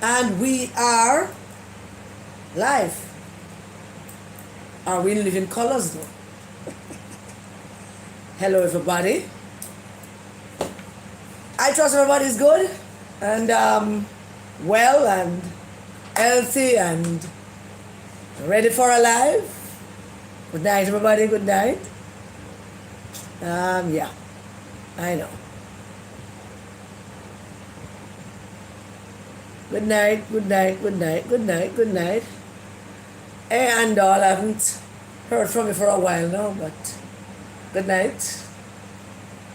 And we are live. Are we in living colors though? Hello everybody. I trust everybody's good and well and healthy and ready for a live. Good night everybody, good night. Yeah, I know. Good night, good night, good night, good night, good night. And all, I haven't heard from you for a while now, but good night.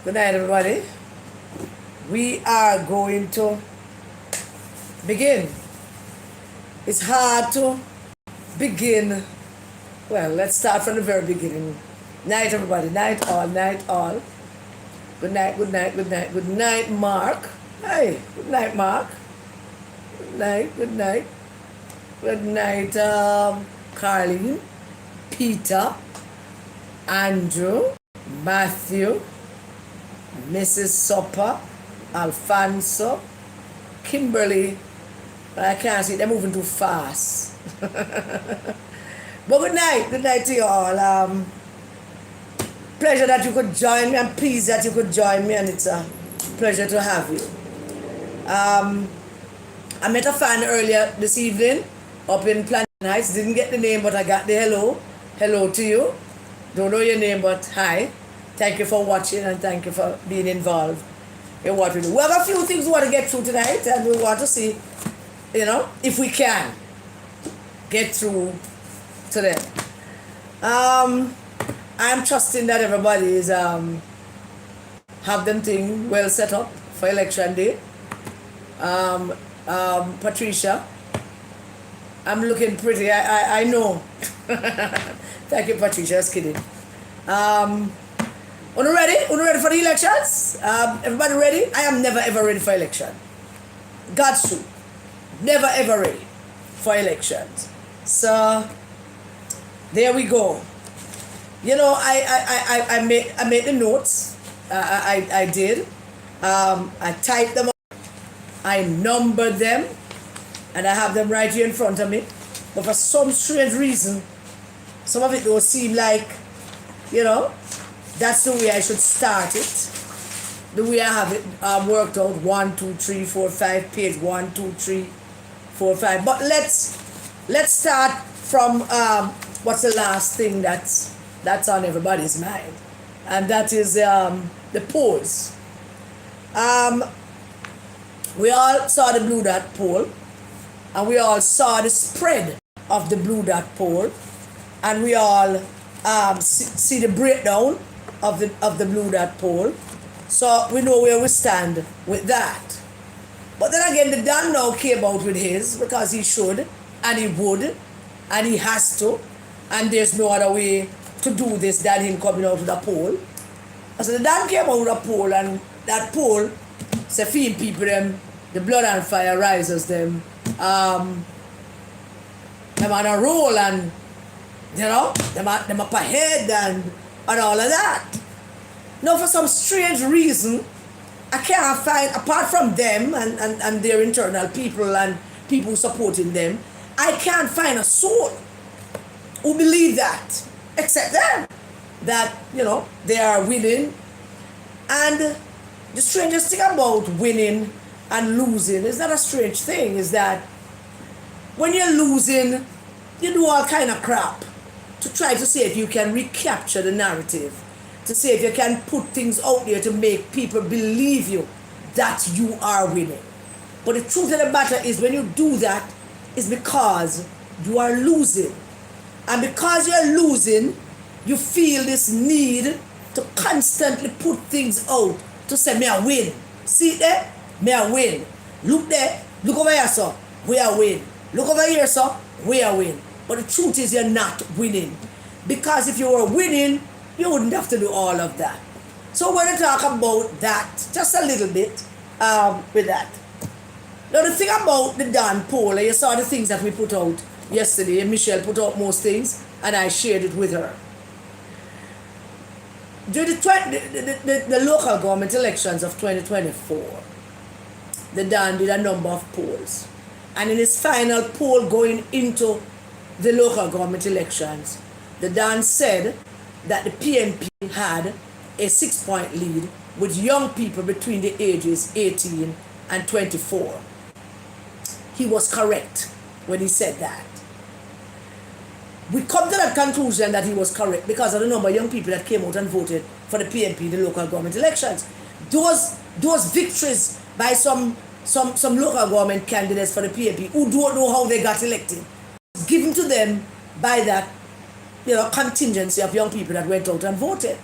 Good night, everybody. We are going to begin. It's hard to begin. Well, let's start from the very beginning. Night, everybody. Night, all. Night, all. Good night, good night, good night. Good night, Mark. Hey, good night, Mark. Good night, good night. Good night, Carlene, Peter, Andrew, Matthew, Mrs. Supper, Alfonso, Kimberly. I can't see, they're moving too fast. But good night to you all. Pleasure that you could join me. I'm pleased that you could join me, and it's a pleasure to have you. I met a fan earlier this evening up in Plantation Heights. Didn't get the name, but I got the hello. Hello to you. Don't know your name, but hi. Thank you for watching and thank you for being involved in what we do. We have a few things we want to get through tonight, and we want to see, if we can get through to them. I'm trusting that everybody is have them thing well set up for election day. Patricia, I'm looking pretty. I know. Thank you, Patricia. Just kidding. Una ready? Una ready for the elections? Everybody ready? I am never ever ready for election. God's truth. Never ever ready for elections. So there we go. I made the notes. I did. I typed them up. I numbered them, and I have them right here in front of me. But for some strange reason, some of it don't seem like, that's the way I should start it. The way I have it worked out, 1, 2, 3, 4, 5, page 1, 2, 3, 4, 5. But let's start from what's the last thing that's on everybody's mind, and that is the polls. We all saw the blue dot poll, and we all saw the spread of the blue dot poll, and we all see the breakdown of the blue dot poll, so we know where we stand with that. But then again, the Dan now came out with his, because he should, and he would, and he has to, and there's no other way to do this than him coming out with a poll. So the Dan came out with a poll, and that poll say feed people them, the blood and fire rises them on a roll, and them up ahead and all of that. Now for some strange reason, I can't find, apart from them and their internal people and people supporting them, I can't find a soul who believe that, except them, that they are winning. And the strangest thing about winning and losing is not a strange thing, is that when you're losing, you do all kind of crap to try to see if you can recapture the narrative, to see if you can put things out there to make people believe you that you are winning. But the truth of the matter is, when you do that, it's because you are losing. And because you're losing, you feel this need to constantly put things out to say, me I win. See there? Me I win. Look there. Look over here, sir. We are win. Look over here, sir. We are win. But the truth is, you're not winning. Because if you were winning, you wouldn't have to do all of that. So we're going to talk about that just a little bit with that. Now the thing about the Dan poll, you saw the things that we put out yesterday. Michelle put out most things, and I shared it with her. During the local government elections of 2024, the Dan did a number of polls. And in his final poll going into the local government elections, the Don said that the PNP had a 6-point lead with young people between the ages 18 and 24. He was correct when he said that. We come to that conclusion that he was correct because of the number of young people that came out and voted for the PNP in the local government elections. Those victories by some local government candidates for the PNP who don't know how they got elected, given to them by that contingency of young people that went out and voted.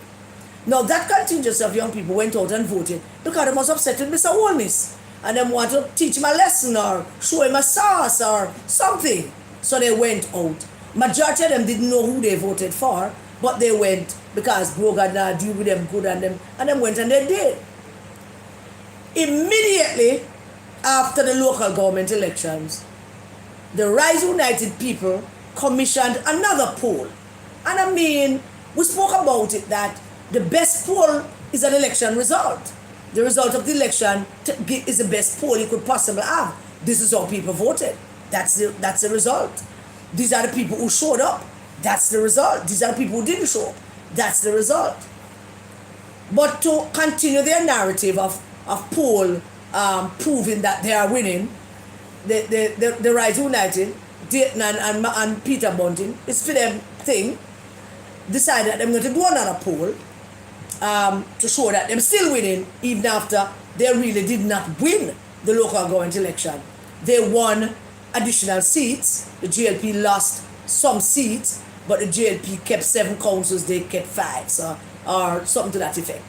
Now that contingency of young people went out and voted because they must upset with Mr. Holness and they want to teach him a lesson or show him a sauce or something. So they went out. Majority of them didn't know who they voted for, but they went because bro God now deal with them good and them went and they did. Immediately after the local government elections, the Rise United people commissioned another poll. And I mean, we spoke about it that the best poll is an election result. The result of the election is the best poll you could possibly have. This is how people voted. That's the result. These are the people who showed up. That's the result. These are the people who didn't show up. That's the result. But to continue their narrative of poll proving that they are winning, the Rise United, Dayton and Peter Bunting, it's for them thing, decided that they're going to do another poll to show that they're still winning even after they really did not win the local government election. They won additional seats. The GLP lost some seats, but the GLP kept 7 councils, they kept 5, so, or something to that effect.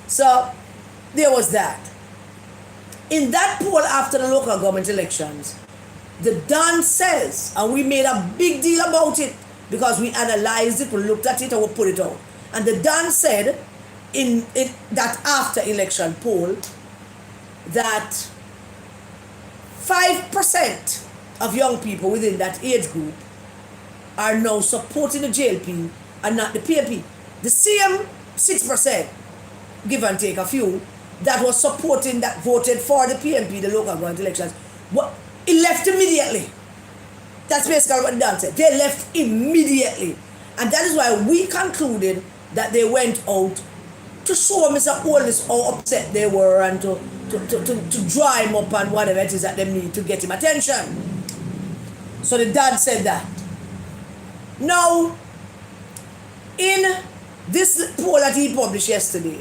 So there was that. In that poll after the local government elections, the Don says, and we made a big deal about it because we analyzed it, we looked at it, and we put it out. And the Don said in that after election poll that 5% of young people within that age group are now supporting the JLP and not the PNP. The same 6%, give and take a few, that was supporting, that voted for the PNP, the local government elections, it left immediately. That's basically what Dan said. They left immediately. And that is why we concluded that they went out to show Mr. Holness how upset they were and to dry him up and whatever it is that they need to get him attention. So the dad said that. Now, in this poll that he published yesterday,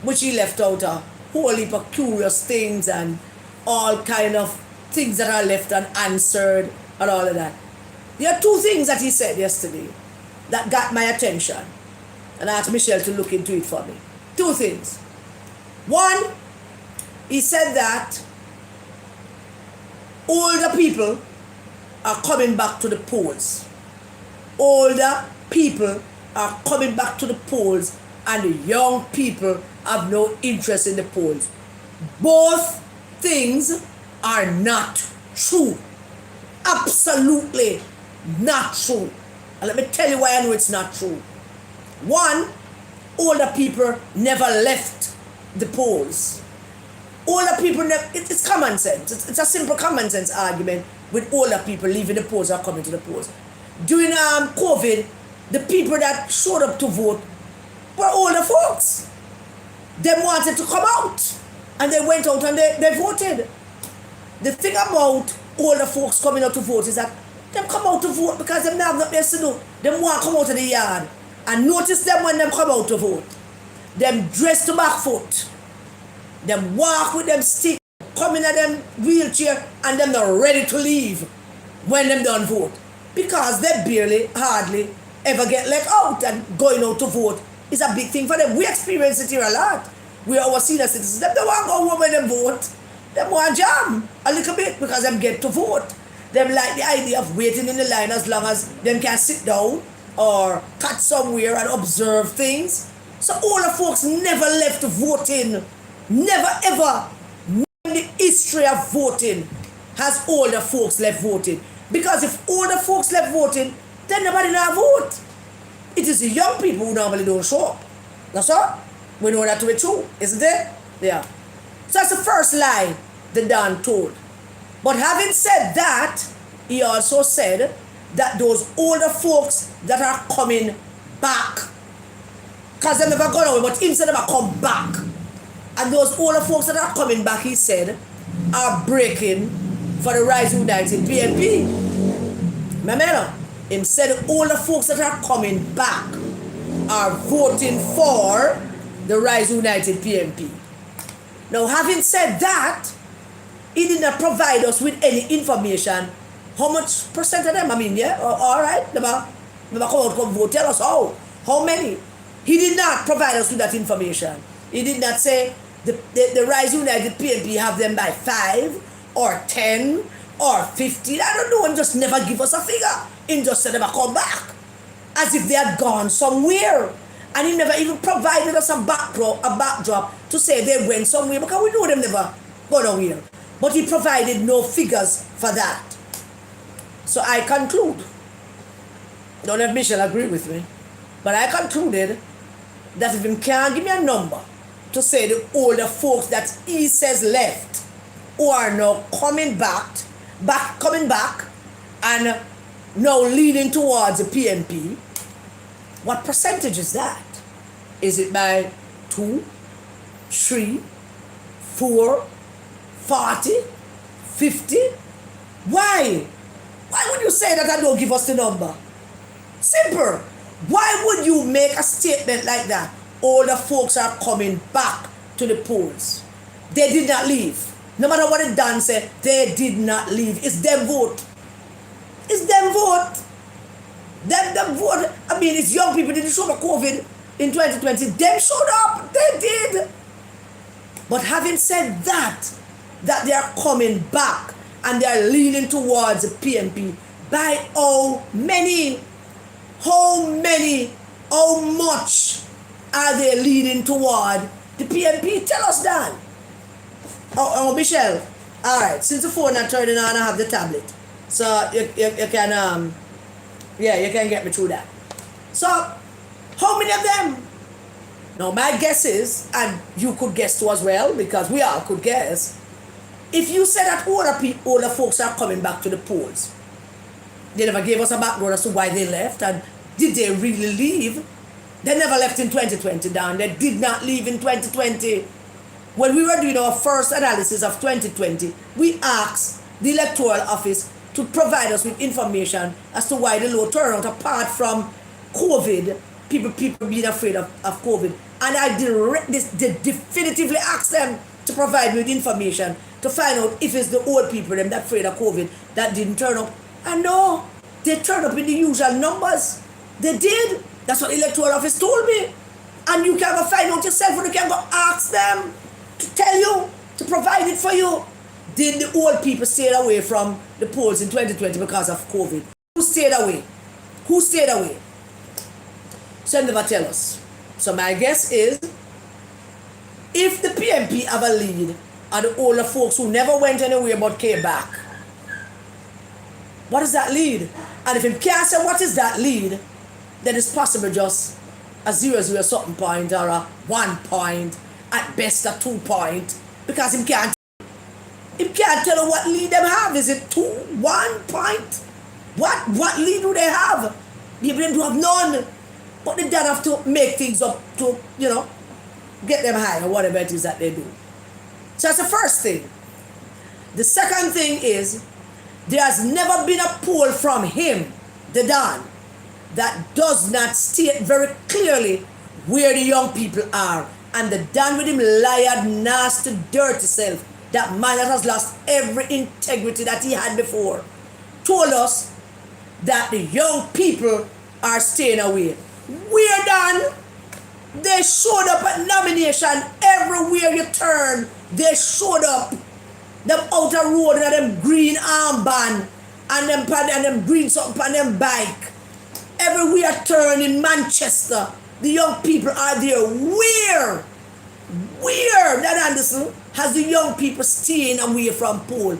which he left out a whole heap of curious things and all kind of things that are left unanswered and all of that. There are 2 things that he said yesterday that got my attention. And I asked Michelle to look into it for me. 2 things. One, he said that older people are coming back to the polls. Older people are coming back to the polls and the young people have no interest in the polls. Both things are not true. Absolutely not true. And let me tell you why I know it's not true. One, older people never left the polls. Older people never, it's common sense. It's a simple common sense argument with older people leaving the polls or coming to the polls. During COVID, the people that showed up to vote were older folks. They wanted to come out and they went out and they voted. The thing about older folks coming out to vote is that them come out to vote because them have nothing else to do. Them want to come out of the yard. And notice them when them come out to vote. Them dress to back foot. Them walk with them stick, come in at them wheelchair, and them not ready to leave when them done vote. Because they barely, hardly ever get let out, and going out to vote is a big thing for them. We experience it here a lot. We are our senior citizens. Them don't want to go home when them vote. Them want to jam a little bit because them get to vote. Them like the idea of waiting in the line as long as them can sit down or cut somewhere and observe things. So older folks never left voting. Never ever in the history of voting has older folks left voting. Because if older folks left voting, then nobody now vote. It is the young people who normally don't show up. That's all. We know that to be true, isn't it? Yeah. So that's the first lie the Don told. But having said that, he also said that those older folks that are coming back, because they never gone away, but him said never come back. And those older folks that are coming back, he said, are breaking for the Rise United PNP. Remember, him said older folks that are coming back are voting for the Rise United PNP. Now, having said that, he did not provide us with any information. How much percent of them? I mean, yeah, all right. Never come vote. Tell us how many. He did not provide us with that information. He did not say the Rise United PNP have them by 5 or 10 or 15. I don't know. And just never give us a figure. He just said never come back, as if they had gone somewhere. And he never even provided us a backdrop to say they went somewhere, because we know them never go nowhere. But he provided no figures for that. So I conclude, don't know if Michelle agree with me, but I concluded that if he can't give me a number to say the older folks that he says left, who are now coming back, and now leaning towards the PNP, what percentage is that? Is it by 2, 3, 4, 40, 50? Why? Why would you say that and don't give us the number? Simple. Why would you make a statement like that? Older folks are coming back to the polls. They did not leave. No matter what the Dan said, they did not leave. It's them vote. It's them vote. Them vote. I mean, it's young people didn't show up COVID in 2020. Them showed up. They did. But having said that they are coming back and they are leaning towards the PNP, by how many? How many? How much are they leaning toward the PNP? Tell us, Dan. Oh, Michelle. All right. Since the phone not turning on, I have the tablet, so you can you can get me through that. So, how many of them? Now, my guess is, and you could guess too as well, because we all could guess, if you said that older folks are coming back to the polls, they never gave us a background as to why they left, and did they really leave? They never left in 2020, Dan. They did not leave in 2020. When we were doing our first analysis of 2020, we asked the Electoral Office to provide us with information as to why the low turnout, apart from COVID, people being afraid of COVID. And I definitively asked them to provide me with information to find out if it's the old people them that afraid of COVID that didn't turn up. And no, they turned up in the usual numbers. They did. That's what the Electoral Office told me. And you can go find out yourself, or you can go ask them to tell you, to provide it for you. Did the old people stay away from the polls in 2020 because of COVID? Who stayed away? Who stayed away? So they never tell us. So my guess is, if the PNP have a lead and the older folks who never went anywhere but came back, what is that lead? And if him can't say what is that lead, then it's possible just a 0 something point or a 1 point, at best a 2 point, because him can't tell you what lead them have. Is it 2, 1 point? What lead do they have? Maybe they do have none. But they don't have to make things up to, get them high or whatever it is that they do. So that's the first thing. The second thing is, there has never been a poll from him, the Don, that does not state very clearly where the young people are. And the Don with him liar, nasty, dirty self, that man that has lost every integrity that he had before, told us that the young people are staying away. We're done. They showed up at nomination everywhere you turn. They showed up. Them outer road and them green armband and them green something on them bike. Everywhere you turn in Manchester, the young people are there. Where, Dan Anderson, has the young people staying away from poll?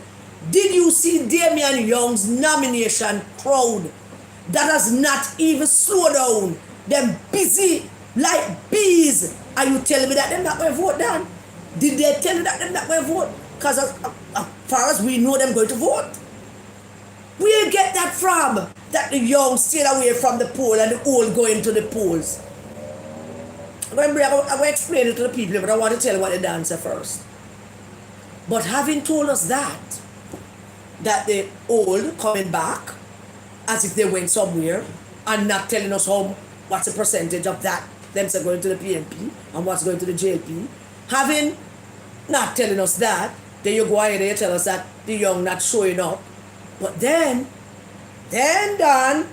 Did you see Damian Young's nomination crowd that has not even slowed down? Them busy like bees. Are you telling me that them not going to vote, Dan? Did they tell you that them not going to vote? Because a far as we know them going to vote. Where you get that from? That the young stay away from the poll and the old go into the polls. I'm going to explain it to the people, but I want to tell you what the answer first. But having told us that the old coming back as if they went somewhere and not telling us what's the percentage of that them are going to the PNP and what's going to the JLP, having not telling us that, then you go ahead and you tell us that the young not showing up. But then Dan,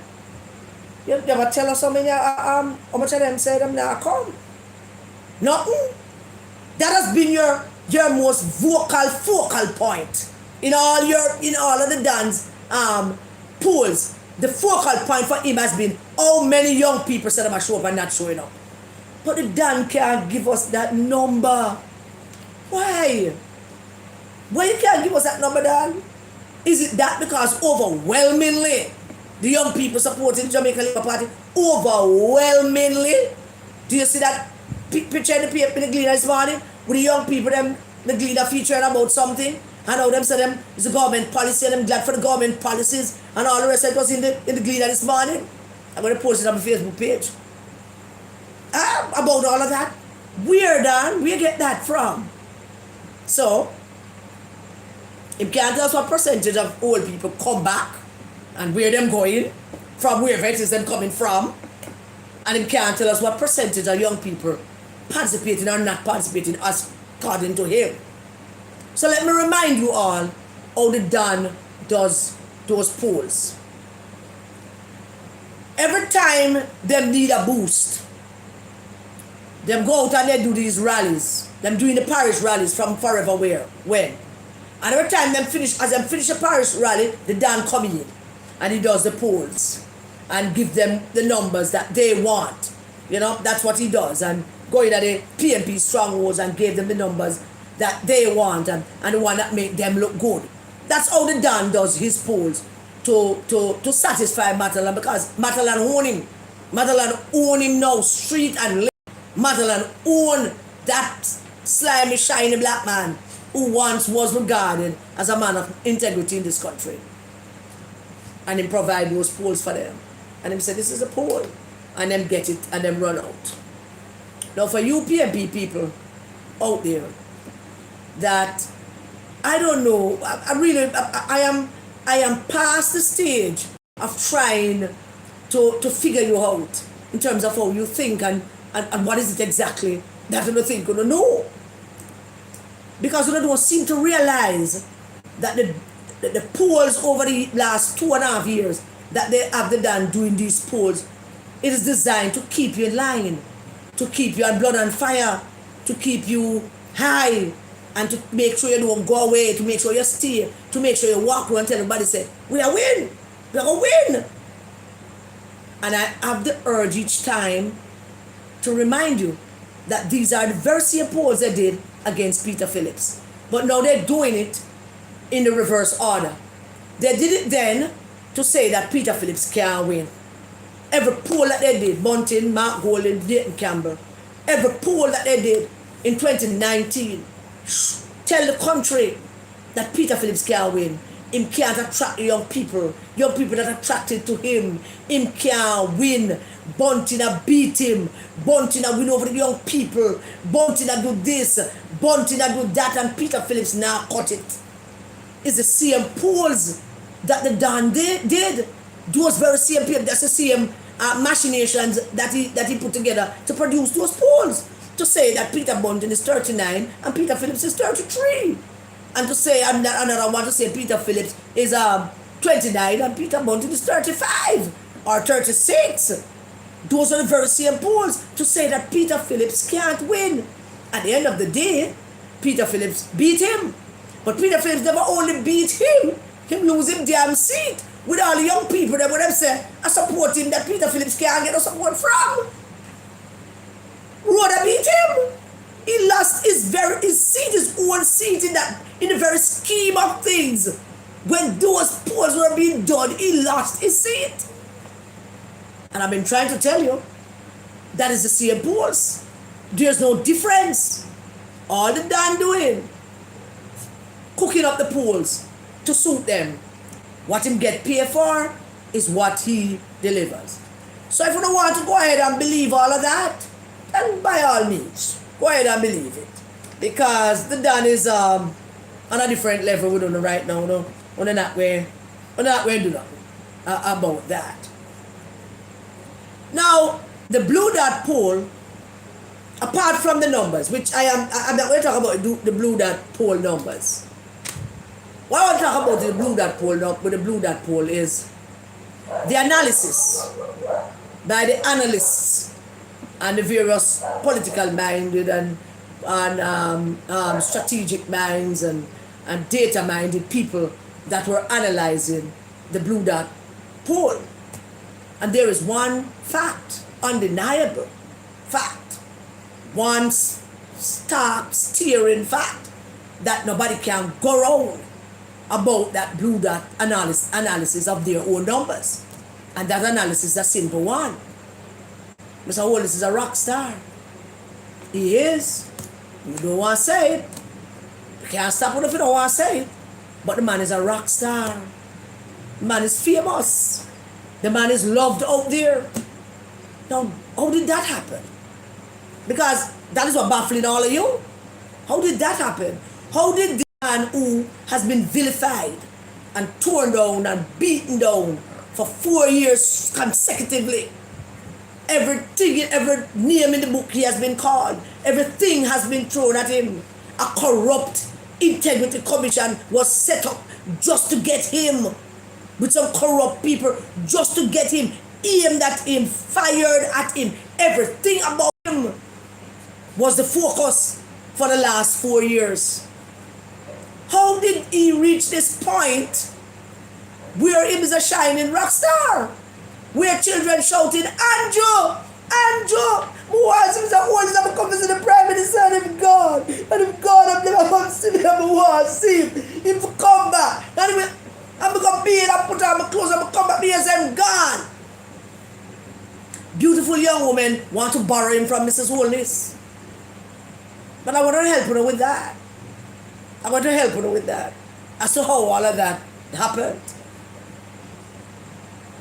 you never tell us how much of them say them not come. Nothing. That has been your most focal point in all of the Dan's polls. The focal point for him has been how many young people said them are show up and not showing up. But the Dan can't give us that number. Why? Why you can't give us that number, Dan? Is it that because overwhelmingly the young people supporting the Jamaican Labour Party? Overwhelmingly? Do you see that picture in the paper in the Gleaner this morning? With the young people, the Gleaner featuring about something, and how them say them is the government policy, and I'm glad for the government policies, and all the rest that was in the Gleaner this morning. I'm going to post it on my Facebook page. About all of that. Where, Dan? Where you get that from? So, it can't tell us what percentage of old people come back and where them going, from wherever it is them coming from, and it can't tell us what percentage of young people participating or not participating as according to him. So let me remind you all how the Dan does those polls. Every time them need a boost, them go out and they do these rallies. Them doing the parish rallies from forever when. And every time them finish a parish rally, the Dan come in and he does the polls and give them the numbers that they want. You know, that's what he does. And go in at the PNP strongholds and give them the numbers that they want and the one that make them look good. That's how the Dan does his polls to satisfy Matalon, because Matalon own him. Matalon own him now, street and live. Matalon own that slimy, shiny black man who once was regarded as a man of integrity in this country. And him provide those polls for them. And him say, this is a poll. And them get it and them run out. Now for you PNP people out there, that I don't know, I am past the stage of trying to figure you out in terms of how you think and what is it exactly that you think you don't know. Because you don't seem to realize that the polls over the last 2.5 years that they have done doing these polls, it is designed to keep you in line, to keep you on blood and fire, to keep you high, and to make sure you don't go away, to make sure you stay, to make sure you walk around and tell everybody, say, we are win, we are going to win. And I have the urge each time to remind you that these are the very same polls they did against Peter Phillips. But now they're doing it in the reverse order. They did it then to say that Peter Phillips can't win. Every poll that they did, Bunting, Mark Golden, Dayton Campbell, every poll that they did in 2019, tell the country that Peter Phillips can't win. Him can't attract young people that are attracted to him. Him can't win. Bunting a beat him. Bunting a win over the young people. Bunting a do this. Bunting a do that. And Peter Phillips now cut it. It's the same polls that the Dan did. Those very same people, that's the same machinations that he put together to produce those polls. To say that Peter Bunting is 39 and Peter Phillips is 33. And to say, another one to say Peter Phillips is 29 and Peter Bunting is 35 or 36. Those are the very same polls to say that Peter Phillips can't win. At the end of the day, Peter Phillips beat him. But Peter Phillips never only beat him lose him damn seat. With all the young people that would have said, I support him that Peter Phillips can't get no support from. Rhoda beat him. He lost his seat, his own seat in the very scheme of things. When those polls were being done, he lost his seat. And I've been trying to tell you, that is the same polls. There's no difference. All the Dan doing, cooking up the polls to suit them. What him get paid for is what he delivers. So if you don't want to go ahead and believe all of that, then by all means, go ahead and believe it. Because the Don is on a different level we don't know right now. No? We're not going to do nothing about that. Now, the Blue Dot poll, apart from the numbers, which I'm not going to talk about the Blue Dot poll numbers. What I want to talk about the Blue Dot poll with the Blue Dot poll is the analysis by the analysts and the various political minded and strategic minds and data minded people that were analyzing the Blue Dot poll. And there is one fact, undeniable fact, one stark, steering fact that nobody can go around about that Blue Dot analysis of their own numbers. And that analysis is a simple one. Mr. Holness is a rock star. He is. You don't want to say it. You can't stop it if you don't want to say it. But the man is a rock star. The man is famous. The man is loved out there. Now, how did that happen? Because that is what baffling all of you. How did that happen? How did the man who has been vilified and torn down and beaten down for 4 years consecutively, everything, every name in the book he has been called, everything has been thrown at him. A corrupt integrity commission was set up just to get him, with some corrupt people, just to get him, aimed at him, fired at him. Everything about him was the focus for the last 4 years. How did he reach this point where he is a shining rock star? Where children shouting, Andrew, Andrew, why is Mr. Holness I'm coming to the Prime Minister and if God, I'm never going to see him, I want to see him. If he come back, and I'm going to be in, I put on my clothes, I'm going to come back here and say I'm gone. Beautiful young woman want to borrow him from Mrs. Holness. But I want to help her with that. I want to help her with that. As to how all of that happened.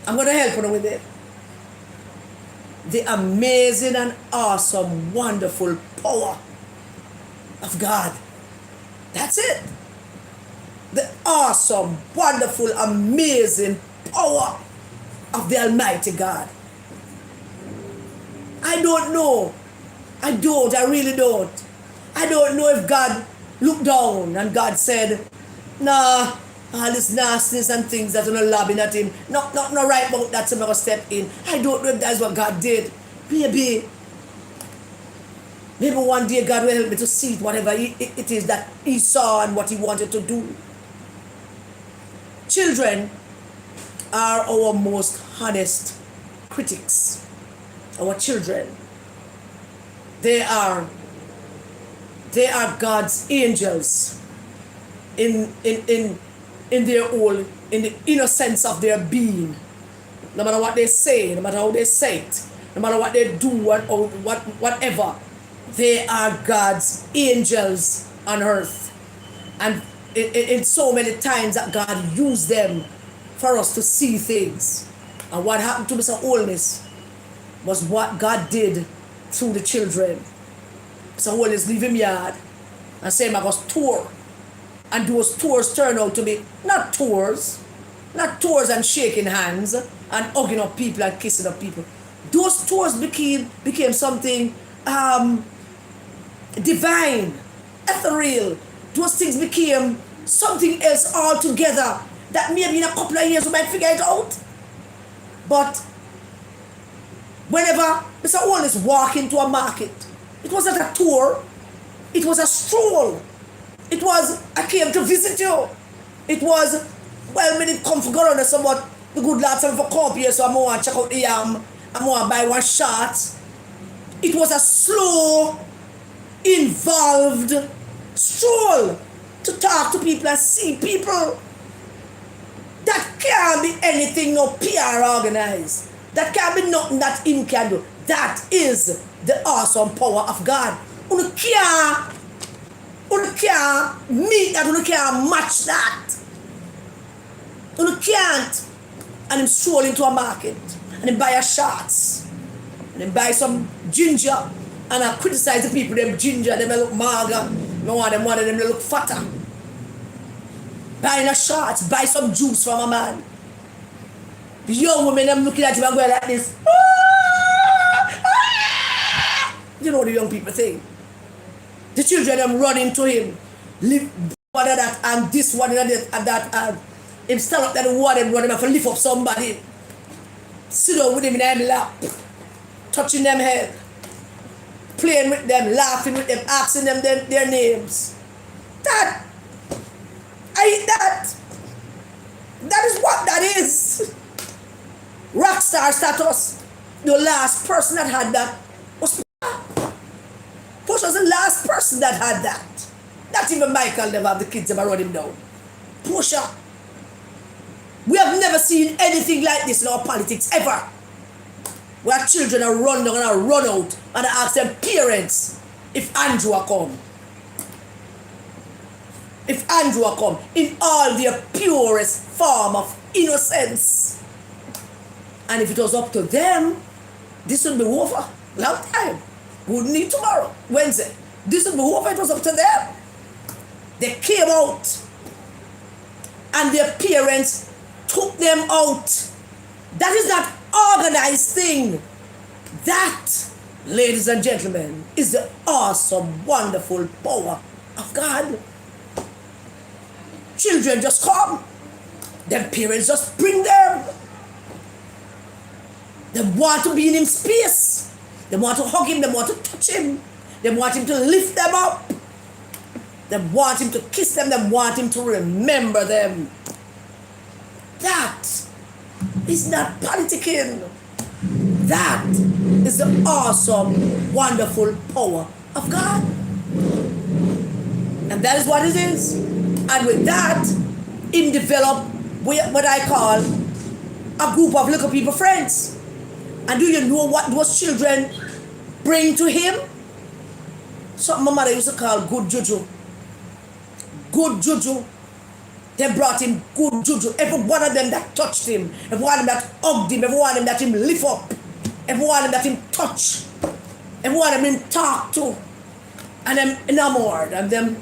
I'm going to help her with it. The amazing and awesome, wonderful power of God. That's it. The awesome, wonderful, amazing power of the Almighty God. I don't know. I really don't. I don't know if God looked down and God said, nah, all this nastiness and things that are not lobbing at him, not right about that, so I'm going to step in. I don't know if that's what God did. Maybe one day God will help me to see whatever it is that he saw and what he wanted to do. Children are our most honest critics. Our children. They are God's angels in their own, in the innocence of their being. No matter what they say, no matter how they say it, no matter what they do or whatever, they are God's angels on earth. And in so many times that God used them for us to see things. And what happened to Mr. Holness was what God did through the children. Mr. Holness leave him yard and say, I was tour. And those tours turned out to be not tours and shaking hands and hugging up people and kissing up people. Those tours became something divine, ethereal. Those things became something else altogether that maybe in a couple of years we might figure it out. But whenever Mr. Holness walked into a market, it wasn't a tour, it was a stroll. It was, I came to visit you. It was, well, me did come for go on somewhat, the good lads have for come here, so I'm going to check out the yam, I'm going to buy one shot. It was a slow, involved stroll to talk to people and see people. That can't be anything no PR organized. That can't be nothing that him can do. That is the awesome power of God. You can't You can't meet that, you can't match that. You can't. And him stroll into a market and him buy a shots and him buy some ginger and I criticize the people, them ginger, them look mager, one of them look fatter. Buying a shots, buy some juice from a man. The young women, them looking at him and going like this. You know what the young people think. The children, them running to him, live one of that and this one and that and him stand up there the water and run him have to lift up somebody. Sit down with him in their lap, touching them head, playing with them, laughing with them, asking them their names. That, I hate that. That is what that is. Rockstar status. The last person that had that was Push was the last person that had that. Not even Michael never have the kids ever run him down. Pusha. We have never seen anything like this in our politics ever. Where children are run down and run out and ask their parents if Andrew will come. If Andrew will come in all their purest form of innocence. And if it was up to them, this would be over. Long time. We would need tomorrow, Wednesday. This would be over. It was up to them. They came out and their parents took them out. That is that organized thing. That, ladies and gentlemen, is the awesome, wonderful power of God. Children just come. Their parents just bring them. They want to be in his space. They want to hug him. They want to touch him. They want him to lift them up. They want him to kiss them. They want him to remember them. That is not politicking. That is the awesome, wonderful power of God. And that is what it is. And with that, him develop what I call a group of little people friends. And do you know what those children bring to him? Something my mother used to call good juju. Good juju. They brought him good juju. Every one of them that touched him, every one of them that hugged him, every one of them that him lift up, every one of them that him touch, every one of them him talk to, and them enamored, and them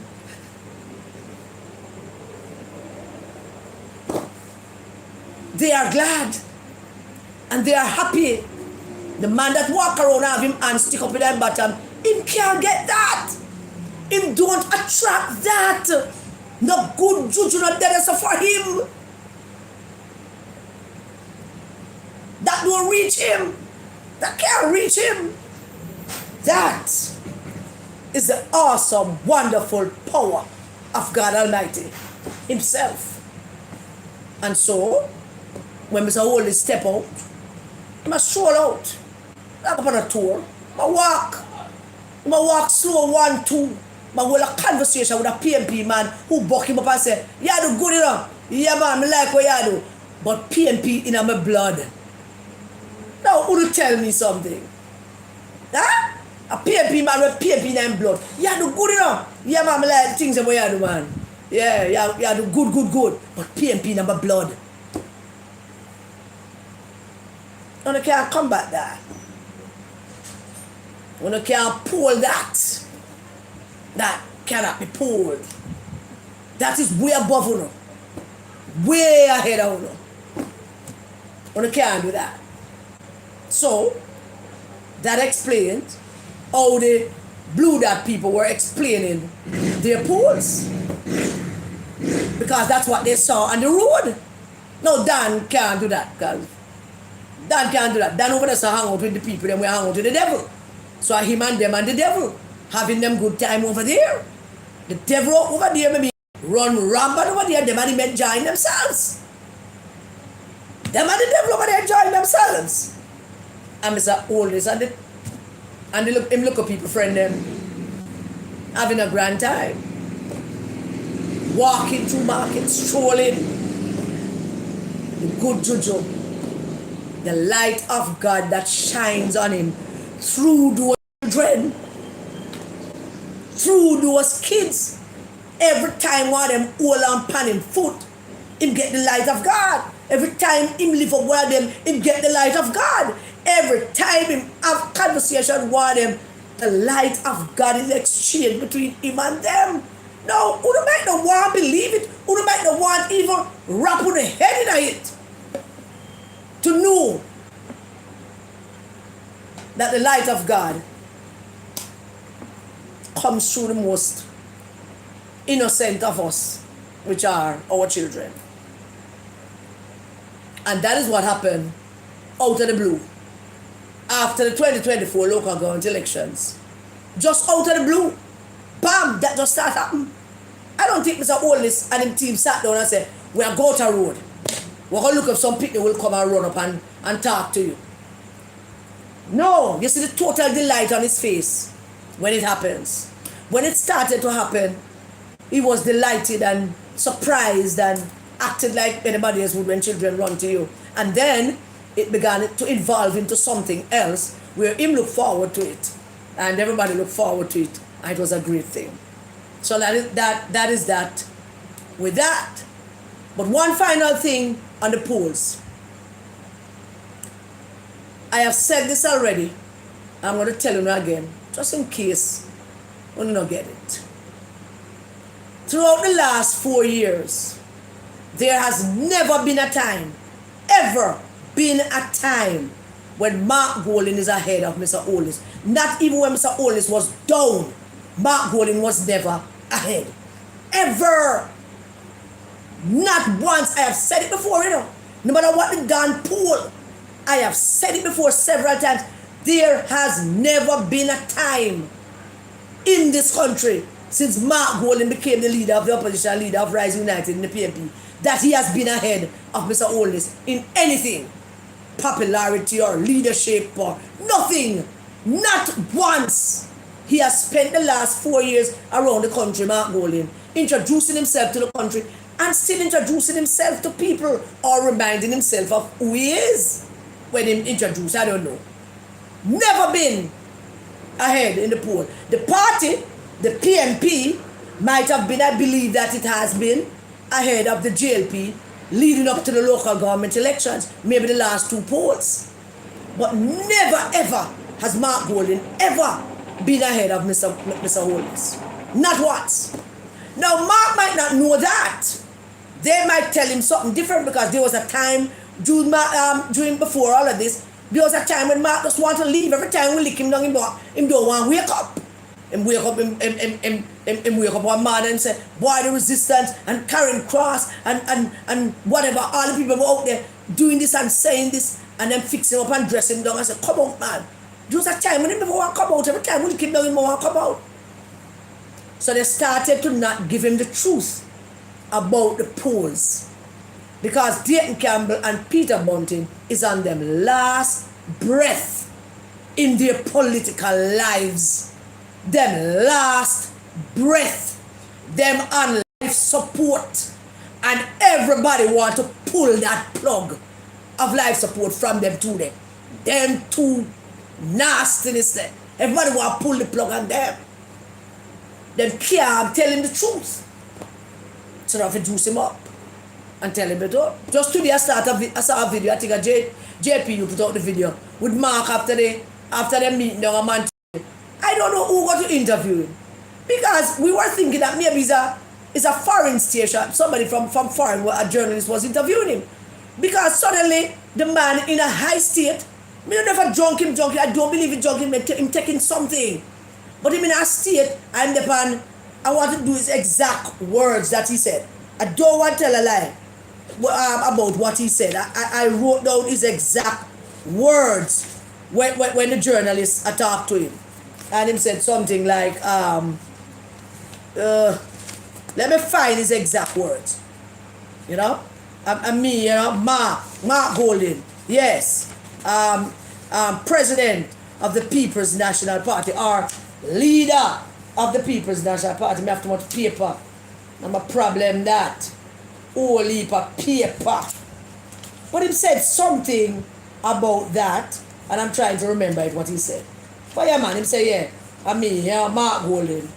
they are glad and they are happy. The man that walk around have him and stick up in them bottom, him can't get that. Him don't attract that. No good juju not there for him. That don't reach him. That can't reach him. That is the awesome, wonderful power of God Almighty himself. And so, when Mr. Holness step out, he must stroll out. Like up on a tour. I walk slow, 1, 2. I hold a conversation with a PNP man who buck him up and say, you do good enough. Yeah man, I like what you do. But PNP in my blood. Now, who tell me something? Huh? A PNP man with PNP in his blood. You do good enough. Yeah man, I like things that you do, man. Yeah, you do good. But PNP in my blood. And you can't combat that. And you can't pull that. That cannot be pulled. That is way above you. Way ahead of you. And you can't do that. So, that explains how the Blue Dot people were explaining their polls. Because that's what they saw on the road. No, Dan can't do that. Because Dan can't do that. Dan over there hang out with the people, then we hang out with the devil. So him and them and the devil having them good time over there. The devil over there maybe run rampant over there, them and them enjoying themselves. Them and the devil over there enjoying themselves. And Mr. Holness and the local people friend them having a grand time. Walking through markets, strolling. The good juju. The light of God that shines on him through the children. through those kids. Every time one of them hold on pan him foot, him get the light of God. Every time him live up one of them, him get the light of God. Every time him have conversation with one of them, the light of God is exchanged between him and them. Now, who might not want to believe it, who might not want even wrap on the head in it to know that the light of God comes through the most innocent of us, which are our children. And that is what happened out of the blue after the 2024 local government elections. Just out of the blue, bam, that just started happening. I don't think Mr. Holness and him team sat down and said, we are going to road. We're going to look up some people will come and run up and talk to you. No, you see the total delight on his face when it happens. When it started to happen, he was delighted and surprised and acted like anybody else would when children run to you. And then it began to evolve into something else where him looked forward to it and everybody looked forward to it, and it was a great thing. So that is that with that. But one final thing on the polls. I have said this already. I'm going to tell you again, just in case you don't get it. Throughout the last 4 years, there has never been a time, ever been a time when Mark Golding is ahead of Mr. Holness. Not even when Mr. Holness was down, Mark Golding was never ahead. Ever. Not once. I have said it before, you know. No matter what the Don poll, I have said it before several times. There has never been a time in this country since Mark Golding became the leader of the opposition, leader of Rise United in the PNP, that he has been ahead of Mr. Holness in anything. Popularity or leadership or nothing. Not once. He has spent the last 4 years around the country, Mark Golding, introducing himself to the country and still introducing himself to people or reminding himself of who he is when he introduced. I don't know. Never been ahead in the poll. The party, the PNP, might have been, I believe that it has been, ahead of the JLP leading up to the local government elections, maybe the last 2 polls. But never ever has Mark Golding ever been ahead of Mr. Holness. Not once. Now Mark might not know that. They might tell him something different because there was a time during before all of this, there was a time when Mark just want to leave. Every time we lick him down, him don't want to wake up. Him wake up one morning and say, boy, the resistance and carrying cross and whatever, all the people were out there doing this and saying this, and then fix him up and dress him down and say, come out, man. There was a time when he never want to come out. Every time we lick him down, he don't want to come out. So they started to not give him the truth about the polls, because Dayton Campbell and Peter Bunting is on them last breath in their political lives. Them last breath. Them on life support. And everybody want to pull that plug of life support from them to them. Them two nastiness there. Everybody want to pull the plug on them. Them can't tell him the truth. So they have to juice him up and tell him it all. Just today I saw a video, I think JP put out the video with Mark after they meeting down a man. I don't know who got to interview him. Because we were thinking that maybe it's a foreign station, somebody from foreign, where a journalist was interviewing him. Because suddenly the man in a high state, me never drunk him, I don't believe in drunk him taking something. But him in a state, I want to do his exact words that he said. I don't want to tell a lie about what he said. I wrote down his exact words when the journalists talked to him. And him said something like, let me find his exact words. You know? Mark Golding, yes. President of the People's National Party, or leader of the People's National Party. Me have too much paper. I'm a problem that. Whole heap of paper. But he said something about that, and I'm trying to remember it, what he said. But yeah, man, him say, Mark Golding,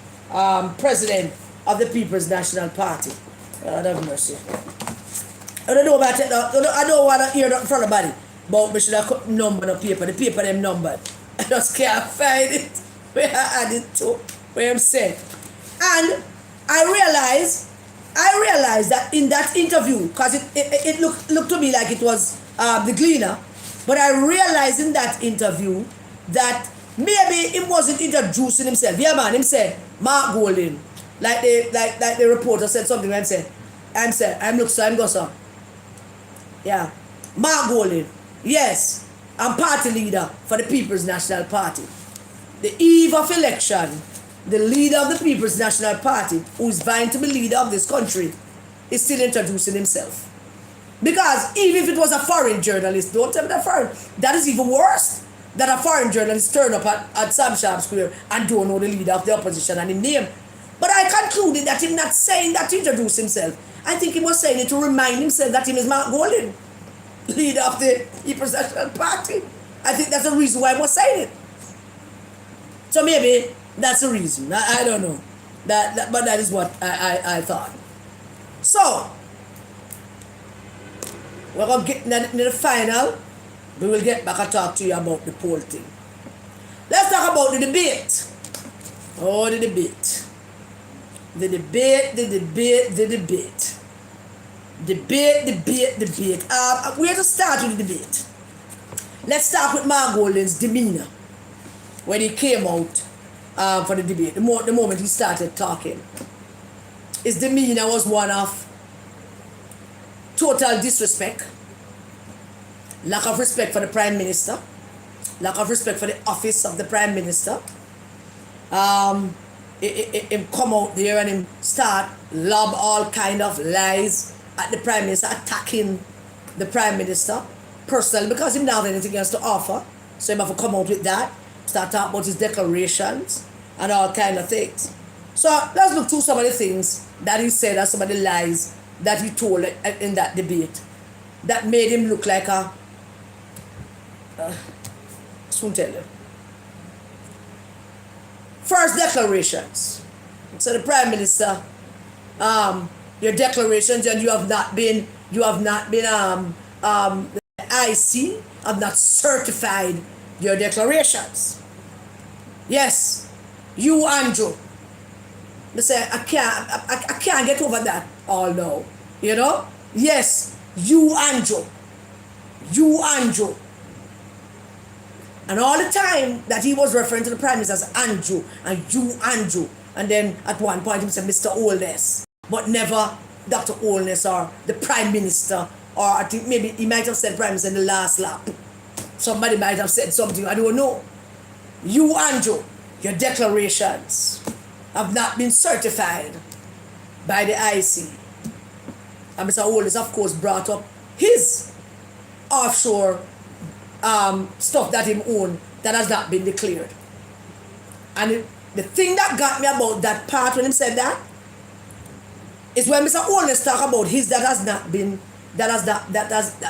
president of the People's National Party. God have mercy. I don't know about it. I don't want to hear that from nobody. But we should have cut number on the paper. The paper them numbered. I just can't find it. Where I add it to. Where I'm saying. And I realized that in that interview, because it looked to me like it was the Gleaner, but I realized in that interview that maybe he wasn't introducing himself. Yeah, man, him said, Mark Golding. Like the reporter said something, I'm go, sir. Yeah. Mark Golding. Yes. I'm party leader for the People's National Party. The eve of election, the leader of the People's National Party, who is vying to be leader of this country, is still introducing himself. Because even if it was a foreign journalist, don't tell me that foreign, that is even worse. That a foreign journalist turn up at Sam Sharp Square and don't know the leader of the opposition and his name. But I concluded that him not saying that to introduce himself. I think he was saying it to remind himself that he is Mark Golding, leader of the People's National Party. I think that's the reason why he was saying it. So maybe that's the reason. I don't know. But that is what I thought. So, we're going to get in the final. We will get back and talk to you about the poll thing. Let's talk about the debate. Oh, the debate. The debate. Where to start with the debate? Let's start with Mark Golding's demeanor when he came out for the debate. The moment he started talking, his demeanor was one of total disrespect, lack of respect for the Prime Minister, lack of respect for the office of the Prime Minister. Him come out there and him start lob all kind of lies at the Prime Minister, attacking the Prime Minister personally because him not have anything else to offer. So him have to come out with that, start talking about his declarations and all kind of things. So let's look through some of the things that he said and some of the lies that he told in that debate that made him look like a soon tell you. First, declarations. So the Prime Minister, your declarations, and you have not been the IC have not certified your declarations. Yes, you Andrew. They say I can't get over that all now. You know? Yes, you Andrew. And all the time that he was referring to the Prime Minister as Andrew and you Andrew. And then at one point he said Mr. Holness. But never Dr. Holness or the Prime Minister, or I think maybe he might have said Prime Minister in the last lap. Somebody might have said something, I don't know. You Andrew, your declarations have not been certified by the IC. And Mr. Holness of course brought up his offshore stuff that him own that has not been declared. And the thing that got me about that part when he said that is when Mr. Holness talk about his that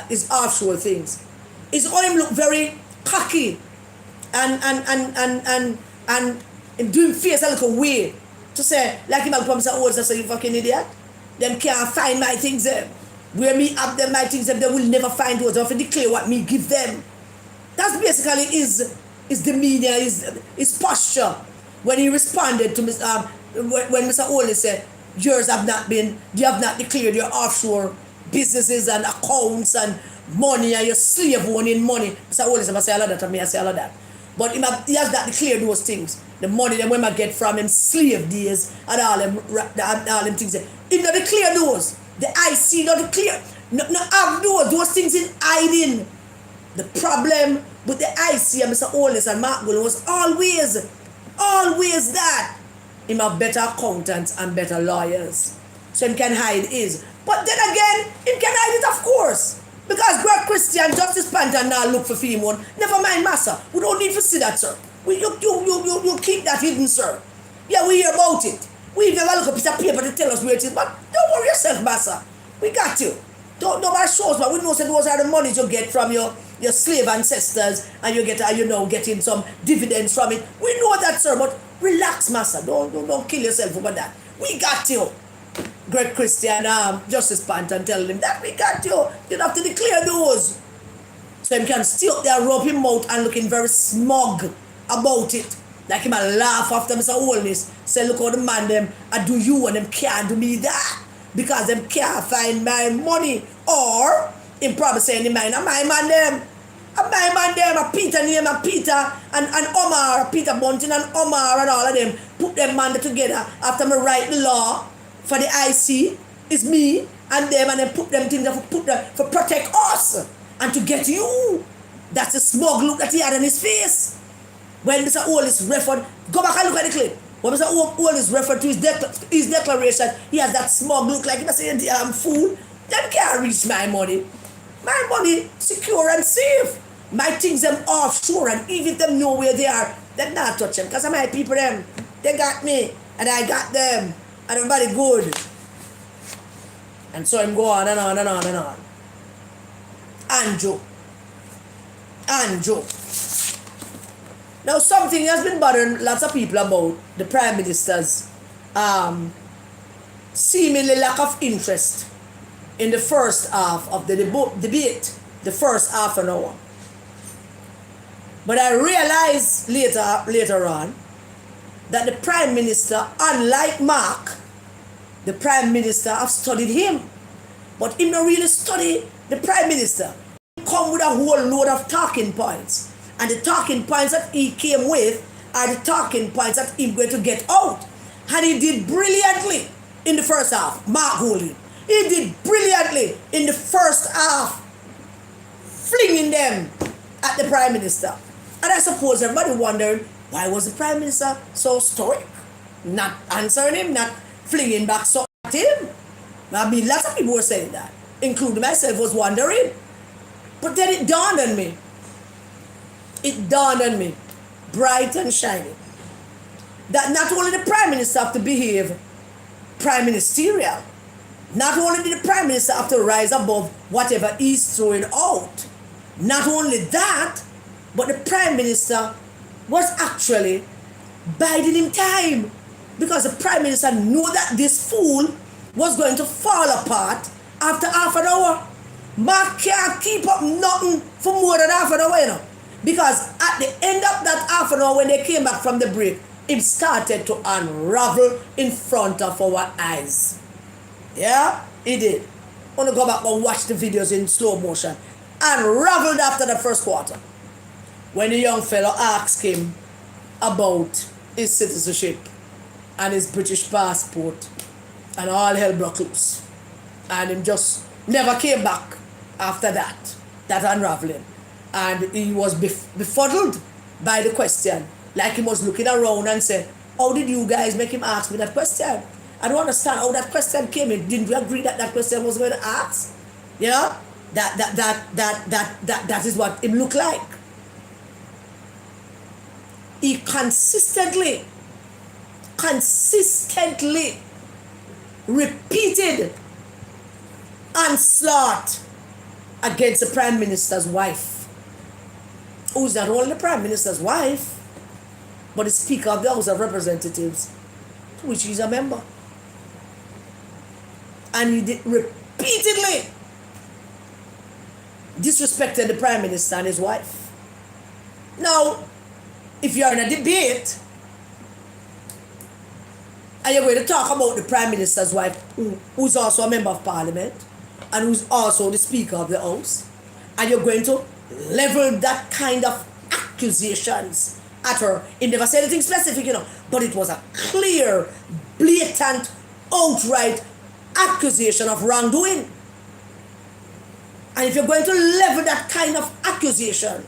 is offshore things. It's all him look very cocky and doing face a little way to say like him come Mr. Holness say you fucking idiot. Them can't find my things there. Where me have them my things them, they will never find those. I have to declare what me give them. That's basically his demeanor, his posture when he responded to when Mr. Holness said, you have not declared your offshore businesses and accounts and money and your slave owning money. Mr. Holness I say all of that and me I say all of that. But he has not declared those things. The money them when I get from him slave days and all them things. He not declare those. The IC not declare. No have those things in hiding. The problem with the IC and Mr. Holness and Mark Golding was always that him have better accountants and better lawyers. So him can hide his. But then again, him can hide it of course. Because Greg Christian, Justice Panther now look for film one. Never mind massa. We don't need to see that, sir. You keep that hidden, sir. Yeah, we hear about it. We even have a look a piece of paper to tell us where it is. But don't worry yourself, massa. We got you. Nobody shows, but we know that those are the monies you get from your slave ancestors, and you get getting some dividends from it. We know that, sir, but Relax, master. Don't kill yourself over that. We got you. Great Christian Justice Panton telling him that we got you. You don't have to declare those. So he can stay up there, rub him out and looking very smug about it. Like him a laugh after Mr. Holness. Say, look how the man them I do you and them can't do me that. Because them can't find my money. Or him probably saying the man, my man them. My man them, a Peter name, a Peter and Omar, Peter Bunting and Omar and all of them. Put them man together after me write the law for the IC. It's me and them and then put them things for protect us and to get you. That's the smug look that he had on his face. When Mr. Holness referred, go back and look at the clip. When Mr. Holness referred to his declaration, he has that smug look like he was saying, I'm fool. Them can't reach my money. My money secure and safe. My things them offshore and even if them know where they are, they not touch them. Because my people them, they got me and I got them. And everybody good. And so I'm go on and on and on and on. Anjo. Now something has been bothering lots of people about the Prime Minister's seemingly lack of interest in the first half of the debate, the first half an hour. But I realized later on that the Prime Minister, unlike Mark, the Prime Minister have studied him. But he not really study the Prime Minister. He come with a whole load of talking points. And the talking points that he came with are the talking points that he's going to get out. And he did brilliantly in the first half, Mark Holding. He did brilliantly in the first half, flinging them at the Prime Minister. And I suppose everybody wondered, why was the Prime Minister so stoic? Not answering him, not flinging back so at him. I mean, lots of people were saying that, including myself, was wondering. But then it dawned on me. Bright and shiny, that not only the Prime Minister have to behave prime ministerial, not only did the Prime Minister have to rise above whatever he's throwing out, not only that, but the Prime Minister was actually biding him time, because the Prime Minister knew that this fool was going to fall apart after half an hour. Mark can't keep up nothing for more than half an hour, you know. Because at the end of that half an hour when they came back from the break, it started to unravel in front of our eyes. Yeah, it did. I want to go back and watch the videos in slow motion. Unraveled after the first quarter. When the young fellow asked him about his citizenship and his British passport, and all hell broke loose. And him just never came back after that unraveling. And he was befuddled by the question. Like he was looking around and said, how did you guys make him ask me that question? I don't understand how that question came in. Didn't we agree that question was going to ask? Yeah? That is what it looked like. He consistently repeated onslaught against the Prime Minister's wife, who's not only the Prime Minister's wife, but the Speaker of the House of Representatives, to which he's a member. And he did repeatedly disrespected the Prime Minister and his wife. Now, if you're in a debate and you're going to talk about the Prime Minister's wife, who's also a member of Parliament and who's also the Speaker of the House, and you're going to level that kind of accusations at her. He never said anything specific, you know, but it was a clear, blatant, outright accusation of wrongdoing. And if you're going to level that kind of accusation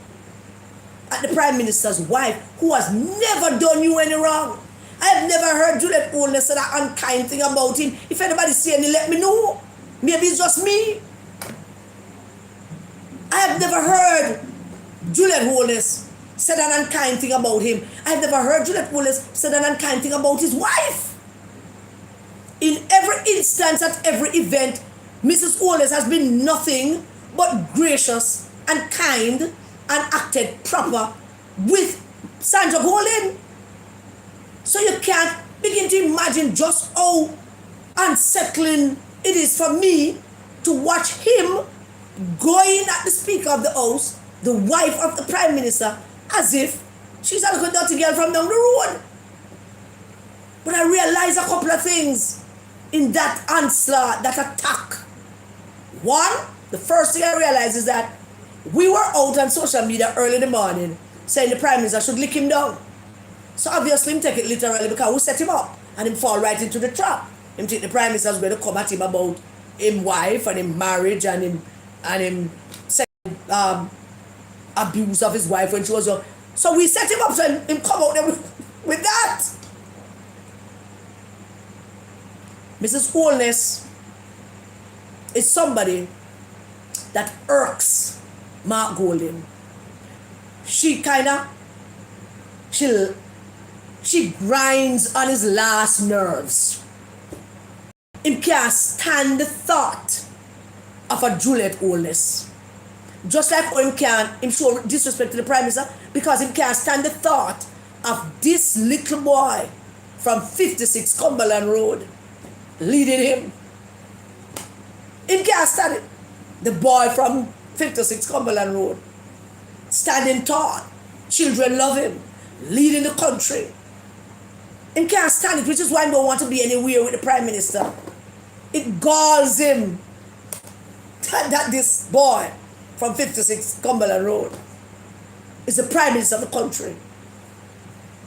at the Prime Minister's wife, who has never done you any wrong, I have never heard Juliet Holness say that unkind thing about him. If anybody say any, let me know. Maybe it's just me. I have never heard Juliet Holness said an unkind thing about him. I have never heard Juliet Holness said an unkind thing about his wife. In every instance, at every event, Mrs. Holness has been nothing but gracious and kind and acted proper with Sandra Golding. So you can't begin to imagine just how unsettling it is for me to watch him going at the Speaker of the House, the wife of the Prime Minister, as if she's a little dirty girl from down the road. But I realized a couple of things in that onslaught, that attack. One, the first thing I realized is that we were out on social media early in the morning saying the Prime Minister should lick him down. So obviously him take it literally because we set him up and him fall right into the trap. Him think the Prime Minister is going to come at him about him wife and him marriage and him abuse of his wife when she was young. So we set him up so him come out there with that. Mrs. Holness is somebody that irks Mark Golding. She grinds on his last nerves. Him can't stand the thought of a Juliet Holness. Just like him show disrespect to the Prime Minister because him can't stand the thought of this little boy from 56 Cumberland Road leading him. Him can't stand it. The boy from 56 Cumberland Road standing tall. Children love him. Leading the country. Him can't stand it, which is why he don't want to be anywhere with the Prime Minister. It galls him that this boy from 56 Cumberland Road is the Prime Minister of the country.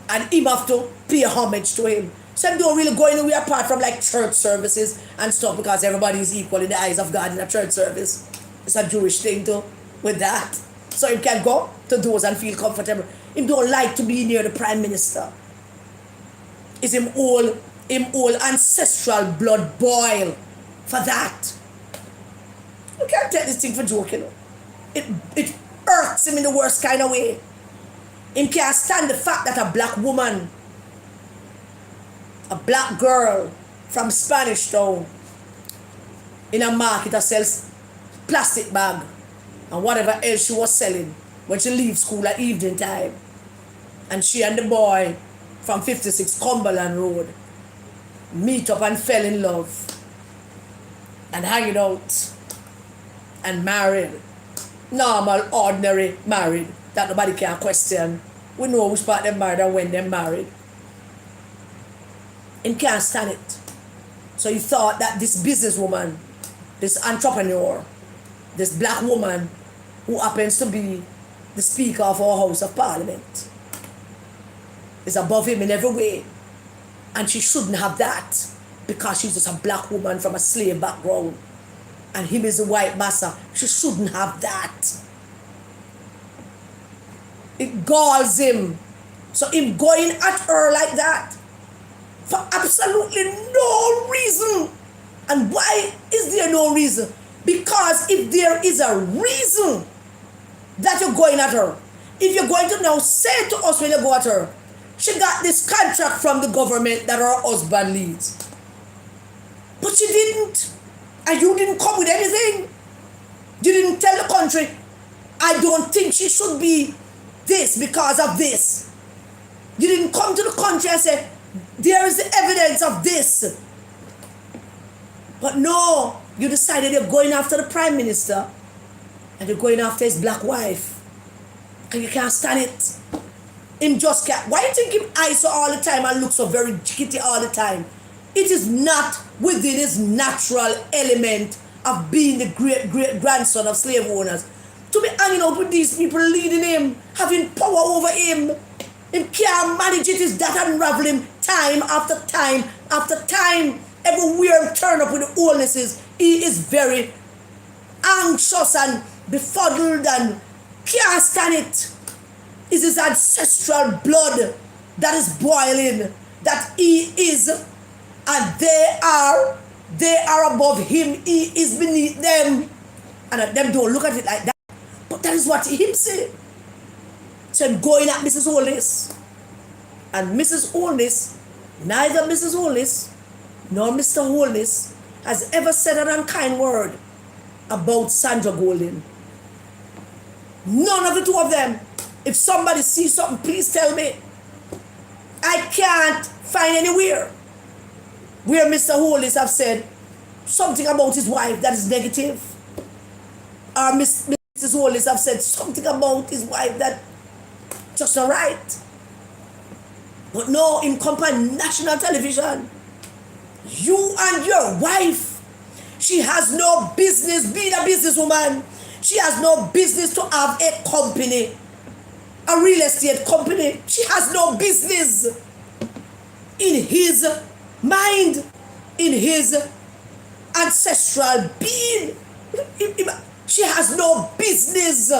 And him have to pay homage to him. So I don't really go anywhere apart from like church services and stuff because everybody is equal in the eyes of God in a church service. It's a Jewish thing too with that. So he can go to those and feel comfortable. He don't like to be near the Prime Minister. It's him all ancestral blood boil for that. You can't take this thing for joking. It hurts him in the worst kind of way. He can't stand the fact that a black woman, a black girl from Spanish Town in a market that sells plastic bag and whatever else she was selling when she leaves school at evening time. And she and the boy from 56 Cumberland Road meet up and fell in love and hanging out and married. Normal, ordinary married that nobody can question. We know which part they married and when they married. And can't stand it. So he thought that this businesswoman, this entrepreneur, this black woman who happens to be the Speaker of our House of Parliament is above him in every way. And she shouldn't have that because she's just a black woman from a slave background. And him is a white massa. She shouldn't have that. It galls him. So him going at her like that for absolutely no reason. And why is there no reason? Because if there is a reason that you're going at her, if you're going to now say to us when you go at her, she got this contract from the government that her husband leads. But she didn't. And you didn't come with anything. You didn't tell the country, I don't think she should be this because of this. You didn't come to the country and say, there is the evidence of this. But no, you decided you're going after the Prime Minister and you're going after his black wife. And you can't stand it. Him just can't. Why you think him ISO all the time and look so very kitty all the time? It is not within his natural element of being the great-grandson of slave owners to be hanging out with these people, leading him, having power over him. Him can't manage it. Is that unravel him time after time after time. Everywhere him turn up with the Holnesses, he is very anxious and befuddled and can't stand it. It's his ancestral blood that is boiling, that he is, and they are above him, he is beneath them. And them don't look at it like that. But that is what him said. So I'm going at Mrs. Holness. And Mrs. Holness, neither Mrs. Holness nor Mr. Holness has ever said an unkind word about Sandra Golding. None of the two of them. If somebody sees something, please tell me. I I can't find anywhere where Mr. Holness have said something about his wife that is negative. Or Mrs. Holness have said something about his wife that just not right. But no, in company national television, you and your wife, she has no business being a businesswoman. She has no business to have a company, a real estate company. She has no business. In his mind, in his ancestral being, she has no business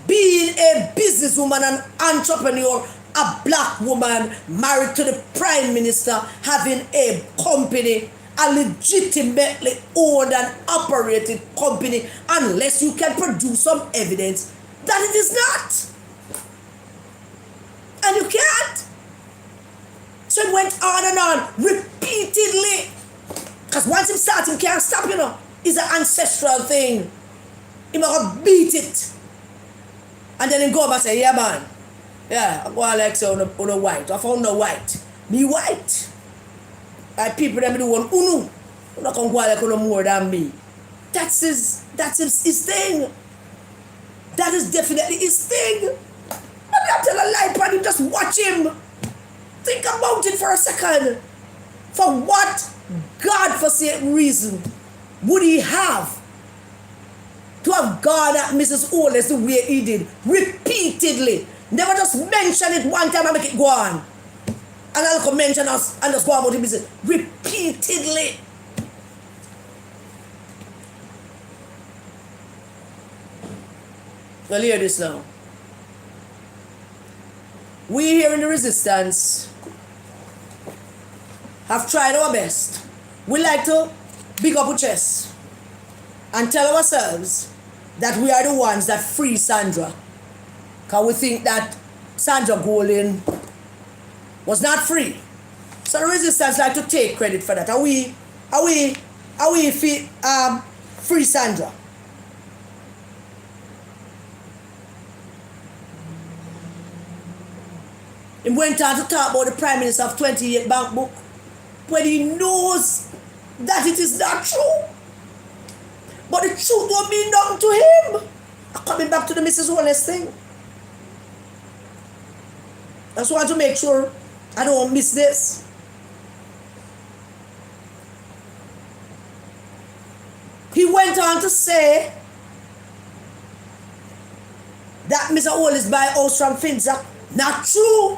being a businesswoman, an entrepreneur, a black woman married to the prime minister, having a company, a legitimately owned and operated company, unless you can produce some evidence that it is not. And you can't. So it went on and on repeatedly. Because once him start, him can't stop, you know. It's an ancestral thing. He might beat it. And then he go back and say, yeah, man. Yeah, I go on like say, on a white. I found no white. Me white. Like people them do one unu. You not can go like no more than me. That's his thing. That is definitely his thing. I'm not telling a lie, but just watch him. Think about it for a second. For what God-forsaken reason would he have to have gone at Mrs. Holness the way he did, repeatedly? Never just mention it one time and make it go on. And I'll come mention us and just go about him repeatedly. Well, hear this now. We here in the resistance have tried our best. We like to big up our chest and tell ourselves that we are the ones that free Sandra. Because we think that Sandra Golding was not free. So the resistance like to take credit for that. Are we free Sandra? He went on to talk about the Prime Minister of 28 bank book when he knows that it is not true. But the truth won't mean nothing to him. I'm coming back to the Mrs. Holness thing. I just want to make sure I don't miss this. He went on to say that Mr. Holness buy house from Finza. Not true.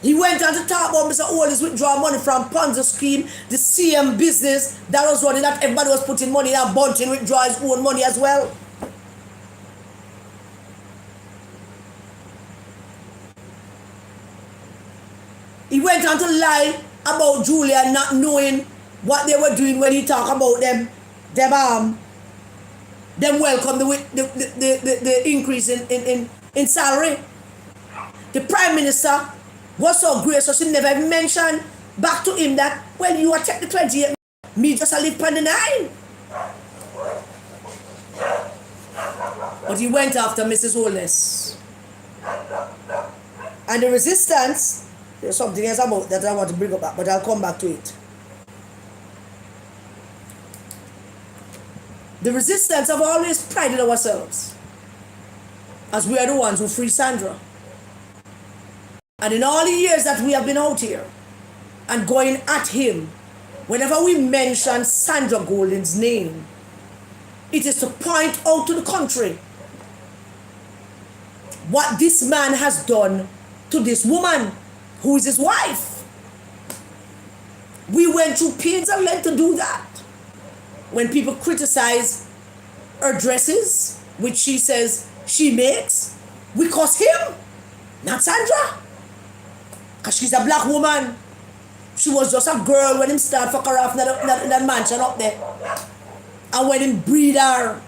He went on to talk about Mr. Holness withdraw money from Ponzi scheme, the CM business that was running, that everybody was putting money in, and Bunting withdraw his own money as well. He went on to lie about Julia not knowing what they were doing when he talked about them welcome the increase in salary. The Prime Minister was so great, so she never even mentioned back to him that, well, you are take the 28, me just a live on the 9. But he went after Mrs. Holness. And the resistance, there's something else about that I want to bring up, but I'll come back to it. The resistance have always prided ourselves as we are the ones who free Sandra. And in all the years that we have been out here and going at him, whenever we mention Sandra Golding's name, it is to point out to the country what this man has done to this woman who is his wife. We went through pains and length to do that. When people criticize her dresses, which she says she makes, we curse him, not Sandra. Because she's a black woman. She was just a girl when him start fuck her off in that mansion up there. And when him breed her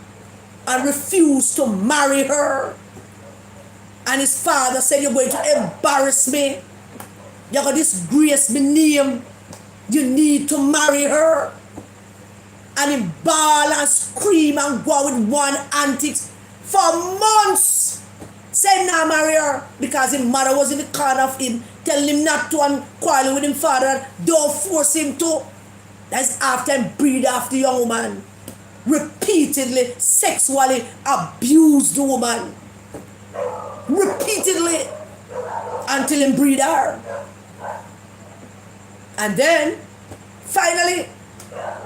and refused to marry her. And his father said, you're going to embarrass me. You're going to disgrace my name. You need to marry her. And him bawl and scream and go with one antics for months, saying nah marry her because his mother was in the corner of him, telling him not to and quarreling with his father, don't force him to. That's after him breed after the young woman. Repeatedly, sexually abused the woman. Repeatedly. Until him breed her. And then, finally,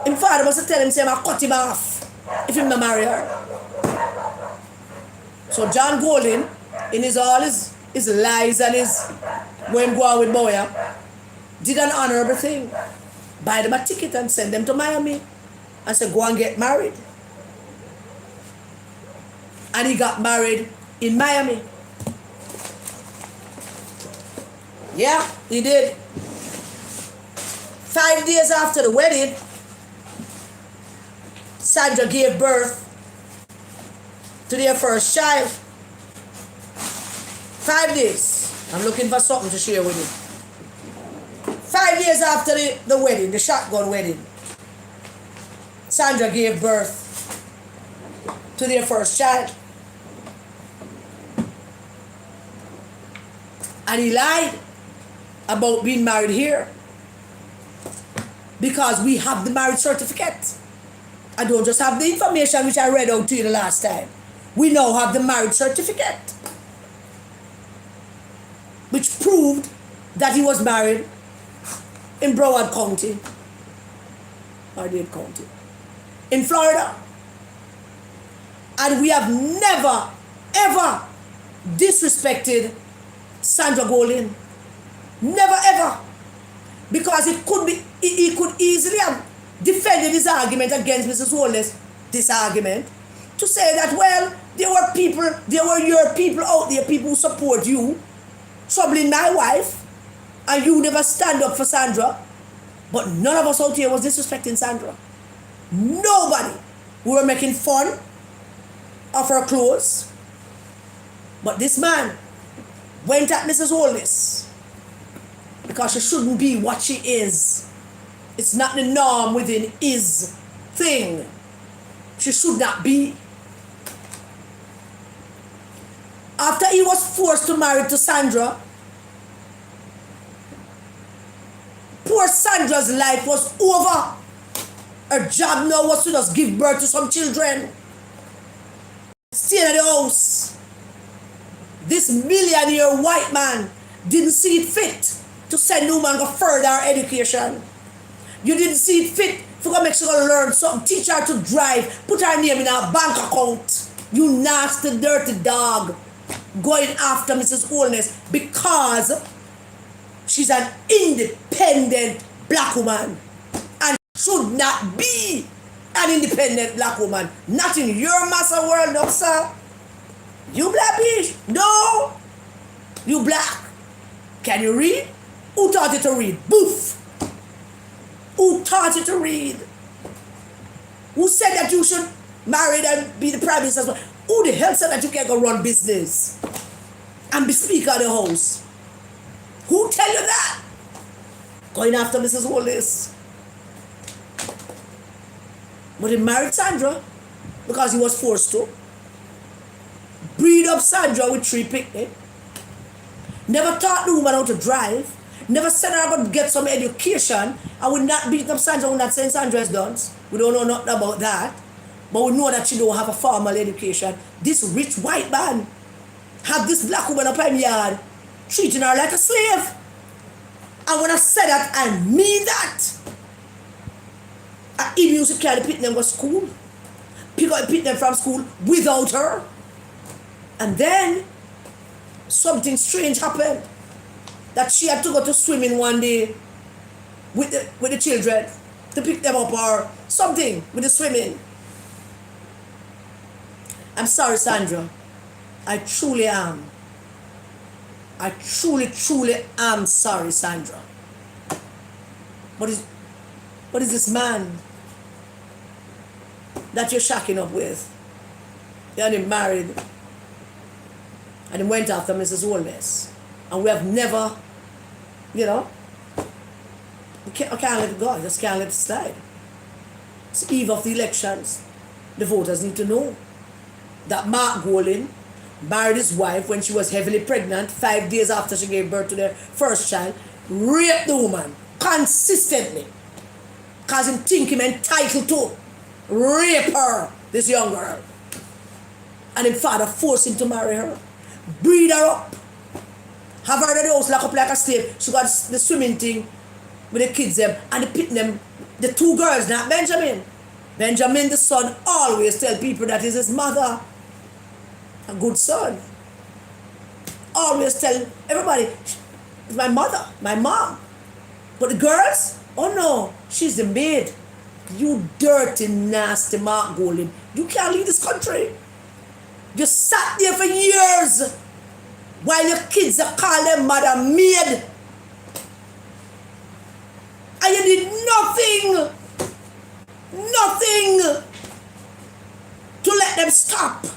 his father must tell him, say, I cut him off if he not marry her. So John Golding, in all his lies and his when go on with Boya, did an honorable thing. Buy them a ticket and send them to Miami and say, go and get married. And he got married in Miami. Yeah, he did. 5 days after the wedding, Sandra gave birth to their first child. 5 days. I'm looking for something to share with you. 5 years after the wedding, the shotgun wedding, Sandra gave birth to their first child. And he lied about being married here because we have the marriage certificate. I don't just have the information which I read out to you the last time. We now have the marriage certificate which proved that he was married in Broward County, or Dade County, in Florida. And we have never, ever disrespected Sandra Golding. Never, ever. Because he could easily have defended his argument against Mrs. Holness, this argument, to say that, well, there were your people out there, people who support you, troubling my wife, and you never stand up for Sandra. But none of us out here was disrespecting Sandra. Nobody. We were making fun of her clothes. But this man went at Mrs. Holness because she shouldn't be what she is. It's not the norm within his thing. She should not be. After he was forced to marry to Sandra, poor Sandra's life was over. Her job now was to just give birth to some children. Stay at the house. This millionaire white man didn't see it fit to send the woman to further her education. You didn't see it fit to go make sure to learn something, teach her to drive, put her name in her bank account. You nasty, dirty dog. Going after Mrs. Holness because she's an independent black woman and should not be an independent black woman. Not in your massa world, no, sir. You black bitch? No. You black. Can you read? Who taught you to read? Boof. Who taught you to read? Who said that you should marry and be the prime minister? Who the hell said that you can't go run business and be speaker of the house? Who tell you that? Going after Mrs. Holness. But he married Sandra because he was forced to. Breed up Sandra with 3 picnic. Never taught the woman how to drive. Never sent her out to get some education. I would not beat up Sandra. I would not send Sandra as dance. We don't know nothing about that. But we know that she don't have a formal education. This rich white man have this black woman up in yard treating her like a slave. And when I say that, I mean that. I even used to carry the pit them to school. Pick up the pit them from school without her. And then something strange happened. That she had to go to swimming one day with the children to pick them up or something with the swimming. I'm sorry, Sandra. I truly am. I truly am sorry, Sandra. What is this man that you're shacking up with? He had him married and he went after Mrs. Holness. And we have never, I can't let it go. I just can't let it slide. It's eve of the elections. The voters need to know. that Mark Golding married his wife when she was heavily pregnant, 5 days after she gave birth to their first child, raped the woman consistently, because him think him entitled to rape her, this young girl. And his father forced him to marry her, breed her up, have her in the house locked up like a slave. She got the swimming thing with the kids them, and they pick them, the two girls, not Benjamin. Benjamin, the son, always tell people that is his mother. A good son. Always tell everybody, it's my mother, my mom. But the girls, oh no, she's the maid. You dirty, nasty Mark Golding. You can't leave this country. You sat there for years while your kids are calling their mother maid. And you did nothing to let them stop.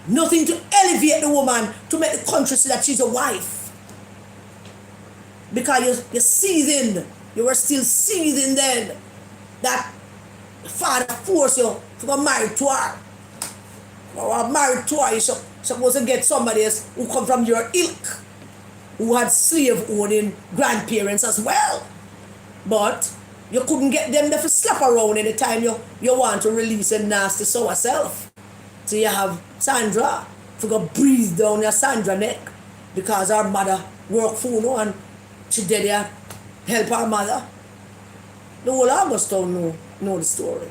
Nothing to elevate the woman, to make the country see that she's a wife. Because you're seething. You were still seething then. That father forced you to get married to her. Or married to her, you're supposed to get somebody else who come from your ilk, who had slave-owning grandparents as well. But you couldn't get them to slap around anytime you want to release a nasty sour self. So you have Sandra, to go breathe down your Sandra neck because her mother worked for you and she did there help her mother. The whole August don't know the story.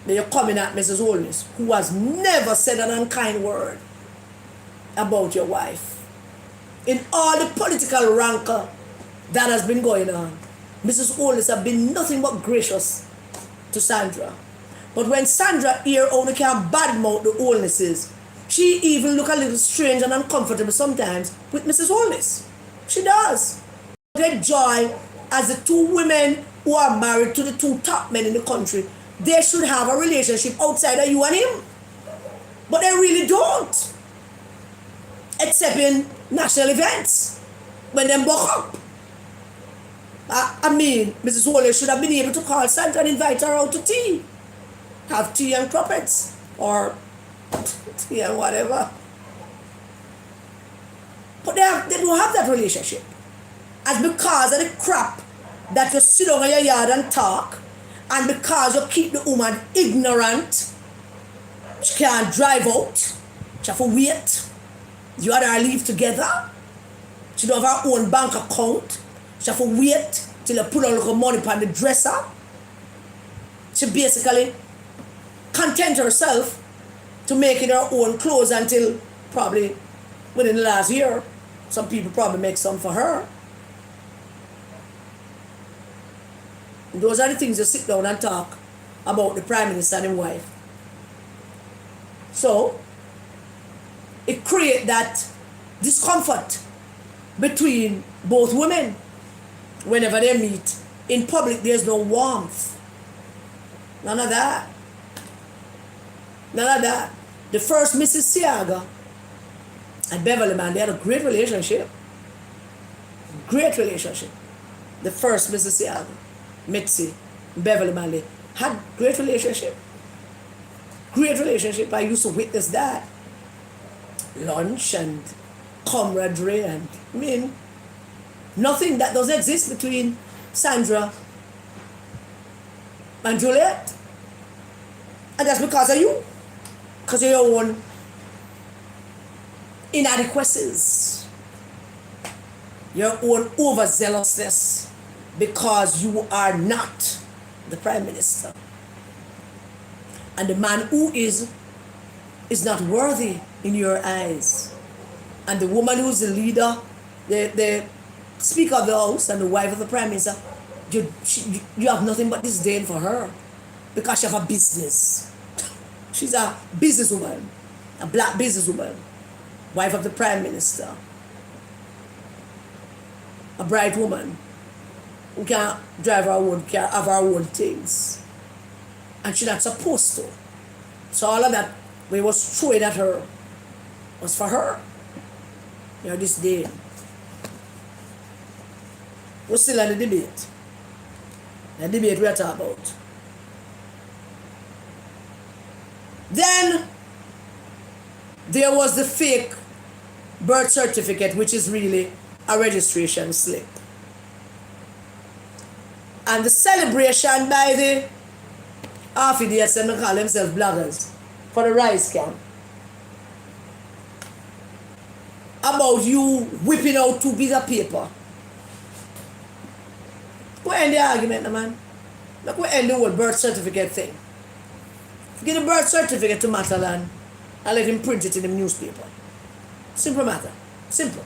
Then you're coming at Mrs. Holness, who has never said an unkind word about your wife. In all the political rancor that has been going on, Mrs. Holness has been nothing but gracious to Sandra. But when Sandra here only can badmouth the Holnesses, she even look a little strange and uncomfortable sometimes with Mrs. Holness. She does. Get joy as the two women who are married to the two top men in the country. They should have a relationship outside of you and him. But they really don't. Except in national events. When they buck up. I mean, Mrs. Holness should have been able to call Sandra and invite her out to tea. Have tea and crumpets. Or tea and whatever. But they don't have that relationship. And because of the crap that you sit down in your yard and talk, and because you keep the woman ignorant, she can't drive out, she have to wait, you and her live together, she don't have her own bank account, she have to wait till you put a little money on the dresser. She basically content herself to making her own clothes until probably within the last year. Some people probably make some for her. And those are the things you sit down and talk about the Prime Minister and his wife. So, it creates that discomfort between both women. Whenever they meet in public, there's no warmth. None of that. None of that. The first Mrs. Siaga and Beverly, man, they had a great relationship. Great relationship. The first Mrs. Siaga, Mitzi, Beverly Manley, had great relationship. Great relationship. I used to witness that. Lunch and camaraderie and, I mean, nothing that doesn't exist between Sandra and Juliet. And that's because of you. Because of your own inadequacies. Your own overzealousness. Because you are not the Prime Minister. And the man who is not worthy in your eyes. And the woman who's the leader, the Speaker of the House and the wife of the Prime Minister, you have nothing but disdain for her. Because she have a business. She's a businesswoman. A black businesswoman. Wife of the Prime Minister. A bright woman. Who can drive her own car, have her own things. And she's not supposed to. So all of that, we was throwing at her, was for her. You know, this day. We're still in the debate. The debate we are talking about. Then there was the fake birth certificate, which is really a registration slip. And the celebration by the half-idiots, and they call themselves bloggers, for the rice camp, about you whipping out 2 pieces of paper. We end the argument, man. Look, we end the whole birth certificate thing. Give the birth certificate to Matalon and let him print it in the newspaper. Simple matter. Simple.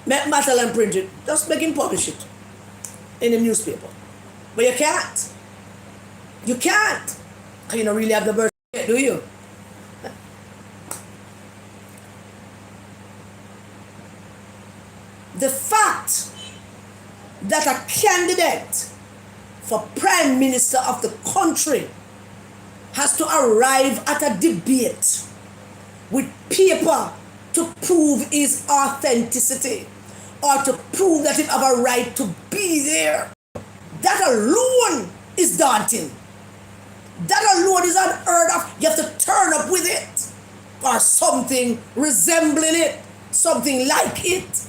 Make Matalon print it. Just make him publish it in the newspaper. But you can't. You can't. You don't really have the birth certificate, do you? The fact that a candidate for Prime Minister of the country has to arrive at a debate with paper to prove his authenticity or to prove that he have a right to be there, that alone is daunting. That alone is unheard of. You have to turn up with it or something resembling it, something like it,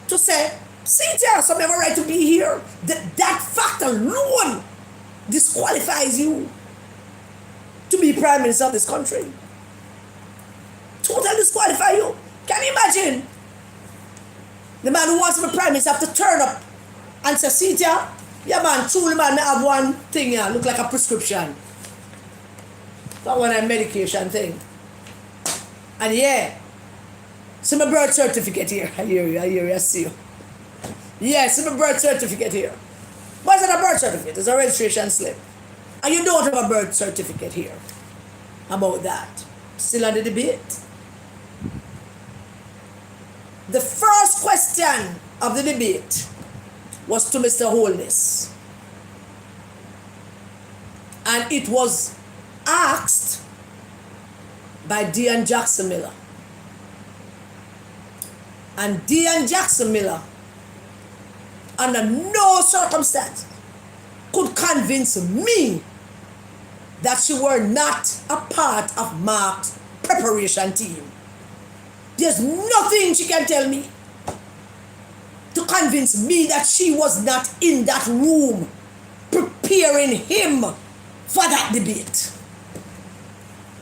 to say, see there, some have a right to be here. That fact alone disqualifies you to be Prime Minister of this country. Totally disqualify you. Can you imagine? The man who wants to be Prime Minister have to turn up and say, see there, yeah man, truly man, I have one thing here, look like a prescription. That one a medication thing. And yeah, see my birth certificate here. I hear you, I see you. Yes, see my birth certificate here. What's it a birth certificate? It's a registration slip. And you don't have a birth certificate here. About that. Still on the debate. The first question of the debate was to Mr. Holness. And it was asked by Dean Jackson Miller. And Dean Jackson Miller, under no circumstance, could convince me that she were not a part of Mark's preparation team. There's nothing she can tell me to convince me that she was not in that room preparing him for that debate.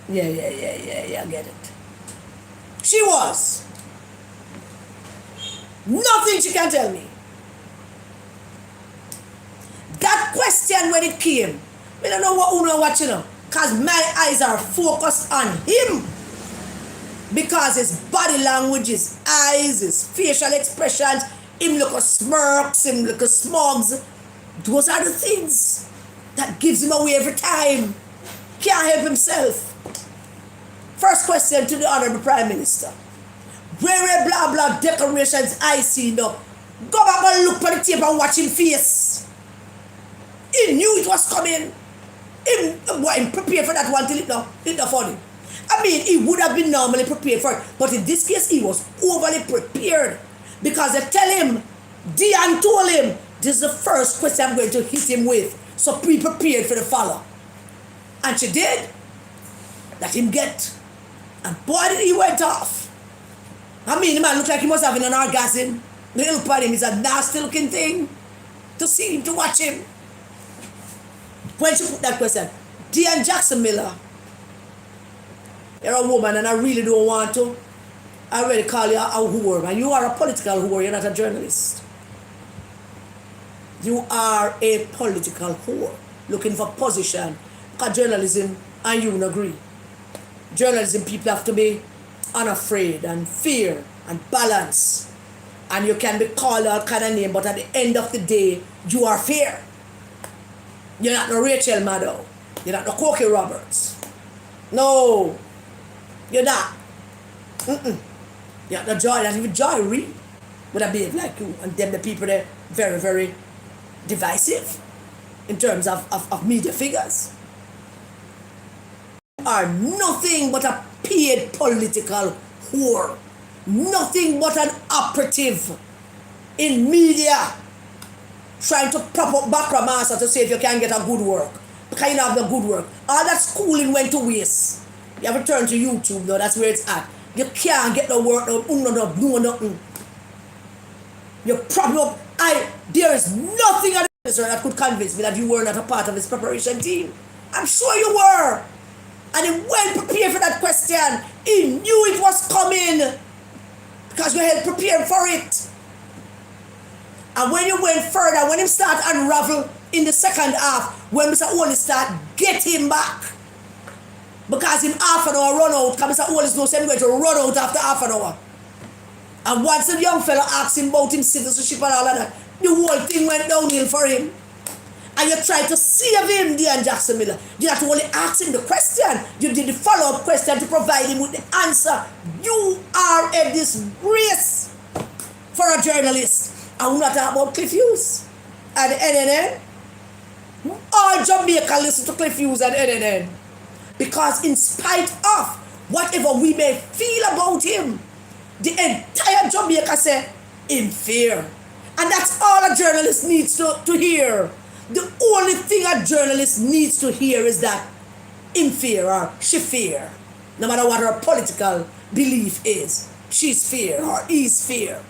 Yeah, I get it. She was. Nothing she can tell me. That question when it came, I don't know what Uno watching now, because my eyes are focused on him. Because his body language, his eyes, his facial expressions, him look at smirks, him look at smugs. Those are the things that gives him away every time. Can't help himself. First question to the Honorable Prime Minister. Where blah blah decorations I see now. Go back and look for the tape and watch him face. He knew it was coming. Him prepared for that one till it not funny. I mean, he would have been normally prepared for it. But in this case, he was overly prepared. Because they tell him, Diane told him, this is the first question I'm going to hit him with. So be prepared for the follow. And she did. Let him get. And boy, did he went off. I mean, the man looked like he must have an orgasm. The little part of him is a nasty looking thing. To see him, to watch him. When she put that question, Dean Jackson Miller, you're a woman and I really don't want to. I already call you a whore. And you are a political whore, you're not a journalist. You are a political whore looking for position. Because journalism, and you will agree. Journalism, people have to be unafraid and fear and balance. And you can be called all kind of name, but at the end of the day, you are fair. You're not no Rachel Maddow. You're not no Cokie Roberts. No. You're not. You're not no Joy. Not even Joy Reid would have been like you. And them the people there very, very divisive in terms of media figures. You are nothing but a paid political whore. Nothing but an operative in media trying to prop up Bakra Master to see if you can get a good work. because you have the good work. All that schooling went to waste. You have to turn to YouTube though, that's where it's at. You can't get the work done, no nothing. You probably, there is nothing at this that could convince me that you were not a part of his preparation team. I'm sure you were. And he well prepared for that question. He knew it was coming because you had prepared for it. And when you went further, when him start unravel in the second half, when Mr. Holness start get him back, because him half an hour run out, because Mr. Holness knows him going to run out after half an hour. And once the young fella asked him about his citizenship and all of that, the whole thing went downhill for him. And you tried to save him, Dean Jackson Miller. You not only ask him the question, you did the follow-up question to provide him with the answer. You are a disgrace for a journalist. And we're not talking about Cliff Hughes at the NNN. All Jamaica listen to Cliff Hughes at the NNN. Because in spite of whatever we may feel about him, the entire Jamaica said, in fear. And that's all a journalist needs to hear. The only thing a journalist needs to hear is that in fear or she fear. No matter what her political belief is, she's fear or is fear.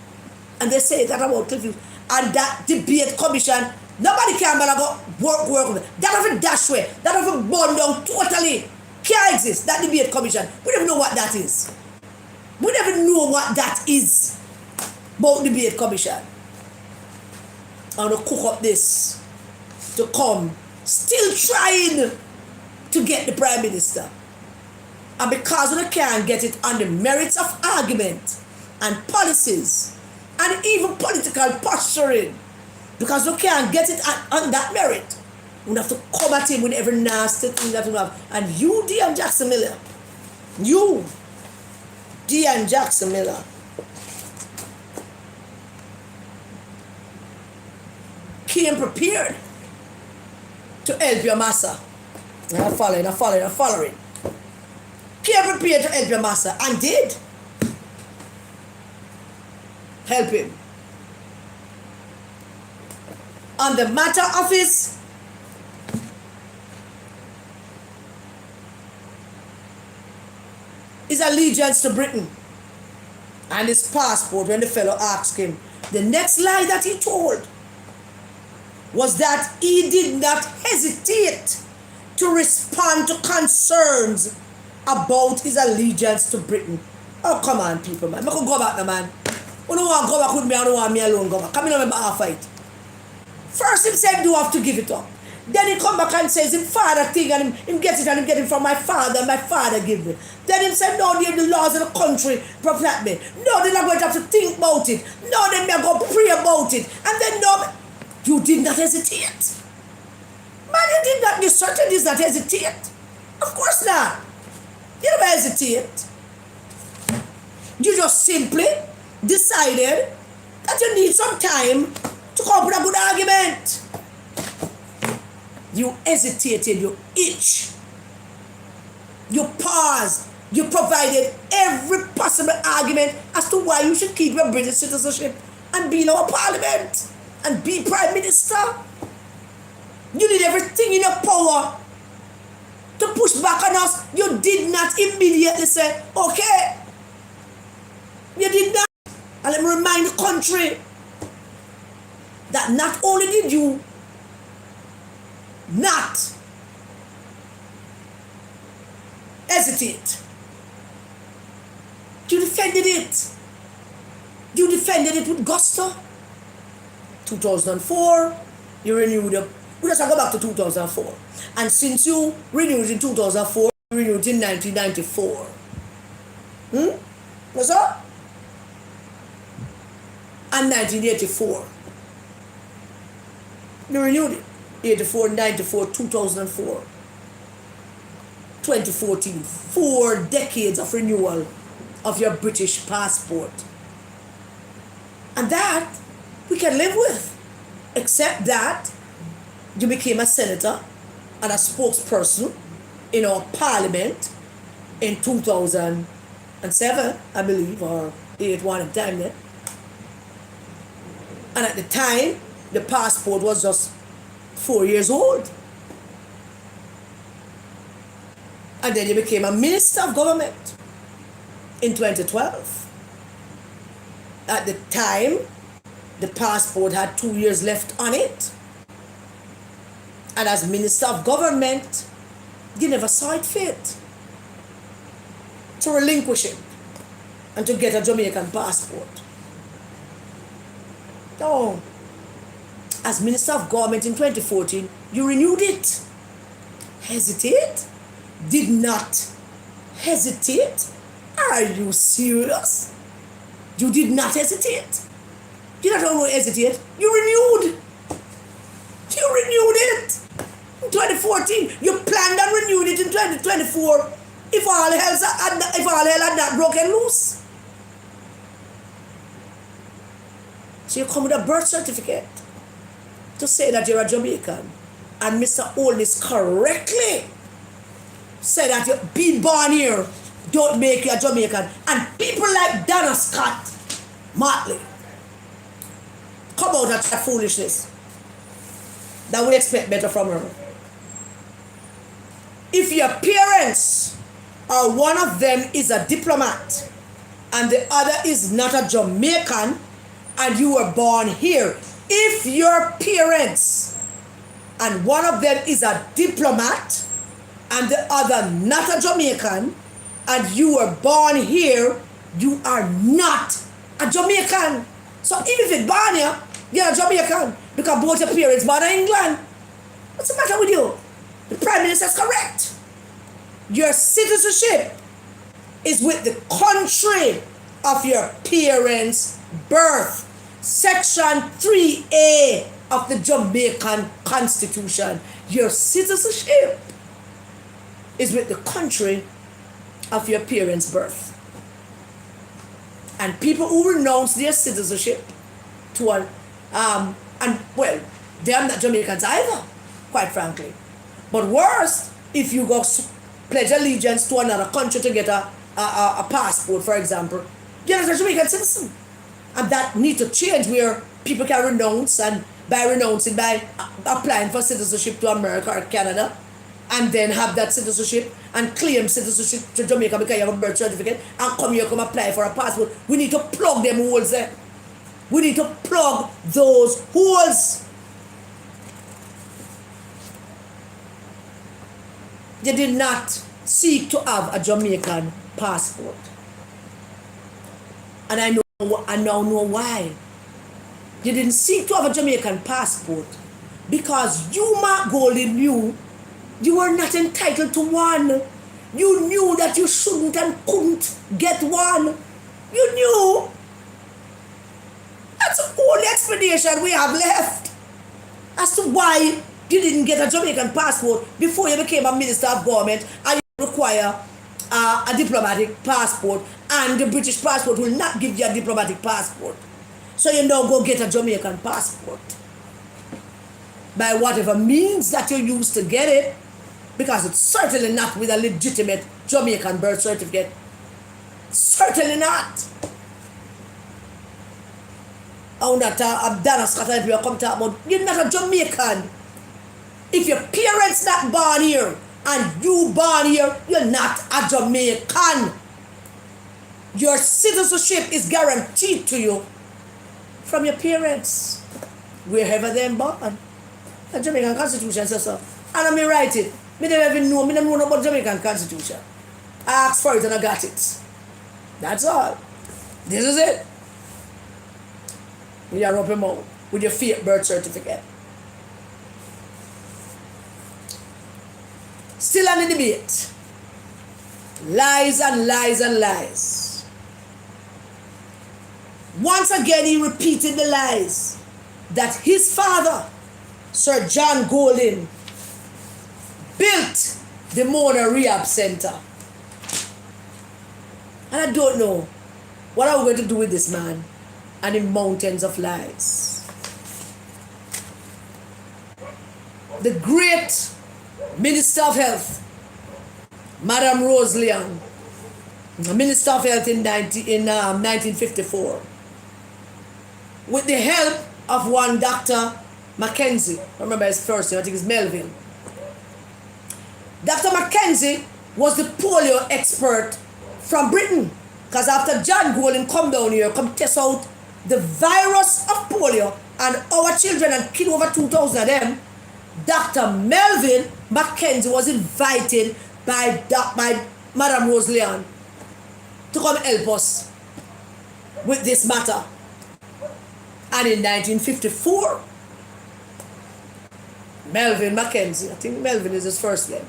And they say that about Cliff Hughes. And that debate commission, nobody can go work. That have a dash way. That have a burn down totally. Can't exist. That debate commission. We don't know what that is. We never know what that is about the debate commission. I'm going to cook up this to come, still trying to get the Prime Minister. And because we can't get it on the merits of argument and policies and even political posturing, because we can't get it on that merit, we have to come at him with every nasty thing that we have. And you, Dean Jackson Miller, you, Dean Jackson Miller, came prepared to help your master. I'm following. Came prepared to help your master and did help him. On the matter of his allegiance to Britain and his passport, when the fellow asked him, the next lie that he told was that he did not hesitate to respond to concerns about his allegiance to Britain. Oh, come on, people, man. I could go back now, man. You don't want to go back with me, I don't want me alone go back. Come in and remember our fight. First, he said, do have to give it up. Then he come back and says, him father thing, and him get it, and him get it from my father give me. Then he said, no, the laws of the country protect me. No, they're not going to have to think about it. No, then they're going to pray about it. And then, no, you did not hesitate. Man, you did not, you certainly did not hesitate. Of course not. You never hesitate. You just simply decided that you need some time to come up with a good argument. You hesitated, you itch. You paused. You provided every possible argument as to why you should keep your British citizenship and be in our parliament and be Prime Minister. You did everything in your power to push back on us. You did not immediately say, okay. You did not. And let me remind the country that not only did you not hesitate, you defended it. You defended it with gusto. 2004, you renewed it. We just go back to 2004. And since you renewed in 2004, you renewed in 1994. What's that? And 1984. You renewed it. 84, 94, 2004. 2014. 4 decades of renewal of your British passport. And that we can live with. Except that you became a senator and a spokesperson in our parliament in 2007, I believe, or 8 one time then. And at the time, the passport was just 4 years old. And then you became a minister of government in 2012. At the time, the passport had 2 years left on it. And as minister of government, you never saw it fit to relinquish it and to get a Jamaican passport. No. As minister of government in 2014, you renewed it. Hesitate? Did not hesitate? Are you serious? You did not hesitate. You not only hesitate, you renewed. You renewed it in 2014. You planned and renewed it in 2024 if all hell had not broken loose. So you come with a birth certificate to say that you're a Jamaican. And Mr. Holness correctly said that you being born here don't make you a Jamaican. And people like Donna Scott Motley come out of that foolishness that we expect better from her. If your parents or one of them is a diplomat and the other is not a Jamaican and you were born here, if your parents and one of them is a diplomat and the other not a Jamaican and you were born here, you are not a Jamaican. So even if it's born here, you're a Jamaican because both your parents born in England. What's the matter with you? The Prime Minister is correct. Your citizenship is with the country of your parents' birth. Section 3A of the Jamaican Constitution. Your citizenship is with the country of your parents' birth. And people who renounce their citizenship to they are not Jamaicans either, quite frankly. But worse, if you go pledge allegiance to another country to get a passport, for example, you're not a Jamaican citizen. And that need to change where people can renounce, and by applying for citizenship to America or Canada, and then have that citizenship and claim citizenship to Jamaica because you have a birth certificate and come here, come apply for a passport. We need to plug them holes there. We need to plug those holes. They did not seek to have a Jamaican passport. And I now know why. You didn't seek to have a Jamaican passport because you, Mark Golding, knew you were not entitled to one. You knew that you shouldn't and couldn't get one. You knew. That's the only explanation we have left as to why you didn't get a Jamaican passport before you became a minister of government and you require a diplomatic passport, and the British passport will not give you a diplomatic passport. So you now go get a Jamaican passport by whatever means that you use to get it, because it's certainly not with a legitimate Jamaican birth certificate. Certainly not. Oh, that Dana Scott, if you come talk about, you're not a Jamaican. If your parents not born here and you born here, you're not a Jamaican. Your citizenship is guaranteed to you from your parents, wherever they're born. The Jamaican Constitution says so. And I may write it. Me never even know. Me never know about Jamaican Constitution. I asked for it and I got it. That's all. This is it. You are open mouth with your fake birth certificate. Still on the debate. Lies and lies and lies. Once again, he repeated the lies that his father, Sir John Golding, built the Mona Rehab Center. And I don't know what are we going to do with this man and the mountains of lies. The great Minister of Health, Madam Rose Leon, Minister of Health in 1954, with the help of one Dr. Mackenzie, I remember his first name, I think it's Melville. Dr. Mackenzie was the polio expert from Britain. Because after John Golden come down here, come test out the virus of polio and our children and kill over 2,000 of them, Dr. Melvin Mackenzie was invited by Madame Rose Leon to come help us with this matter. And in 1954, Melvin Mackenzie, I think Melvin is his first name,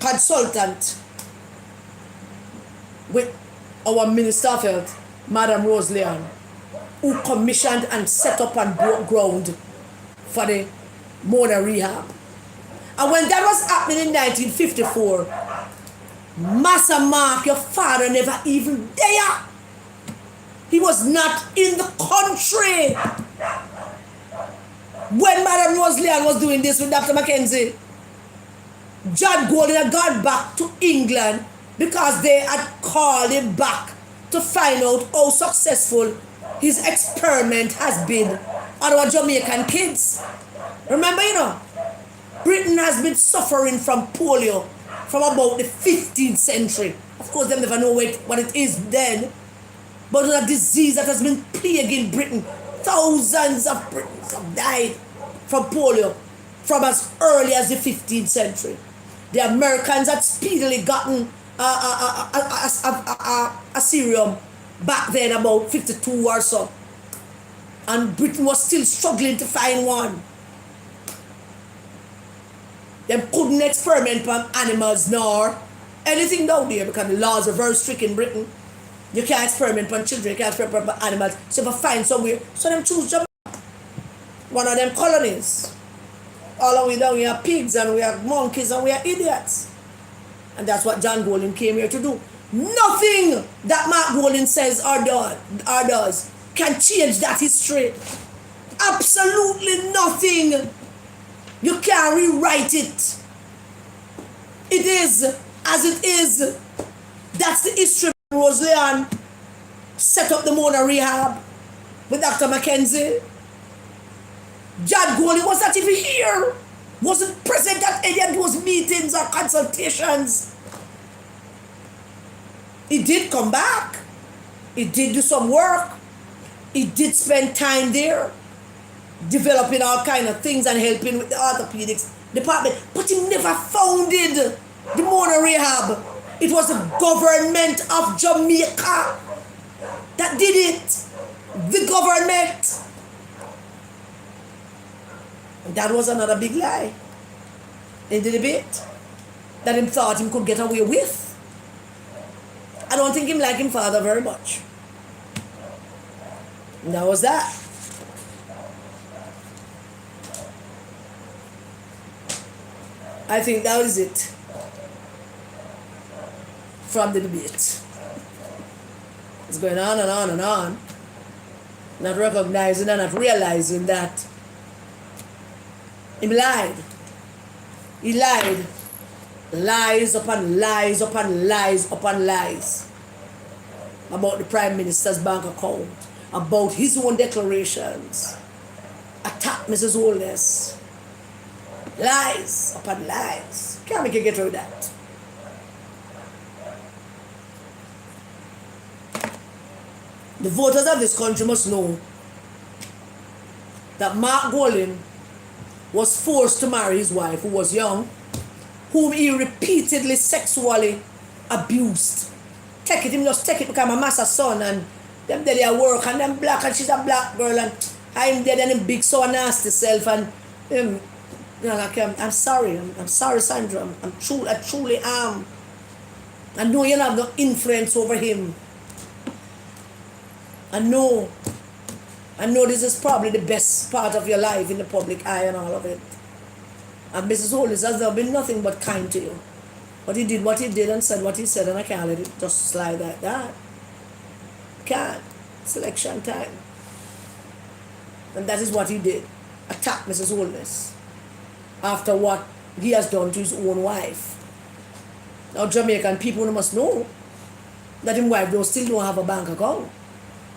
consultant with our Minister of Health, Madame Rose Leon, who commissioned and set up and broke ground for the Mona rehab. And when that was happening in 1954, Massa Mark, your father, never even there. He was not in the country when Madame Rose Leon was doing this with Dr. Mackenzie. John Golden had gone back to England because they had called him back to find out how successful his experiment has been on our Jamaican kids. Remember, Britain has been suffering from polio from about the 15th century. Of course, they never know what it is then. But it's a disease that has been plaguing Britain. Thousands of Britons have died from polio from as early as the 15th century. The Americans had speedily gotten a serum back then, about 52 or so. And Britain was still struggling to find one. They couldn't experiment on animals nor anything down there because the laws are very strict in Britain. You can't experiment on children, you can't experiment on animals. So if I find somewhere, so them choose Jamaica, one of them colonies. All the way down, we have pigs and we have monkeys and we are idiots. And that's what John Golden came here to do. Nothing that Mark Golden says or does can change that history. Absolutely nothing. You can't rewrite it. It is as it is. That's the history. Rose Leon set up the Mona rehab with Dr. Mackenzie. John Golden was not even here. Wasn't present at any of those meetings or consultations. He did come back. He did do some work. He did spend time there developing all kind of things and helping with the orthopedics department. But he never founded the Mona rehab. It was the government of Jamaica that did it. The government. And that was another big lie in the debate that him thought him could get away with. I don't think him like him father very much. And that was that. I think that was it from the debate. It's going on and on and on. Not recognizing and not realizing that he lied. He lied. Lies upon lies upon lies upon lies about the Prime Minister's bank account, about his own declarations. Attack Mrs. Holness. Lies upon lies. Can't make you get rid of that. The voters of this country must know that Mark Golden was forced to marry his wife, who was young, whom he repeatedly sexually abused. Take it, him just take it because I'm a master son and them there they work and them black and she's a black girl and I'm dead and him big so nasty self and I'm sorry, I'm sorry Sandra, I truly am. I know you have no influence over him. I know this is probably the best part of your life in the public eye and all of it. And Mrs. Holness has not been nothing but kind to you. But he did what he did and said what he said, and I can't let it just slide like that. Can't. Selection time. And that is what he did. Attack Mrs. Holness after what he has done to his own wife. Now Jamaican people must know that his wife still don't have a bank account.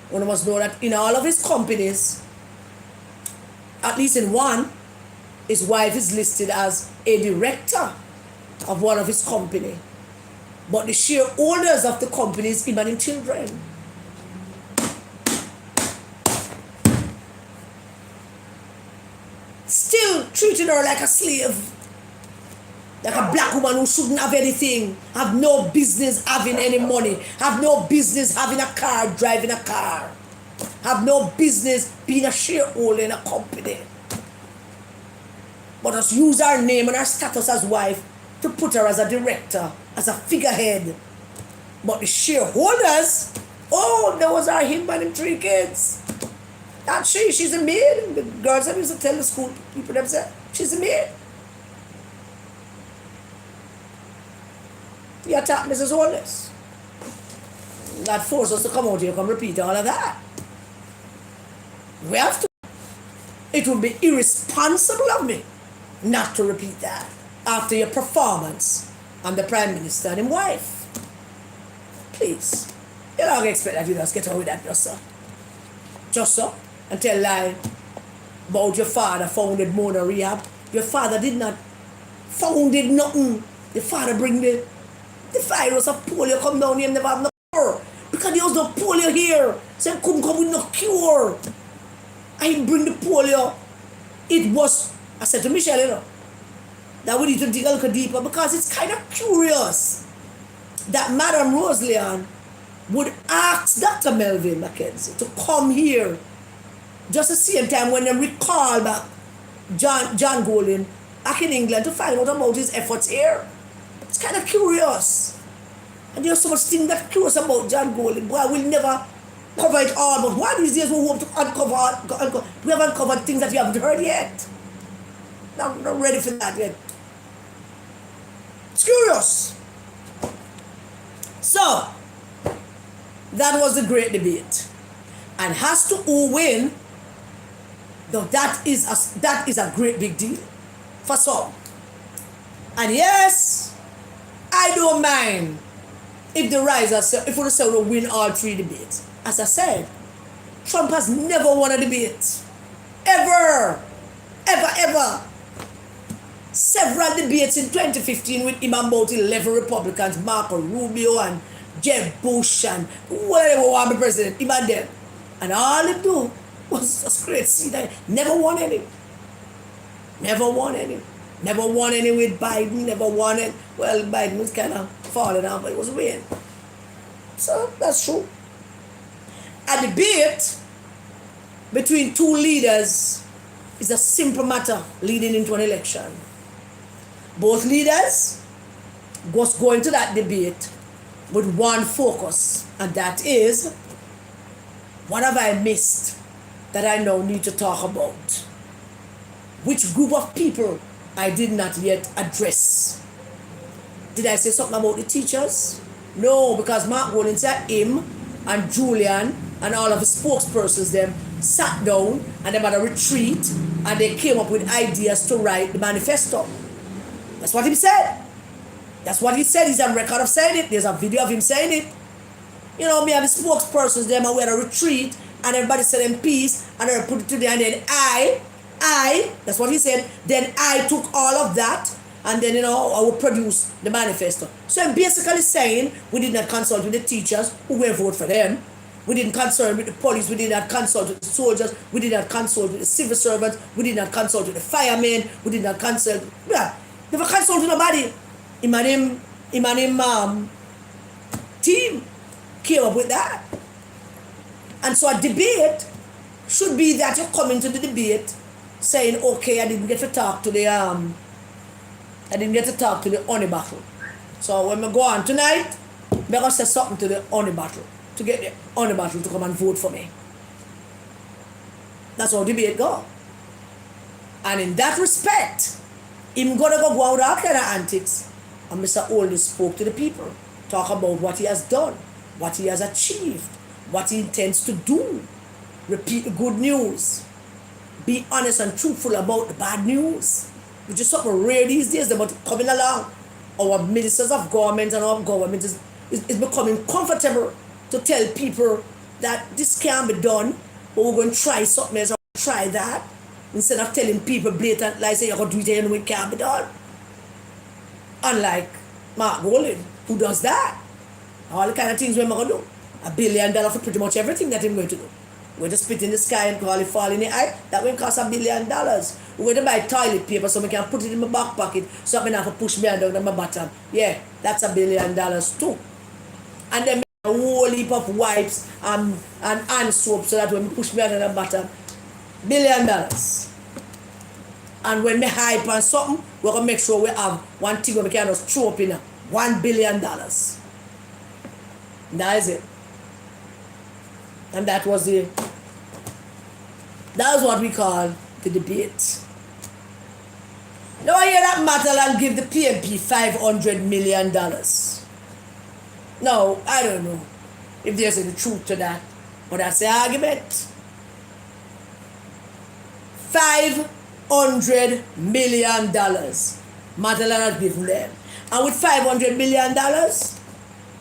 One must know that in all of his companies, at least in one, His wife is listed as a director of one of his company. But the shareholders of the company is him and his children. Still treating her like a slave. Like a black woman who shouldn't have anything, have no business having any money, have no business having a car, driving a car, have no business being a shareholder in a company. But us use our name and our status as wife to put her as a director, as a figurehead. But the shareholders, oh, that was our him and him 3 kids. Not she's a maid. The girls that used to tell the school people themselves, she's a maid. You attack Mrs. Holness. That forced us to come out here, come repeat all of that. We have to. It would be irresponsible of me not to repeat that after your performance on the Prime Minister and his wife. Please. You don't expect that you just get away with that just so. Just so. And tell lie about your father founded Mona Rehab. Your father did not founded nothing. Your father bring the virus of polio come down here and never have no cure. Because there was no polio here. So he couldn't come with no cure. I bring the polio. It was, I said to Michelle, you know, that we need to dig a little deeper because it's kind of curious that Madam Roseleon would ask Dr. Melvin Mackenzie to come here just the same time when they recall back John Golden back in England to find out about his efforts here. It's kind of curious. And there's so much thing that's curious about John Golden. Boy, we'll never cover it all, but one of these days we hope to uncover. We haven't uncovered things that you haven't heard yet. I'm not ready for that yet. It's curious. So, that was the great debate. And as to who win, though that is a great big deal for some. And yes, I don't mind if the risers, if we say we win all 3 debates. As I said, Trump has never won a debate. Ever. Ever, ever. Several debates in 2015 with him about 11 Republicans, Marco Rubio and Jeb Bush and whatever want to be president, him and them. And all they do was just great see that never won any. Never won any. Never won any with Biden, never won it. Well, Biden was kind of falling out, but it was winning. So that's true. A debate between 2 leaders is a simple matter leading into an election. Both leaders was going to that debate with one focus, and that is, what have I missed that I now need to talk about? Which group of people I did not yet address? Did I say something about the teachers? No, because Mark Golden said him and Julian and all of the spokespersons them sat down and they had a retreat and they came up with ideas to write the manifesto. That's what he said. That's what he said. He's on record of saying it. There's a video of him saying it. You know, me and the spokespersons them and we had a retreat and everybody said in peace and they put it together and then I, that's what he said, then I took all of that and then, you know, I would produce the manifesto. So I'm basically saying we did not consult with the teachers who will vote for them. We didn't consult with the police. We did not consult with the soldiers. We did not consult with the civil servants. We did not consult with the firemen. We did not consult. Yeah, never consult with nobody. Him and him team came up with that. And so a debate should be that you're coming to the debate saying, okay, I didn't get to talk to the honey battle. So when we go on tonight, I'm going to say something to the honey battle, to get the honey battle to come and vote for me. That's how debate go. And in that respect, him gonna go out all kind of antics. And Mr. Holness spoke to the people, talk about what he has done, what he has achieved, what he intends to do. Repeat the good news. Be honest and truthful about the bad news. Which is something rare these days, but coming along. Our ministers of government and our government is becoming comfortable to tell people that this can't be done, but we're going to try something else, try that. instead of telling people blatant lies, say you're going to do it and you know it can't be done. Unlike Mark Golding, who does that. All the kind of things we're going to do. $1 billion for pretty much everything that he's going to do. We're going to spit in the sky and call it fall in the eye. That will cost $1 billion. We're going to buy toilet paper so we can put it in my back pocket so I don't have to push me down to my bottom. Yeah, that's $1 billion too. And then a whole heap of wipes and hand soap so that when we push me down to the bottom, $1 billion. And when we hype on something, we're going to make sure we have one thing where we can just throw up in $1 billion. That is it. And that was what we call the debate. Now I hear that Matalon give the PNP $500 million. Now, I don't know if there's any truth to that, but that's the argument. $500 million Matalon has given them. And with $500 million,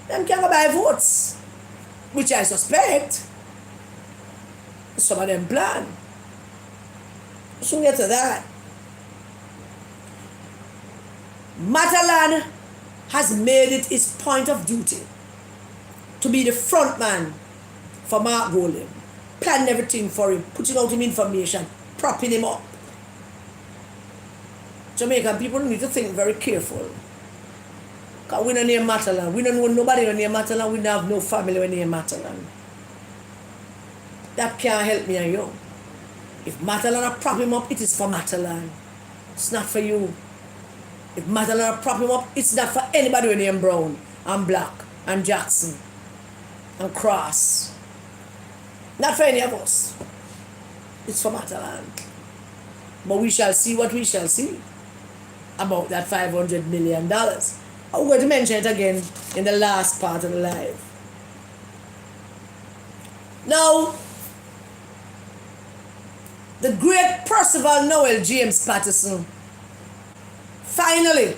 them can go buy votes, which I suspect some of them plan. Soon get to that. Matalon has made it his point of duty to be the front man for Mark Golding, planning everything for him, putting out him information, propping him up. Jamaican people need to think very careful. Because we don't name Matalon. We don't know nobody name Matalon. We don't have no family name Matalon. That can't help me and you. If Matalon prop him up, it is for Matalon. It's not for you. If Matalon prop him up, it's not for anybody named Brown and Black and Jackson and Cross. Not for any of us. It's for Matalon. But we shall see what we shall see about that $500 million. I'm going to mention it again in the last part of the live. Now, the great Percival Noel James Patterson finally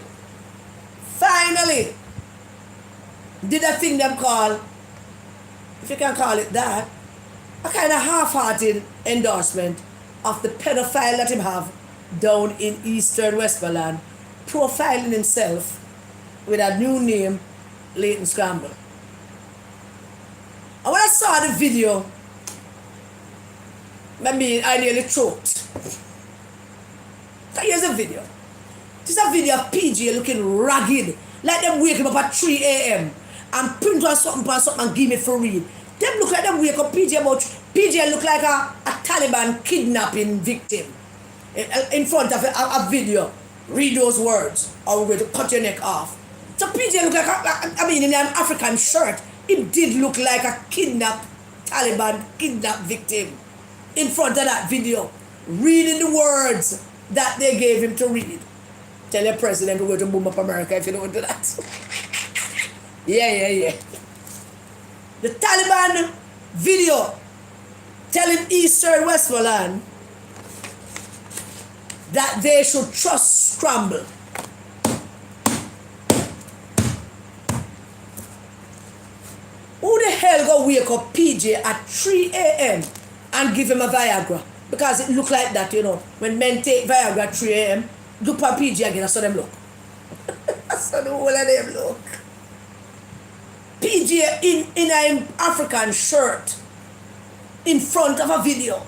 did a thing them call, if you can call it that, a kind of half-hearted endorsement of the pedophile that him have down in Eastern Westmoreland, profiling himself with a new name, Dayton Campbell. And when I saw the video, I nearly choked. So here's a video. This is a video of PJ looking ragged, like them wake him up at 3 a.m. and print on something and give me for read. Them look like them wake up PJ look like a Taliban kidnapping victim in front of a video. Read those words or we're going to cut your neck off. So PJ look like in an African shirt, it did look like a Taliban kidnapped victim in front of that video, reading the words that they gave him to read. Tell your president we're going to boom up America if you don't do that. Yeah. The Taliban video telling Eastern Westmoreland that they should trust Scramble. Who the hell go wake up PJ at 3 a.m. and give him a Viagra? Because it look like that, you know. When men take Viagra at 3 a.m., look at PJ again, I saw them look. I saw the whole of them look. PJ in an African shirt in front of a video,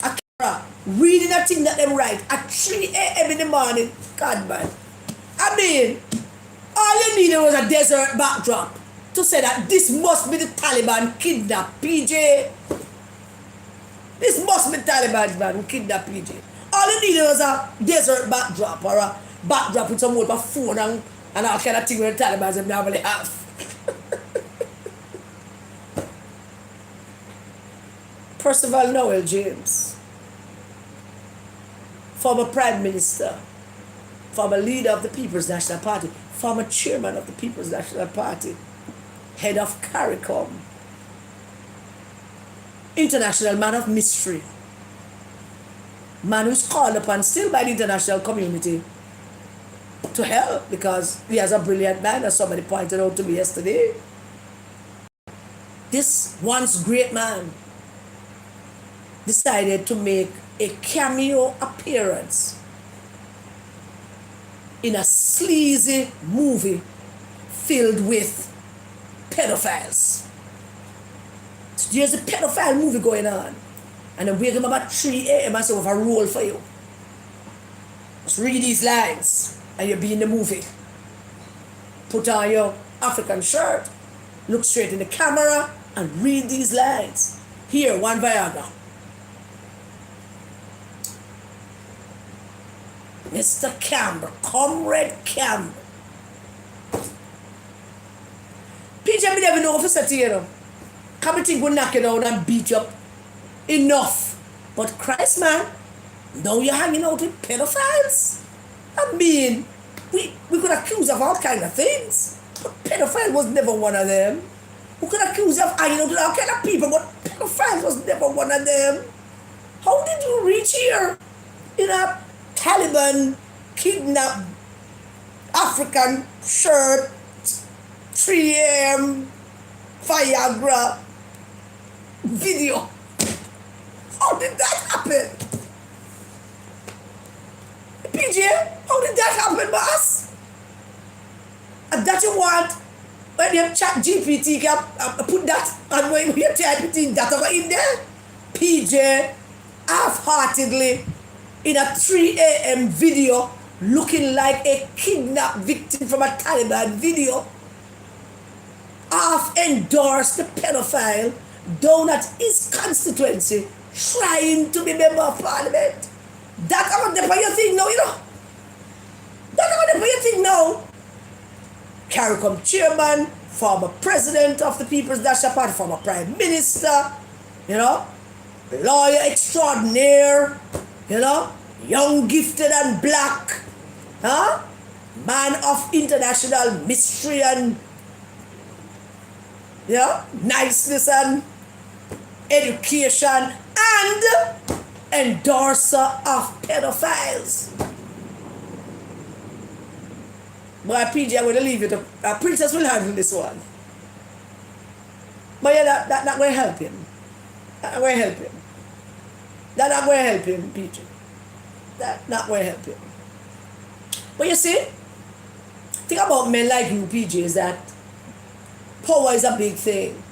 a camera, reading a thing that they write at 3 a.m. in the morning. God, man. I mean, all you needed was a desert backdrop to say that this must be the Taliban kidnapped PJ. This must be Taliban man who kidnapped PJ. All you needed was a desert backdrop or a backdrop with some old phone and all kind of thing with the Taliban they normally have. Percival Noel James, former Prime Minister, former leader of the People's National Party, former chairman of the People's National Party, head of CARICOM, international man of mystery, man who's called upon still by the international community to help because he has a brilliant mind, as somebody pointed out to me yesterday. This once great man decided to make a cameo appearance in a sleazy movie filled with pedophiles. So there's a pedophile movie going on. And I wake him about 3 a.m. I say, I have a role for you. Just read these lines and you'll be in the movie. Put on your African shirt, look straight in the camera and read these lines. Here, one Viagra. Mr. Campbell, Comrade Campbell. PJ, me never know if it's a you know. Come think we'll knock you down and beat you up. Enough. But Christ, man, now you're hanging out with pedophiles? I mean, we could accuse of all kind of things. But pedophile was never one of them. We could accuse of hanging out with all kind of people, but pedophile was never one of them. How did you reach here in a Taliban kidnapped African shirt, 3 a.m. Viagra video? How did that happen? PJ, how did that happen, boss? And that you want, when you chat GPT, can put that, and when you type it in, that over in there? PJ, half-heartedly, in a 3 a.m. video, looking like a kidnapped victim from a Taliban video, half-endorsed the pedophile down at his constituency, trying to be member of parliament. That's how they pay your thing now, you know. That's how they pay your thing now. CARICOM chairman, former president of the People's National Party, former prime minister, you know, lawyer extraordinaire, you know, young, gifted and black, huh? Man of international mystery and, you know, niceness and education, and endorser of pedophiles. But PJ, I'm going to leave it. Princess will handle this one. But yeah, that's not going to help him. That's not going to help him. That's not going to help him, PJ. That's not going to help him. But you see, think about men like you, PJ, is that power is a big thing.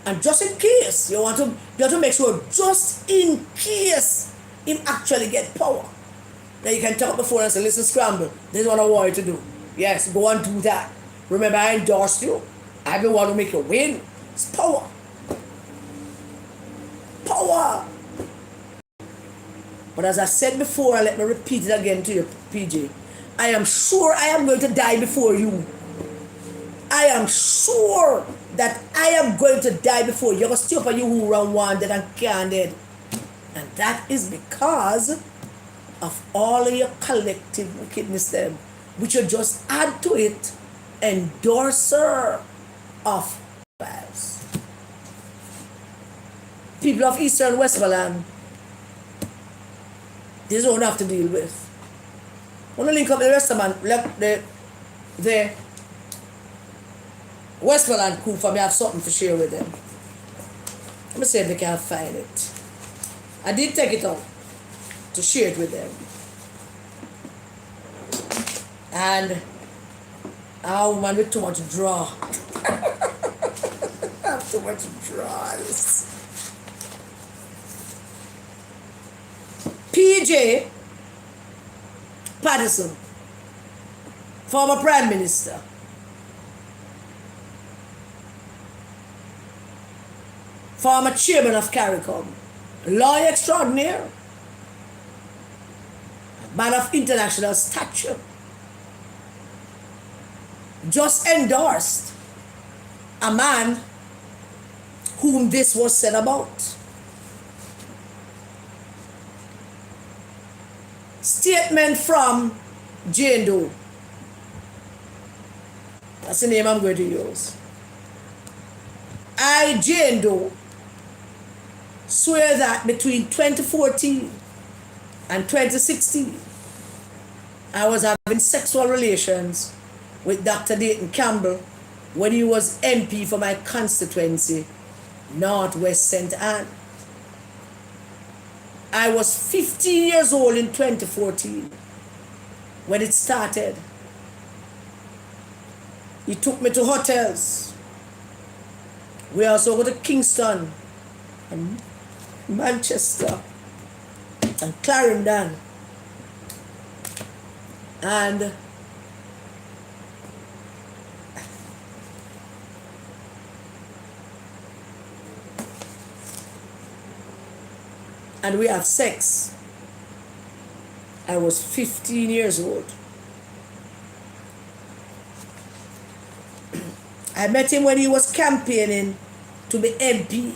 And just in case, you have to make sure, just in case him actually get power. Then you can talk before and say, listen, Scramble, this is what I want you to do. Yes, go and do that. Remember, I endorsed you. I'm the one to make you win. It's power. Power. But as I said before, and let me repeat it again to you, PJ, I am sure I am going to die before you. I am sure that I am going to die before you. You're going to stay up and you who run wanted and candid. And that is because of all of your collective wickedness them, which you just add to it, endorser of bias. People of Eastern Westmoreland, this is what we have to deal with. I want to link up the rest of the Westmoreland crew for me. I have something to share with them. Let me see if they can find it. I did take it out to share it with them. And oh man, with too much draw. I have too much draws. PJ Patterson, former Prime Minister, former chairman of CARICOM, lawyer extraordinaire, man of international stature, just endorsed a man whom this was said about. Statement from Jane Doe. That's the name I'm going to use. I, Jane Doe, swear that between 2014 and 2016, I was having sexual relations with Dr. Dayton Campbell when he was MP for my constituency, Northwest St. Anne. I was 15 years old in 2014 when it started. He took me to hotels. We also go to Kingston and Manchester and Clarendon. And we have sex. I was 15 years old. I met him when he was campaigning to be MP.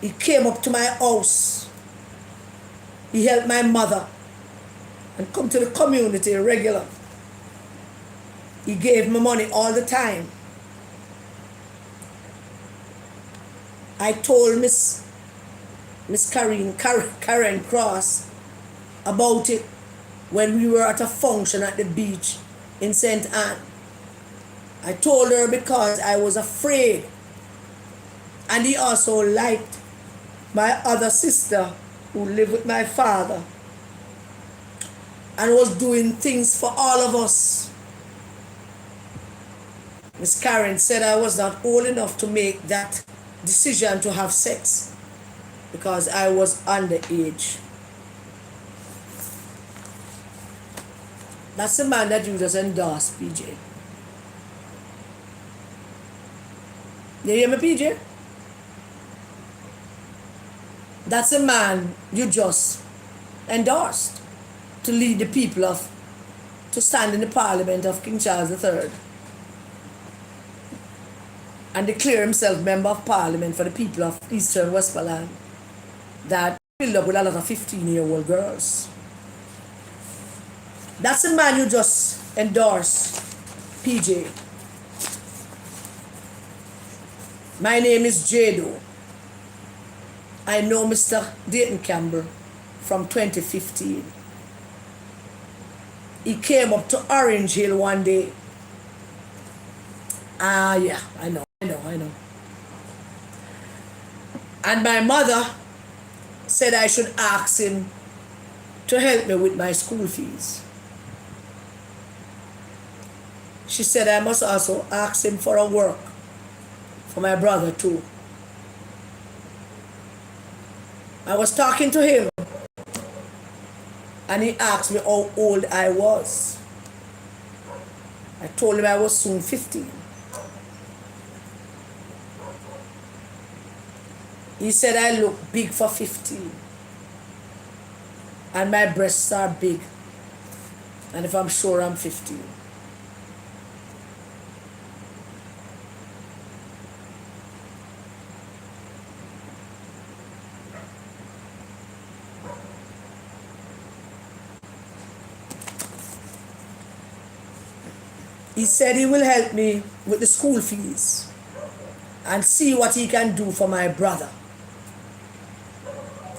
He came up to my house. He helped my mother and come to the community regular. He gave me money all the time. I told Miss Karen Cross about it when we were at a function at the beach in St. Anne. I told her because I was afraid. And he also liked my other sister who lived with my father and was doing things for all of us. Miss Karen said I was not old enough to make that decision to have sex because I was underage. That's the man that you just endorsed, PJ. You hear me, PJ? That's the man you just endorsed to lead the people to stand in the Parliament of King Charles III and declare himself member of Parliament for the people of Eastern Westmoreland that filled up with a lot of 15-year-old girls. That's the man you just endorsed, PJ. My name is Jado. I know Mr. Dayton Campbell from 2015. He came up to Orange Hill one day. Yeah, I know. And my mother said I should ask him to help me with my school fees. She said I must also ask him for a work for my brother too. I was talking to him and he asked me how old I was. I told him I was soon 15. He said I look big for 15 and my breasts are big, and if I'm sure I'm 15. He said he will help me with the school fees and see what he can do for my brother.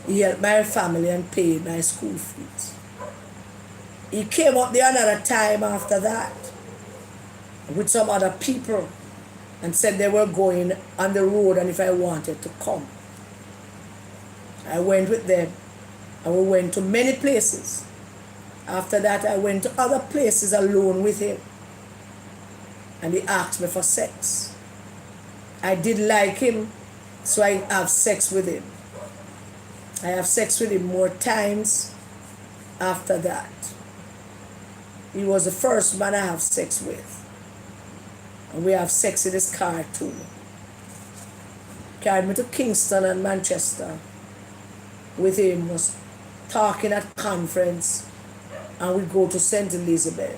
He helped my family and paid my school fees. He came up there another time after that with some other people and said they were going on the road and if I wanted to come. I went with them and we went to many places. After that I went to other places alone with him. And he asked me for sex. I did like him, so I have sex with him. I have sex with him more times after that. He was the first man I have sex with. And we have sex in his car too. Carried me to Kingston and Manchester with him, was talking at conference, and we go to St. Elizabeth.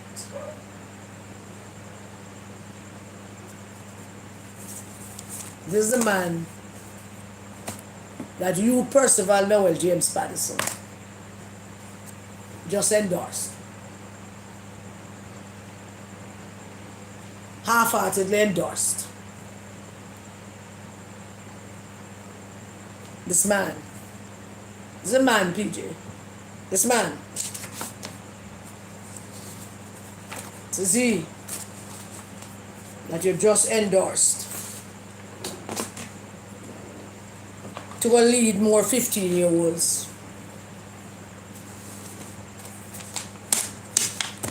This is the man that you, Percival Noel James Patterson, just endorsed. Half-heartedly endorsed. This man. This is a man, PJ. This man. This is he that you just endorsed to go lead more 15-year-olds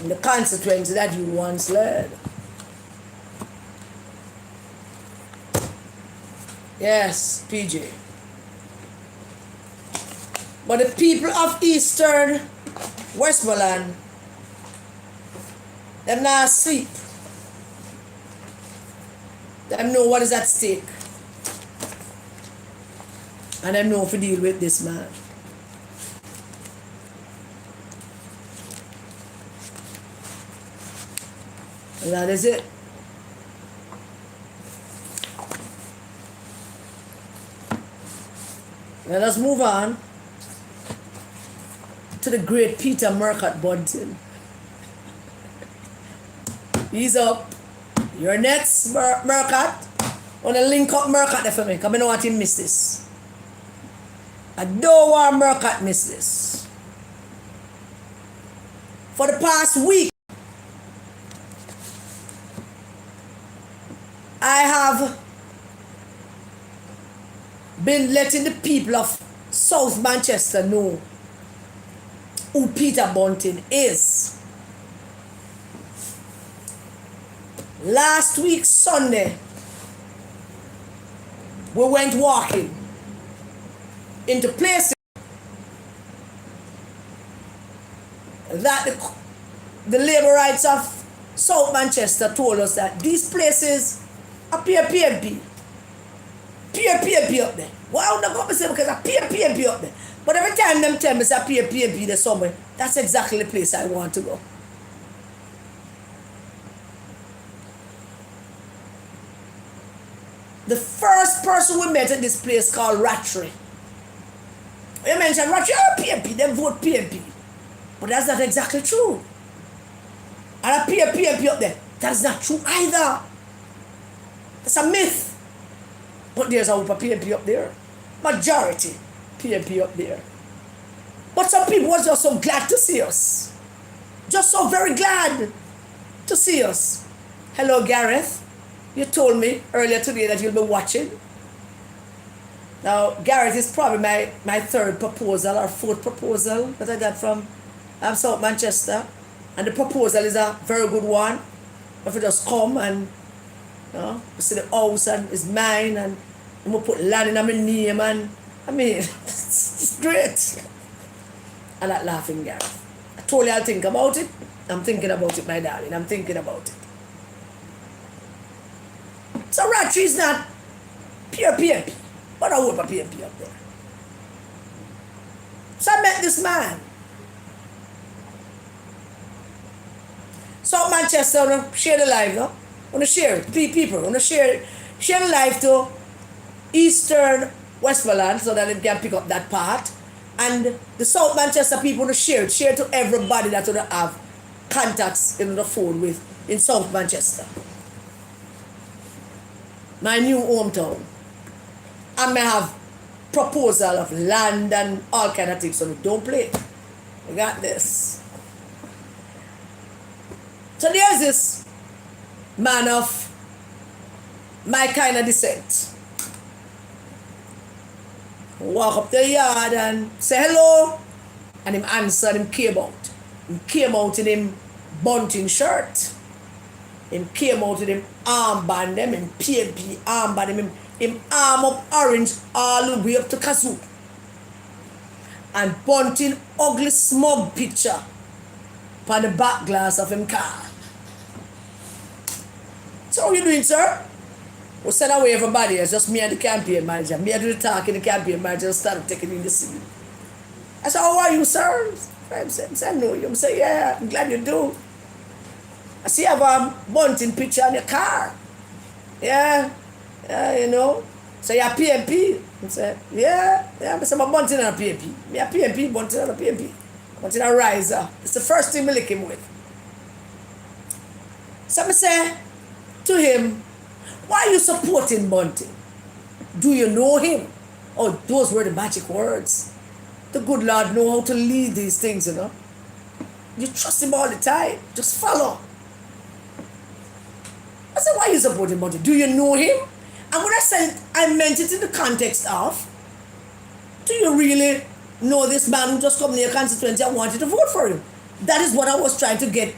in the constituency that you once led. Yes, PJ. But the people of Eastern Westmoreland, them not sleep. Them know what is at stake. And them know to deal with this man. And that is it. Let us move on to the great Peter Murcutt Bunting. He's up. You're next, Murcutt. I want to link up Murcutt there for me, because I don't want him to miss this. I don't want Murcutt to miss this. For the past week, I have been letting the people of South Manchester know who Peter Bunting is. Last week, Sunday, we went walking into places that the labor rights of South Manchester told us that these places are PNP. PNP up there. Well, I'm not going to say because I PNP up there. But every time them tell me it's a PNP there somewhere, that's exactly the place I want to go. The first person we met at this place called Ratry. You mentioned Ratry, oh, PNP, they vote PNP. But that's not exactly true. And a PNP up there, that's not true either. That's a myth. But there's a PNP up there. Majority PNP up there. But some people were just so glad to see us. Just so very glad to see us. Hello, Gareth. You told me earlier today that you'll be watching. Now, Gareth is probably my third proposal or fourth proposal that I got from South Manchester. And the proposal is a very good one. If you just come and you see the house and it's mine and I'm going to put land in my name and I mean, it's great. I'm not laughing, Gareth. I told you I'll think about it. I'm thinking about it, my darling. I'm thinking about it. So Ratry is not pure PNP, but I hope a PNP up there. So I met this man. South Manchester, I want to share the live, no? I want to share it. People, I want to share the live to Eastern Westmoreland so that they can pick up that part. And the South Manchester people want to share it. Share it to everybody that would have contacts in the phone with in South Manchester. My new hometown. I may have proposal of land and all kind of things, so don't play. We got this. So there's this man of my kind of descent. Walk up to the yard and say hello, and him answer, and him came out. He came out in him Bunting shirt. Him came out with him armband, them him PNP armband, him arm up orange all the way up to Kazoo. And Bunting ugly smug picture on the back glass of him car. So how you doing, sir? We send away everybody. It's just me and the campaign manager. Me and the talking, the campaign manager started taking in the scene. I said, how are you, sir? I said, I know you. I said, yeah, I'm glad you do. I see you have a Bunting picture on your car. Yeah, you know. So you're PNP? I said, yeah. I said, I'm Bunting and a PNP. Me a PNP, Bunting and a PNP. Bunting a riser. It's the first thing I lick him with. So I say to him, why are you supporting Bunting? Do you know him? Oh, those were the magic words. The good Lord know how to lead these things, you know. You trust him all the time. Just follow. I said, why are you supporting Bunting? Do you know him? And when I said, I meant it in the context of, do you really know this man who just come near constituency and wanted to vote for him? That is what I was trying to get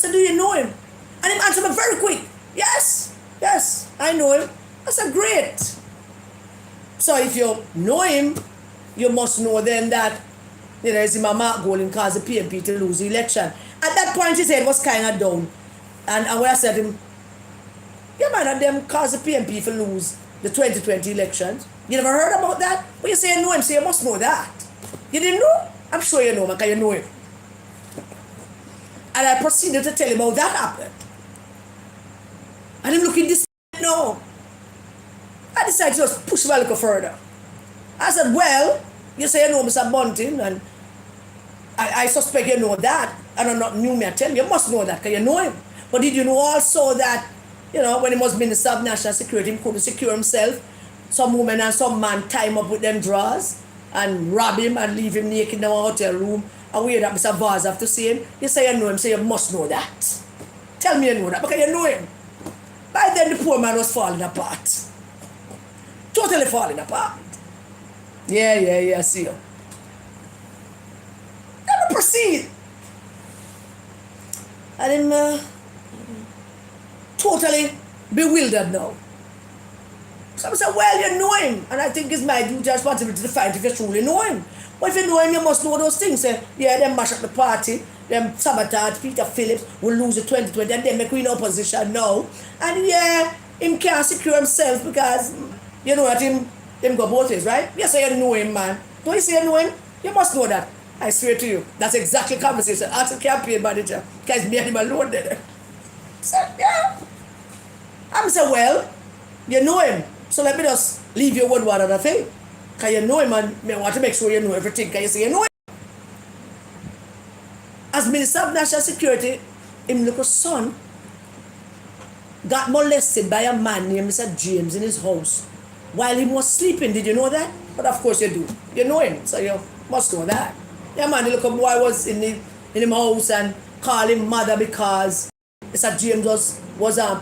said, do you know him? And him answered me very quick. Yes, I know him. I said, great. So if you know him, you must know then that, it's him a mark goal and cause the PNP to lose the election. At that point, his head was kind of down. And when I said to him, yeah, man, and them cause the PNP to lose the 2020 elections. You never heard about that? But you say you know him, so you must know that. You didn't know? I'm sure you know, man, because you know him. And I proceeded to tell him how that happened. And him looking this no. I decided to just push him a little further. I said, well, you say you know Mr. Bunting, and I suspect you know that. And I'm not new, me I tell you must know that, because you know him. But did you know also that, when he was Minister of National Security, he couldn't secure himself? Some woman and some man tie him up with them drawers and rob him and leave him naked in a hotel room and wait that Mr. Vaz have to see him. You say you know him, so you must know that. Tell me you know that, because you know him. By then the poor man was falling apart. Totally falling apart. Yeah, see you. Let me proceed. And him totally bewildered now. So I said, well, you know him. And I think it's my duty and responsibility to find if you truly know him. But if you know him, you must know those things. Them mash up the party, them sabotage, Peter Phillips will lose the 2020, and then make we in opposition now. And him can't secure himself because, that him go both ways, right? Yes, you know him, man. Don't you say you know him? You must know that. I swear to you. That's exactly the conversation. Ask the campaign manager. Because me and him alone there. So, yeah. I'm saying, well, you know him. So let me just leave you with one other thing. Because you know him and I want to make sure you know everything. Because you say you know him. As Minister of National Security, him little son got molested by a man named Mr. James in his house while he was sleeping. Did you know that? But of course you do. You know him. So you must know that. Yeah, man, the little boy was in his house and called him mother because Mr. James was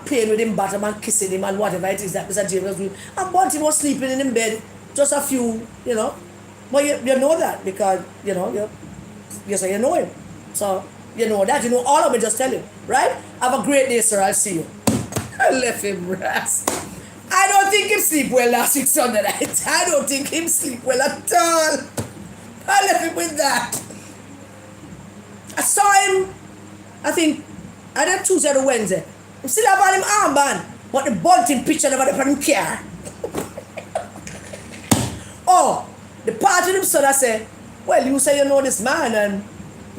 playing with him bottom and kissing him and whatever it is that Mr. James was doing. And Bunting was sleeping in bed, just a few, But you know that because, you say you know him. So, you know that. You know all of it, just tell him. Right? Have a great day, sir. I'll see you. I left him rest. I don't think him sleep well last week Sunday night. I don't think him sleep well at all. I left him with that. I saw him, I think, either Tuesday or Wednesday. He still have on him armband, but the Bunting picture never on him care. Oh, the part of him son I say, well, you say you know this man and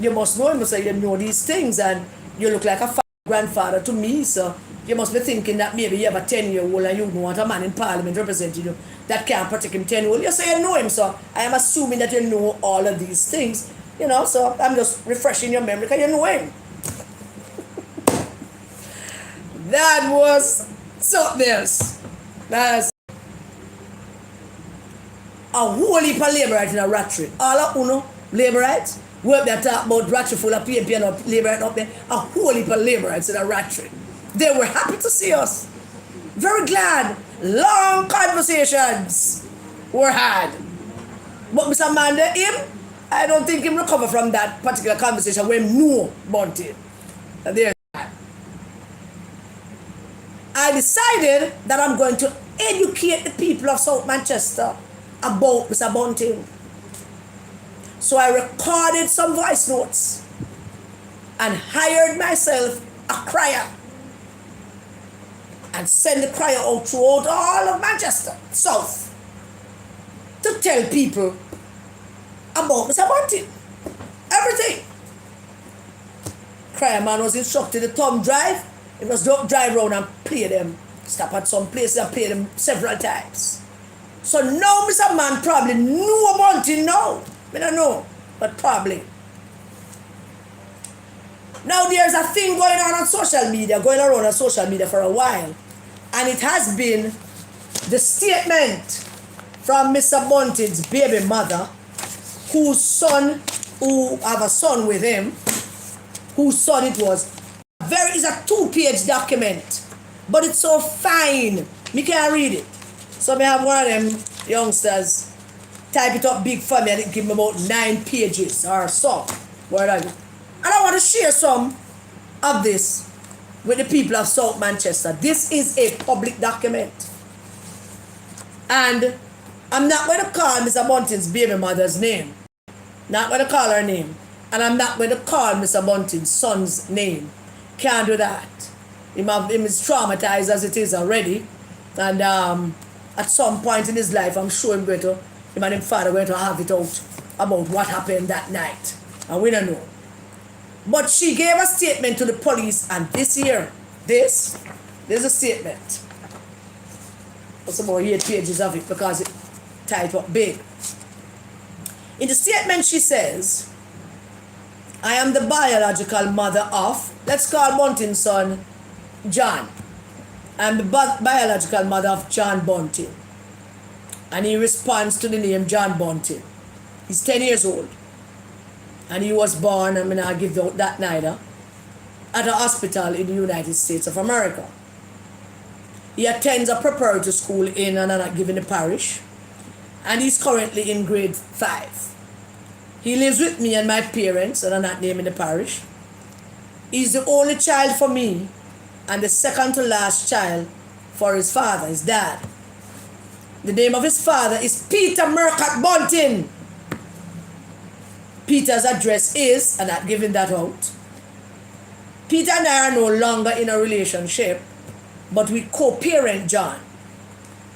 you must know him, you say you know these things and you look like a grandfather to me, so you must be thinking that maybe you have a 10-year-old and you don't want a man in parliament representing you that can't protect him 10-year-old. You say you know him, so I am assuming that you know all of these things, so I'm just refreshing your memory because you know him. That was something else. That's a whole heap of labourite in a ratchery. All of uno labourite. Work that talk about ratchery full of PNP and labourite up there. A whole heap of labourites in a ratchery. They were happy to see us. Very glad. Long conversations were had. But Mr. Manda, I don't think him recover from that particular conversation when him knew Bunting. And there's that. I decided that I'm going to educate the people of South Manchester about Mr. Bunting. So I recorded some voice notes and hired myself a crier and sent the crier out throughout all of Manchester South to tell people about Mr. Bunting. Everything. Crier man was instructed to thumb drive. He must drive around and play them. Stop at some places and play them several times. So now Mr. Man probably knew about Bunting now. I don't know, but probably. Now there's a thing going around on social media for a while. And it has been the statement from Mr. Bunting's baby mother, who have a son with him, whose son it was. It's a 2-page document, but it's so fine. Me can't read it. So I have one of them youngsters type it up big for me and it give me about 9 pages or so. And I want to share some of this with the people of South Manchester. This is a public document. And I'm not going to call Mr. Bunting's baby mother's name. Not going to call her name. And I'm not going to call Mr. Bunting's son's name. Can't do that. Him is traumatized as it is already. And at some point in his life, I'm sure him and his father going to have it out about what happened that night. And we don't know. But she gave a statement to the police, and this here, there's a statement. It's about 8 pages of it because it typed up big. In the statement she says, I am the biological mother of, let's call Bunting's son John. I'm the biological mother of John Bunting. And he responds to the name John Bunting. He's 10 years old. And he was born, I mean, I'll give out that neither, at a hospital in the United States of America. He attends a preparatory school in another given parish, and he's currently in grade 5. He lives with me and my parents, and I'm not naming the parish. He's the only child for me, and the second to last child for his father, his dad. The name of his father is Peter Murcutt Bunting. Peter's address is, and I'm giving that out. Peter and I are no longer in a relationship, but we co-parent John.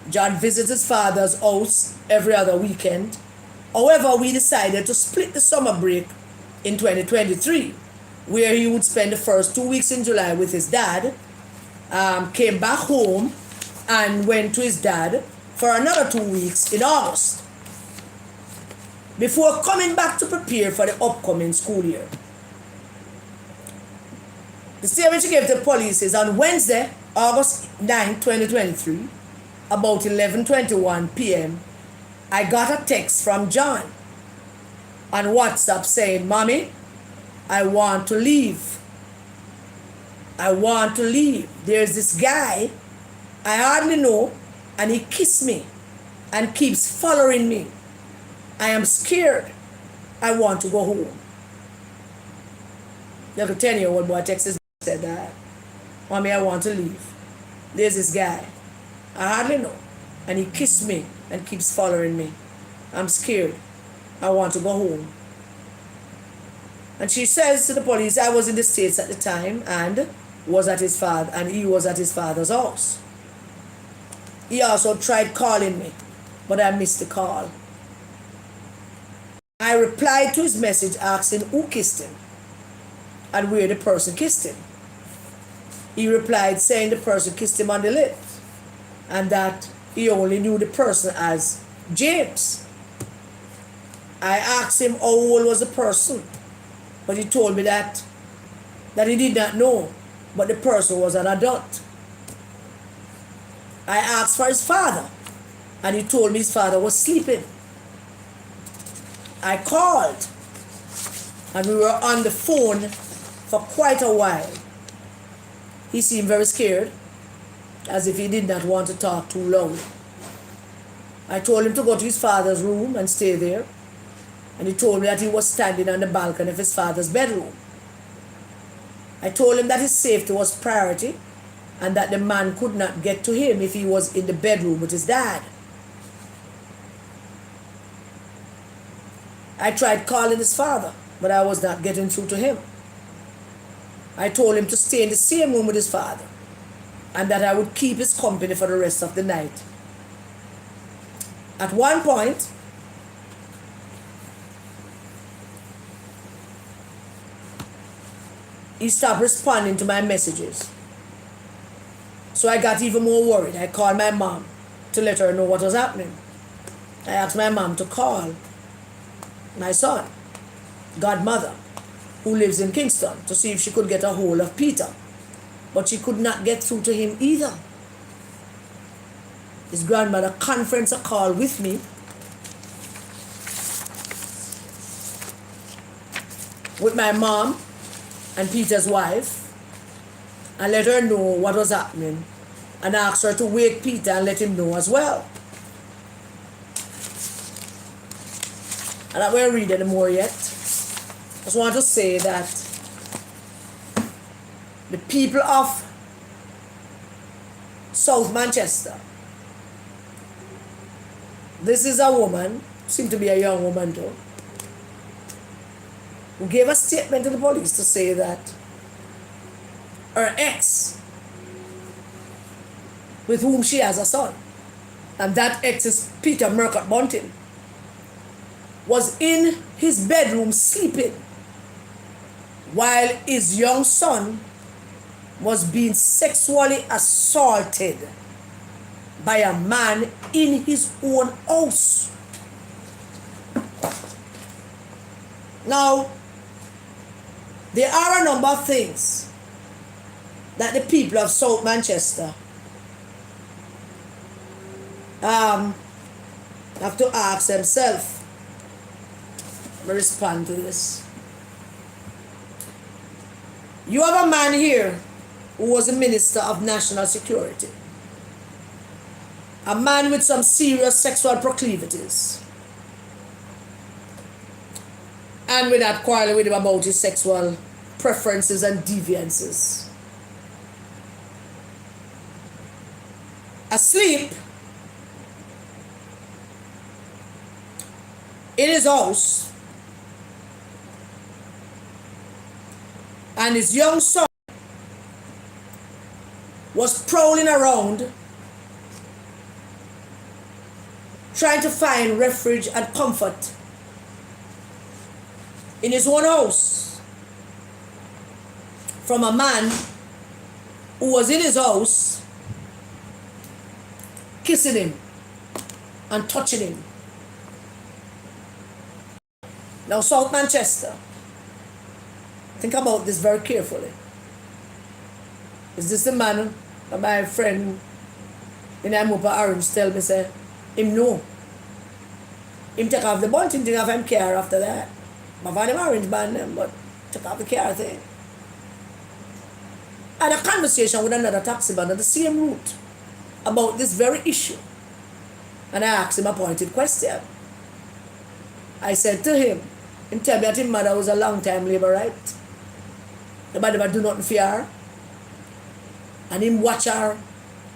John visits his father's house every other weekend. However, we decided to split the summer break in 2023, where he would spend the first 2 weeks in July with his dad, came back home, and went to his dad for another 2 weeks in August, before coming back to prepare for the upcoming school year. The statement she gave to the police is on Wednesday, August 9, 2023, about 11:21 p.m., I got a text from John on WhatsApp saying, Mommy, I want to leave. I want to leave. There's this guy I hardly know, and he kissed me and keeps following me. I am scared. I want to go home. Like a 10-year-old boy texted said that, Mommy, I want to leave. There's this guy I hardly know, and he kissed me and keeps following me. I'm scared. I want to go home. And she says to the police, I was in the States at the time and he was at his father's house. He also tried calling me, but I missed the call. I replied to his message asking who kissed him and where the person kissed him. He replied saying the person kissed him on the lips and that he only knew the person as James. I asked him how old was the person, but he told me that he did not know, but the person was an adult. I asked for his father, and he told me his father was sleeping. I called, and we were on the phone for quite a while. He seemed very scared, as if he did not want to talk too loud. I told him to go to his father's room and stay there, and he told me that he was standing on the balcony of his father's bedroom. I told him that his safety was priority, and that the man could not get to him if he was in the bedroom with his dad. I tried calling his father, but I was not getting through to him. I told him to stay in the same room with his father, and that I would keep his company for the rest of the night. At one point, he stopped responding to my messages. So I got even more worried. I called my mom to let her know what was happening. I asked my mom to call my son, godmother, who lives in Kingston, to see if she could get a hold of Peter. But she could not get through to him either. His grandmother conferenced a call with me with my mom and Peter's wife and let her know what was happening and asked her to wake Peter and let him know as well. And I won't read anymore yet. I just want to say that the people of South Manchester. This is a woman, seemed to be a young woman too, who gave a statement to the police to say that her ex, with whom she has a son, and that ex is Peter Murcott Bunting, was in his bedroom sleeping while his young son was being sexually assaulted by a man in his own house. Now, there are a number of things that the people of South Manchester have to ask themselves. Let me respond to this. You have a man here who was a minister of national security, a man with some serious sexual proclivities, and we're not quarreling with him about his sexual preferences and deviances. Asleep in his house, and his young son was prowling around trying to find refuge and comfort in his own house from a man who was in his house kissing him and touching him. Now, South Manchester, think about this very carefully. Is this the man that my friend in Amupa Orange tell me, say, him no. Him take off the bunting thing of him care after that. My father Orange band them, but take off the care thing. I had a conversation with another taxi man on the same route about this very issue. And I asked him a pointed question. I said to him tell me that his mother was a long time labourite. The mother never do nothing for her. And him watch her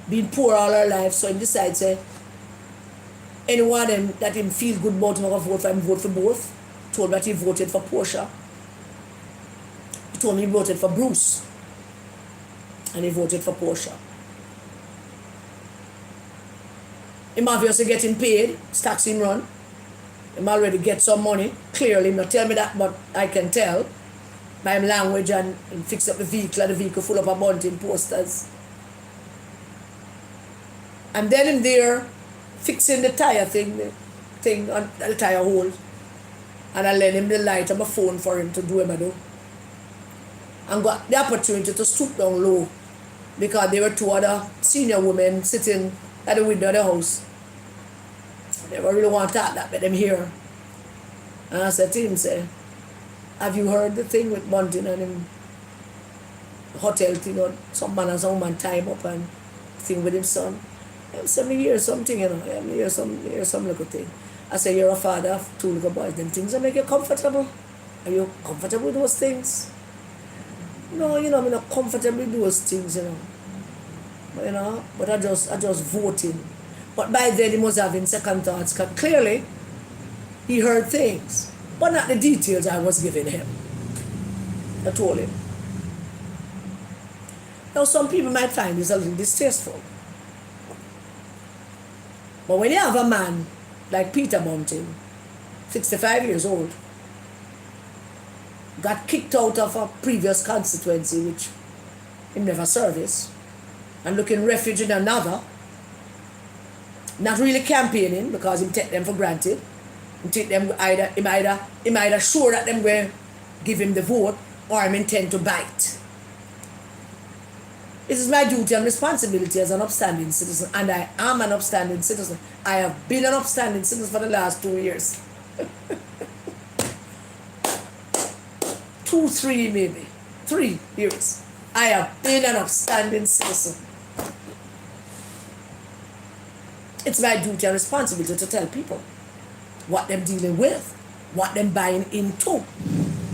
being poor all her life, so him decide say anyone them that him feel good about him vote for him, vote for both. Told me that he voted for Portia. He told me he voted for Bruce. And he voted for Portia. Him obviously getting paid, it's tax him run. Him already get some money, clearly, not tell me that, but I can tell by him language, and him fix up the vehicle full of a bunting posters. And then him there fixing the tire thing on the tire hole. And I lend him the light on my phone for him to do him a do. And got the opportunity to stoop down low because there were two other senior women sitting at the window of the house. They really want to talk that, but them here. And I said to him, say, have you heard the thing with Bunting and him hotel thing, or some man and some woman time up and thing with his son? He said, me hear something, you know. Me hear some little thing. I said, you're a father of two little boys. Them things that make you comfortable. Are you comfortable with those things? No, you know, I'm not comfortable with those things, you know. But, you know, but I just voting. But by then he must have in second thoughts, because clearly he heard things, but not the details I was giving him. I told him. Now some people might find this a little distasteful. But when you have a man like Peter Bunting, 65 years old, got kicked out of a previous constituency which he never serviced, and looking refuge in another, not really campaigning because he take them for granted. He take them either sure that them will give him the vote, or him intend to bite. It is my duty and responsibility as an upstanding citizen, and I am an upstanding citizen. I have been an upstanding citizen for the last 2 years. 2, 3 maybe. 3 years. I have been an upstanding citizen. It's my duty and responsibility to tell people what they're dealing with, what they're buying into,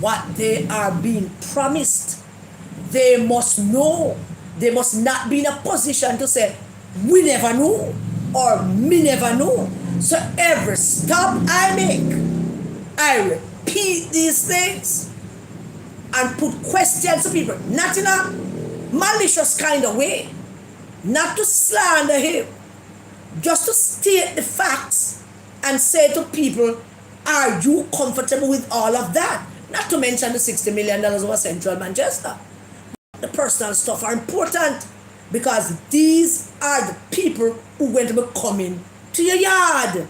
what they are being promised they must know. They must not be in a position to say, we never know, or me never know. So every stop I make, I repeat these things and put questions to people, not in a malicious kind of way, not to slander him, just to state the facts and say to people, are you comfortable with all of that? Not to mention the $60 million over Central Manchester. The personal stuff are important because these are the people who are going to be coming to your yard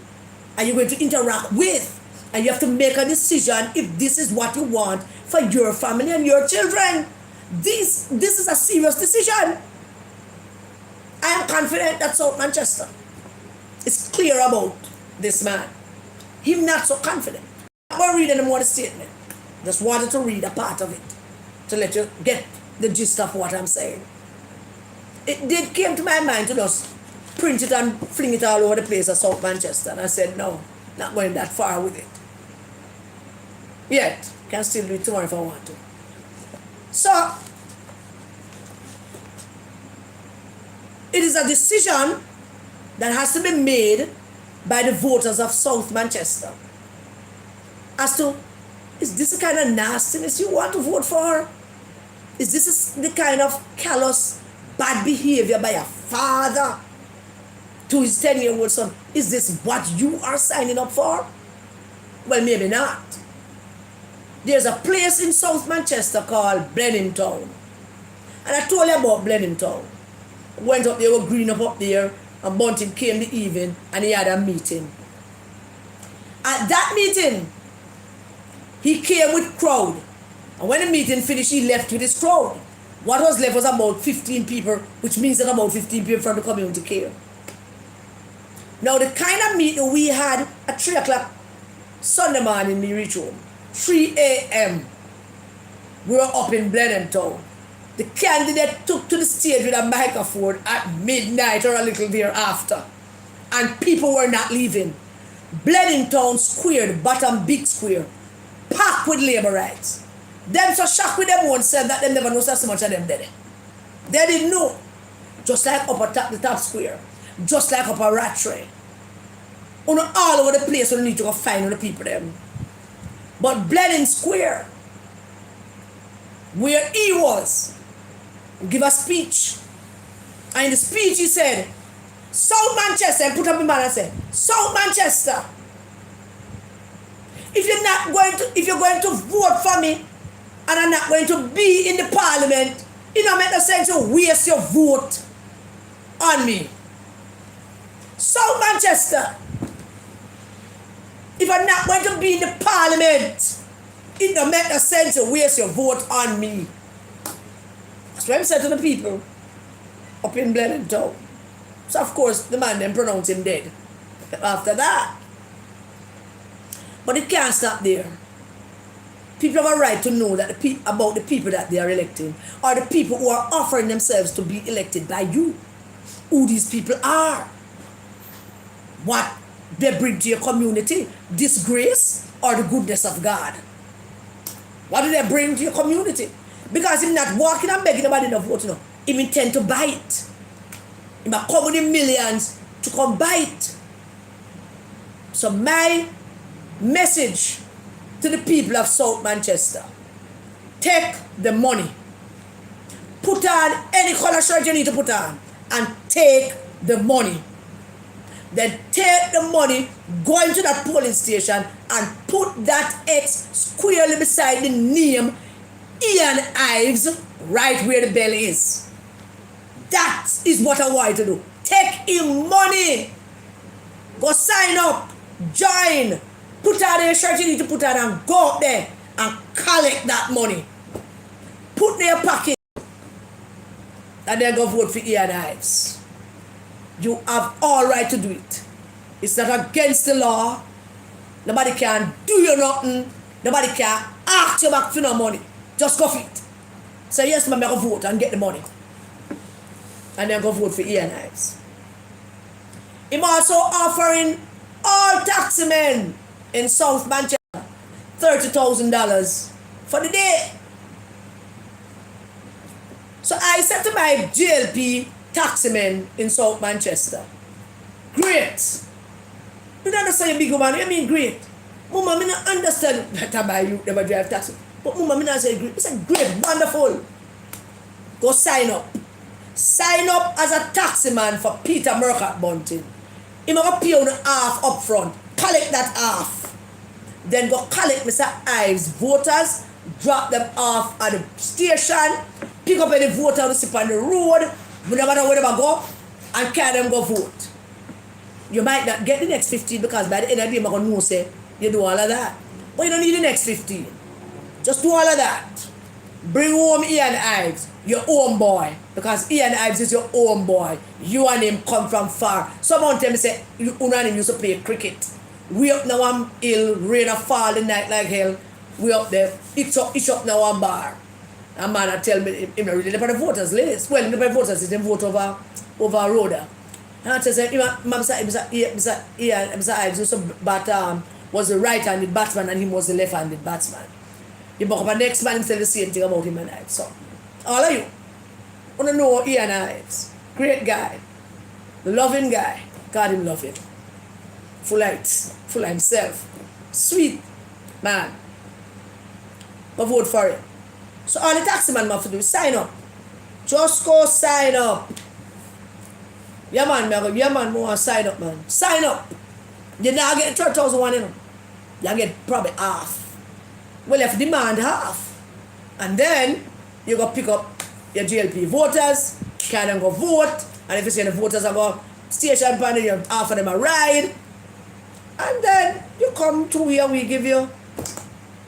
and you're going to interact with, and you have to make a decision if this is what you want for your family and your children. This is a serious decision. I am confident that South Manchester is clear about this man. Him not so confident. I won't read any more the statement. Just wanted to read a part of it to let you get the gist of what I'm saying. It did came to my mind to just print it and fling it all over the place of South Manchester. And I said, no, not going that far with it. Yet, can still do it tomorrow if I want to. So, it is a decision that has to be made by the voters of South Manchester as to, is this the kind of nastiness you want to vote for? Is this the kind of callous, bad behavior by a father to his 10-year-old son? Is this what you are signing up for? Well, maybe not. There's a place in South Manchester called Blenheimtown. And I told you about Blenheimtown. Went up there, were green up there, and Bunting came the evening and he had a meeting. At that meeting, he came with crowd. And when the meeting finished, he left with his crowd. What was left was about 15 people, which means that about 15 people from the community came. Now, the kind of meeting we had at 3 o'clock Sunday morning, we reached home. 3 a.m. We were up in Blenheimtown. The candidate took to the stage with a microphone at midnight or a little thereafter. And people were not leaving. Blenheimtown Square, the bottom big square, packed with labor rights. Them so shocked with them one said that they never know so much of them did. They didn't know. Just like up at the top square. Just like up a Rattray. All over the place we need to go find all the people them. But Blenheim Square, where he was, give a speech. And in the speech he said, South Manchester, and put up the man and said, South Manchester, if you're going to vote for me and I'm not going to be in the parliament, it don't make no sense to waste your vote on me. South Manchester, if I'm not going to be in the parliament, it don't make no sense to waste your vote on me. That's what I'm saying to the people up in Blenheimtown. So of course the man then pronounced him dead after that. But it can't stop there. People have a right to know that about the people that they are electing, or the people who are offering themselves to be elected by you. Who these people are. What they bring to your community. Disgrace or the goodness of God. What do they bring to your community? Because he's not walking and begging nobody to vote. No. He intend to buy it. He might come with the millions to come buy it. So my message to the people of South Manchester: take the money. Put on any color shirt you need to put on and take the money. Then take the money, go into that polling station and put that X squarely beside the name Ian Ives right where the bell is. That is what I want you to do. Take in money. Go sign up. Join. Put out the shirt you need to put on and go up there and collect that money. Put in your pocket. And then go vote for Ian Ives. You have all right to do it. It's not against the law. Nobody can do you nothing. Nobody can ask you back for no money. Just go for it. Say yes, ma'am, I go vote and get the money. And then go vote for Ian Ives. I'm also offering all taximen in South Manchester $30,000 for the day. So I said to my GLP taximan in South Manchester, great. You don't understand big woman, you mean great. Mama, I don't understand that by you never drive taxi. But Mama, I don't say great. I said great, wonderful. Go sign up. Sign up as a taximan for Peter Murcutt Bunting. He will pay on half up front. Collect that half. Then go collect Mr. Ives voters, drop them off at the station, pick up any voter who sit on the road, no matter where they go, and carry them go vote. You might not get the next 15 because by the end of the day, I'm going to know say you do all of that. But you don't need the next 15. Just do all of that. Bring home Ian Ives, your own boy, because Ian Ives is your own boy. You and him come from far. Someone tell me say, you and him used to play cricket. We up now on hill, rain a fall the night like hell. We up there, it's up now on bar. A man a tell me, him not really for the voters list. Well, the voters is them vote over Rhoda. And I say, Mr. Ives used to bat, was the right-handed batsman and him was the left-handed batsman. You buck up a next man and say the same thing about him and Ives. So, all of you want to know Ian Ives. Great guy. Loving guy. God him love him. Full of himself. Sweet man. But vote for him. So all the taxi man have to do is sign up. Just go sign up. Yeah man, more sign up, man. Sign up. You're not getting 12,001, you know. You get probably half. Well, if demand half. And then you go pick up your GLP voters, can them go vote, and if you see the voters are go station panel, you offer them a ride. And then you come to here, we give you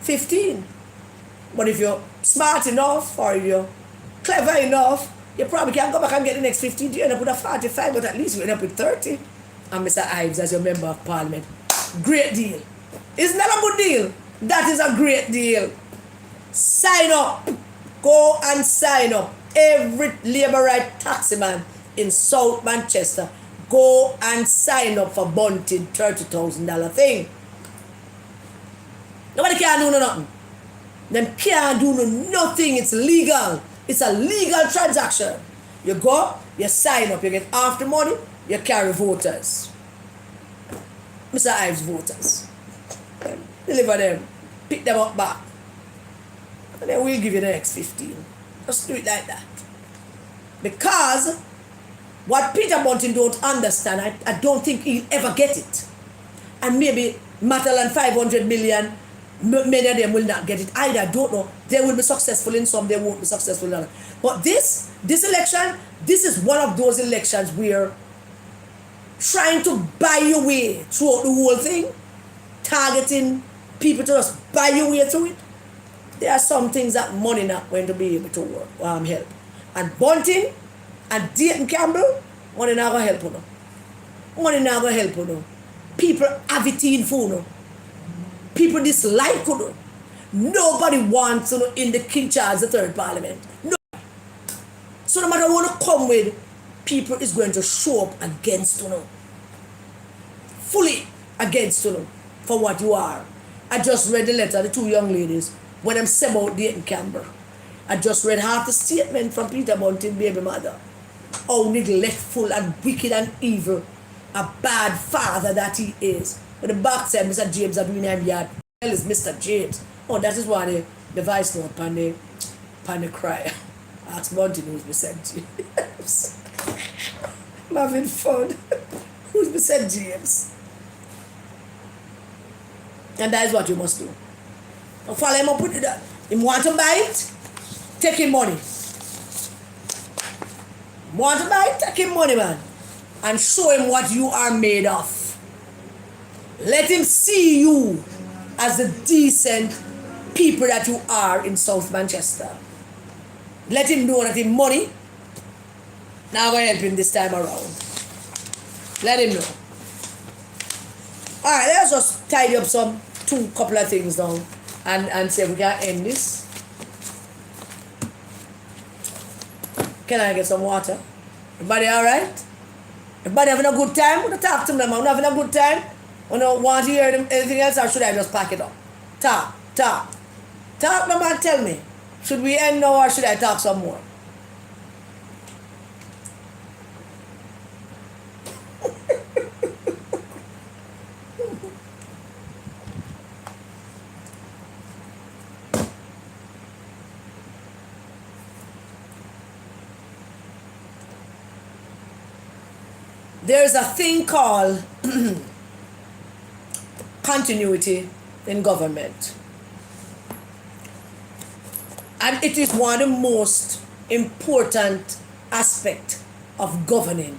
15. But if you're smart enough or if you're clever enough, you probably can go back and get the next 15. You end up with a 45, but at least you end up with 30. And Mr. Ives as your member of parliament. Great deal. Isn't that a good deal? That is a great deal. Sign up. Go and sign up. Every Labour right taximan in South Manchester, go and sign up for Bunting $30,000 thing. Nobody can do nothing. Them can't do nothing. It's legal. It's a legal transaction. You go, you sign up, you get half the money, you carry voters. Mr. Ives voters. Deliver them. Pick them up back. And then we'll give you the next 15. Just do it like that. Because what Peter Bunting don't understand, I don't think he'll ever get it. And maybe Matalon 500 million, many of them will not get it either. I don't know. They will be successful in some, they won't be successful in others. But this election, this is one of those elections where trying to buy your way throughout the whole thing, targeting people to just buy your way through it, there are some things that money not going to be able to work, help. And Bunting and Dayton Campbell, money not going to help you. Money not going to help you. People have it in for you. People dislike you. Nobody wants you in the King Charles III Parliament. No. So no matter what you come with, people is going to show up against you. Fully against you for what you are. I just read the letter of the two young ladies when I'm saying about Dayton Campbell. I just read half the statement from Peter Bunting, baby mother. How neglectful and wicked and evil, a bad father that he is. But the back said, Mr. James, I'm doing him yard. Hell is Mr. James. Oh, that is why the vice note pan the cry. Ask Bunting who's Mr. James. I'm having fun. Who's Mr. James? And that is what you must do. Now follow him up with that. Him want to buy it? Take him money. Want to buy it? Take him money, man. And show him what you are made of. Let him see you as the decent people that you are in South Manchester. Let him know that him money now going to help him this time around. Let him know. Alright, let's just tidy up couple of things now and see if we can end this. Can I get some water? Everybody alright? Everybody having a good time? I want to talk to them. I'm having a good time. I don't want to hear them anything else, or should I just pack it up? Talk, no man, tell me. Should we end now or should I talk some more? There's a thing called continuity in government. And it is one of the most important aspects of governing.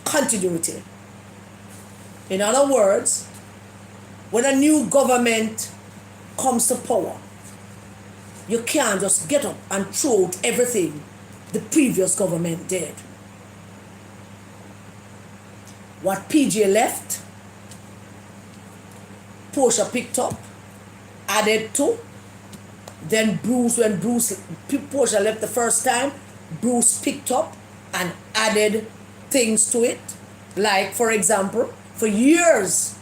Continuity. In other words, when a new government comes to power, you can't just get up and throw out everything the previous government did. What PJ left, Portia picked up, added to. Then when Portia left the first time, Bruce picked up and added things to it. Like, for example, for years,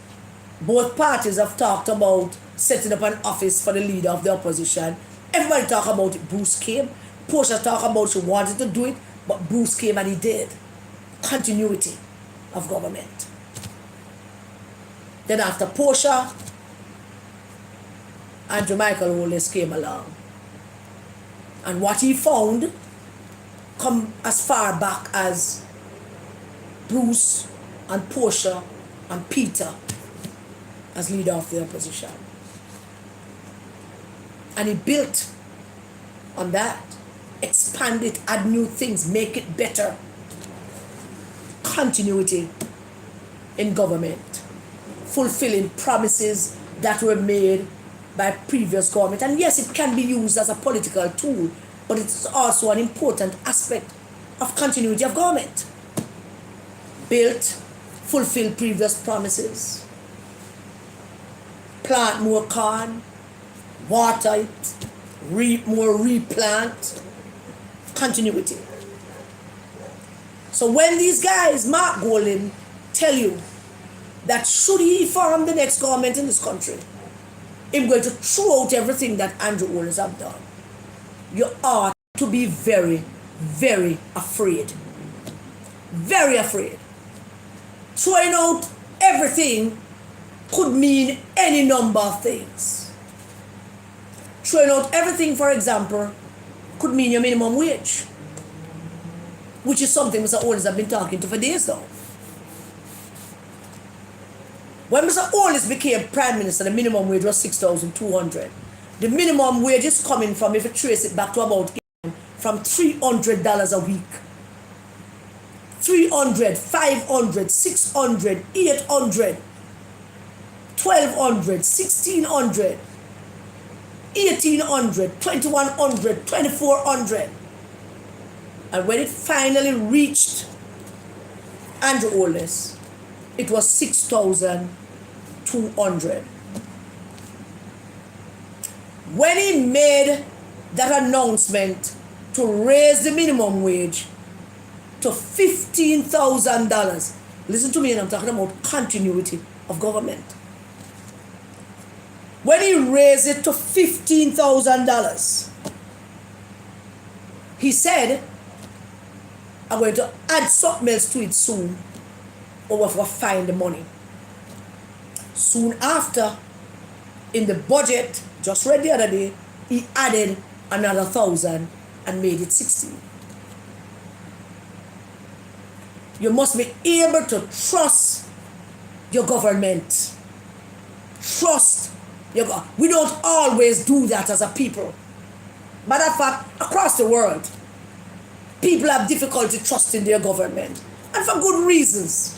both parties have talked about setting up an office for the leader of the opposition. Everybody talk about it. Bruce came. Portia talked about she wanted to do it, but Bruce came and he did. Continuity of government. Then after Portia, Andrew Michael Holness came along. And what he found come as far back as Bruce and Portia and Peter as leader of the opposition. And he built on that, expand it, add new things, make it better. Continuity in government, fulfilling promises that were made by previous government. And yes, it can be used as a political tool, but it's also an important aspect of continuity of government. Built, fulfill previous promises, plant more corn, water it, reap more, replant, continuity. So when these guys, Mark Golding, tell you that should he form the next government in this country, he's going to throw out everything that Andrew Holness have done, you ought to be very, very afraid. Very afraid. Throwing out everything could mean any number of things. Throwing out everything, for example, could mean your minimum wage, which is something Mr. Holness have been talking to for days now. When Mr. Holness became Prime Minister, the minimum wage was $6,200. The minimum wage is coming from, if you trace it back to about from $300 a week. $300, $500, $600, $800, $1,200, $1,600, $1,800, $2,100, $2,400. And when it finally reached Andrew Holness, it was $6,200. When he made that announcement to raise the minimum wage to $15,000, listen to me, and I'm talking about continuity of government. When he raised it to $15,000, he said, I'm going to add something else to it soon, or if I find the money. Soon after, in the budget, just read the other day, he added another 1,000 and made it 16. You must be able to trust your government. Trust your government. We don't always do that as a people. Matter of fact, across the world, people have difficulty trusting their government. And for good reasons.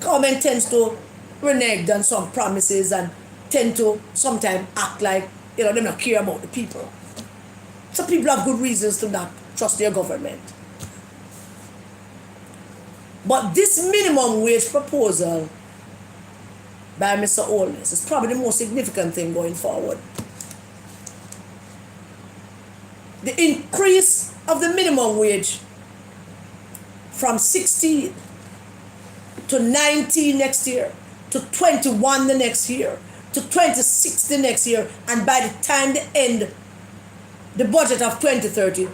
Government tends to renege on some promises and tend to sometimes act like, they don't care about the people. So people have good reasons to not trust their government. But this minimum wage proposal by Mr. Holness is probably the most significant thing going forward. The increase of the minimum wage from 16 to 19 next year, to 21 the next year, to 26 the next year, and by the time they end the budget of 2030,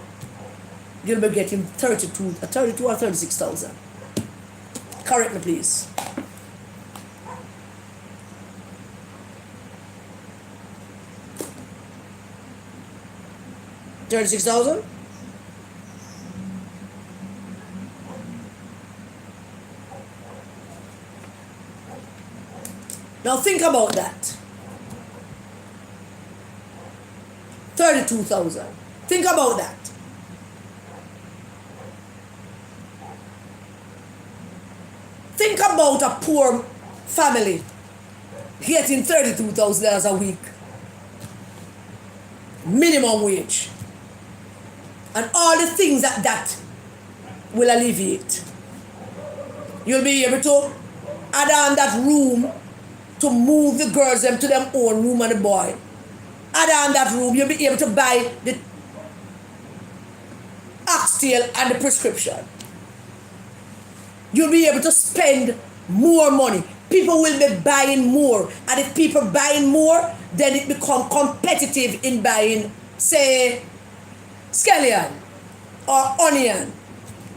you'll be getting 32 or 36,000. Correct me, please. $36,000? Now think about that. 32,000. Think about that. Think about a poor family getting $32,000 a week. Minimum wage. And all the things that will alleviate. You'll be able to add on that room to move the girls them to their own room and the boy. Add on that room, you'll be able to buy the oxtail and the prescription. You'll be able to spend more money. People will be buying more. And if people buying more, then it becomes competitive in buying, say, scallion or onion.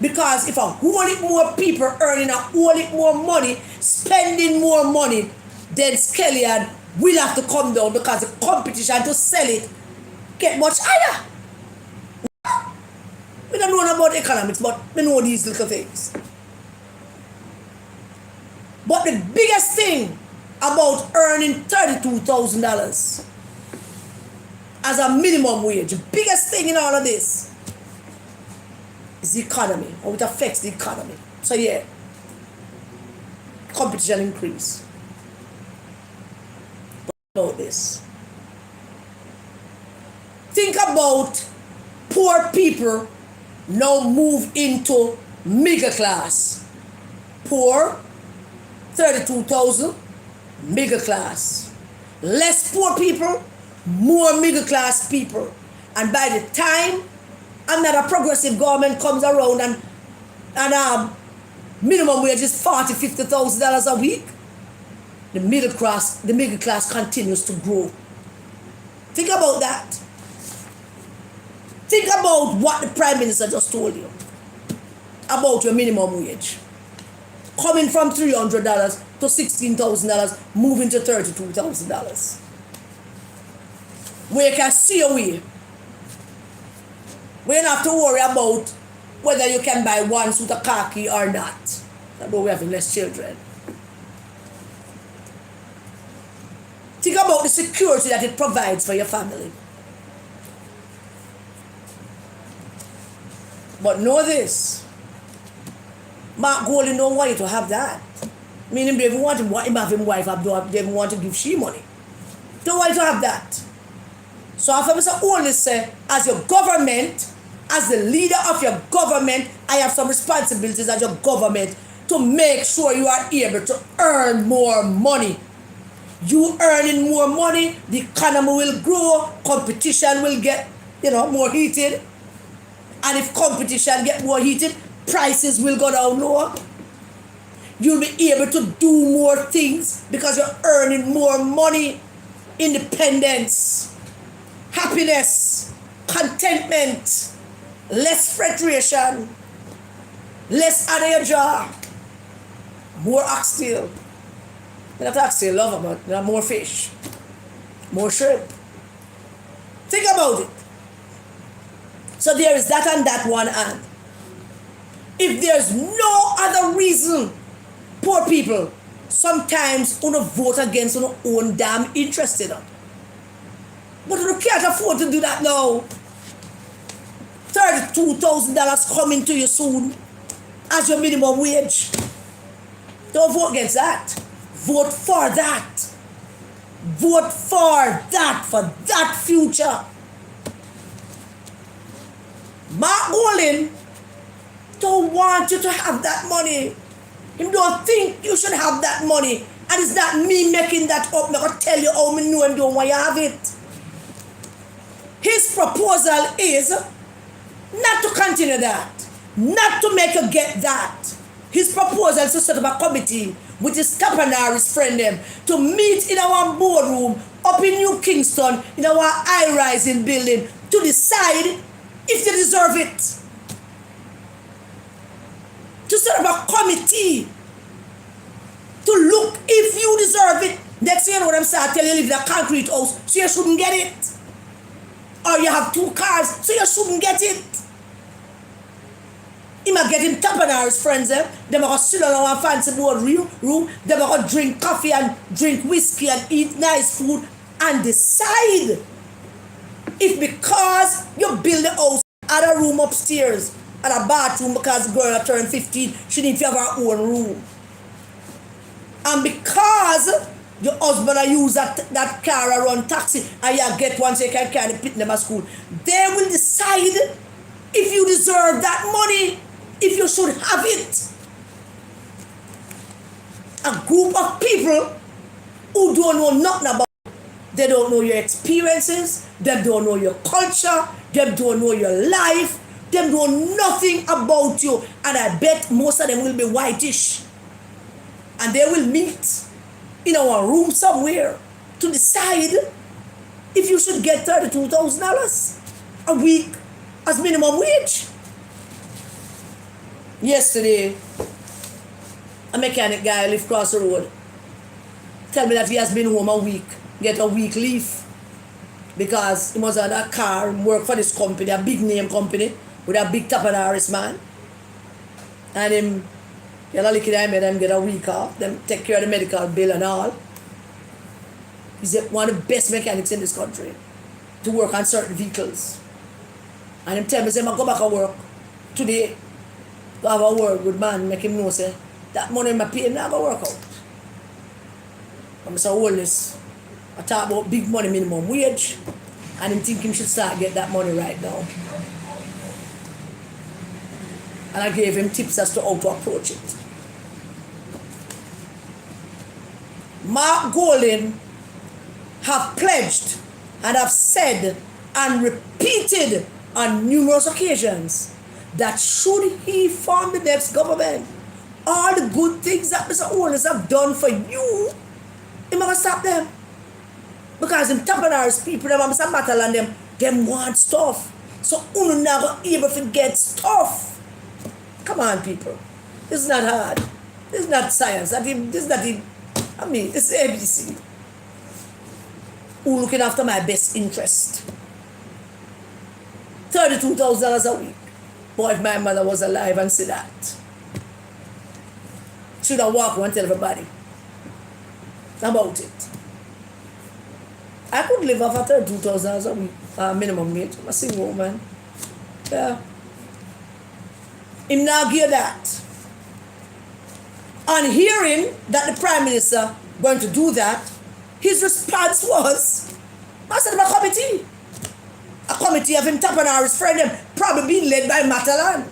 Because if a whole lot more people earning a whole lot more money, spending more money, then scallion will have to come down because the competition to sell it get much higher. We don't know about economics, but we know these little things. But the biggest thing about earning $32,000 as a minimum wage, the biggest thing in all of this is the economy, how it affects the economy. So yeah, competition increase. But about this. Think about poor people now move into middle class. Poor, 32,000, middle class. Less poor people, more middle class people. And by the time another progressive government comes around and minimum wage is $40,000, $50,000 a week, the middle class continues to grow. Think about that. Think about what the Prime Minister just told you about your minimum wage. Coming from $300 to $16,000, moving to $32,000. Where you can see a way. We don't have to worry about whether you can buy one suit of khaki or not. Although we have less children. Think about the security that it provides for your family. But know this. Mark Golding don't want you to have that. Meaning they even want him have him wife up, they even want to give she money. Don't want you to have that. So after Mr. Holness say, as your government, as the leader of your government, I have some responsibilities as your government to make sure you are able to earn more money. You earning more money, the economy will grow, competition will get, more heated. And if competition get more heated, prices will go down lower. You'll be able to do more things because you're earning more money. Independence, happiness, contentment, less frustration, less out of your jaw, more oxtail. Not oxtail, love, but more fish, more shrimp. Think about it. So there is that on that one hand. If there's no other reason, poor people, sometimes you vote against your own damn interest in them. But you can't afford to do that now. $32,000 coming to you soon as your minimum wage. Don't vote against that. Vote for that. Vote for that future. Mark Golding don't want you to have that money. He don't think you should have that money. And it's not me making that up. I'm going to tell you how I know him don't want you to have it. His proposal is not to continue that. Not to make you get that. His proposal is to set up a committee with his Capanari's friend them to meet in our boardroom up in New Kingston in our high-rising building to decide if they deserve it. To set up a committee to look if you deserve it. Next thing you know what I'm saying, I tell you, you live in a concrete house, so you shouldn't get it. Or you have 2 cars, so you shouldn't get it. He might get him tapping our friends them. Them are gonna sit on our fancy board room. Them are gonna drink coffee and drink whiskey and eat nice food and decide if because you build a house, add a room upstairs and a bathroom because the girl turned 15, she needs to have her own room. And because your husband use that car or run taxi and you get one so you can carry pick them at school, they will decide if you deserve that money, if you should have it. A group of people who don't know nothing about it. They don't know your experiences, they don't know your culture, they don't know your life, they know nothing about you, and I bet most of them will be whitish. And they will meet in our room somewhere to decide if you should get $32,000 a week as minimum wage. Yesterday, a mechanic guy live across the road tell me that he has been home a week, get a week leave, because he must have a car, work for this company, a big name company with a big tappanaris man, and him you know, liquid made them get a week off, them take care of the medical bill and all. He's one of the best mechanics in this country to work on certain vehicles. And him tell me, say, I go back to work today, to have a word with man, make him know, say, that money in my pay, not going to work out. I'm Mr. Holness, I talk about big money minimum wage, and him think him should start get that money right now. And I gave him tips as to how to approach it. Mark Golding have pledged and have said and repeated on numerous occasions that should he form the next government, all the good things that Mr. Holness have done for you, he's not going to stop them. Because them tapping people, them Mr. Matalon, them want stuff. So you're not going to be able to get stuff. Come on, people. This is not hard. This is not science. This is not even, I mean, it's ABC. Who looking after my best interest? $32,000 a week. Boy, if my mother was alive and see that, should have walked and tell everybody about it. I could live off of $32,000 a week, minimum wage. I'm a single woman. Yeah. Him now hear that. On hearing that the Prime Minister going to do that, his response was, I said, a committee of him tapping our friend, them probably being led by Matalon,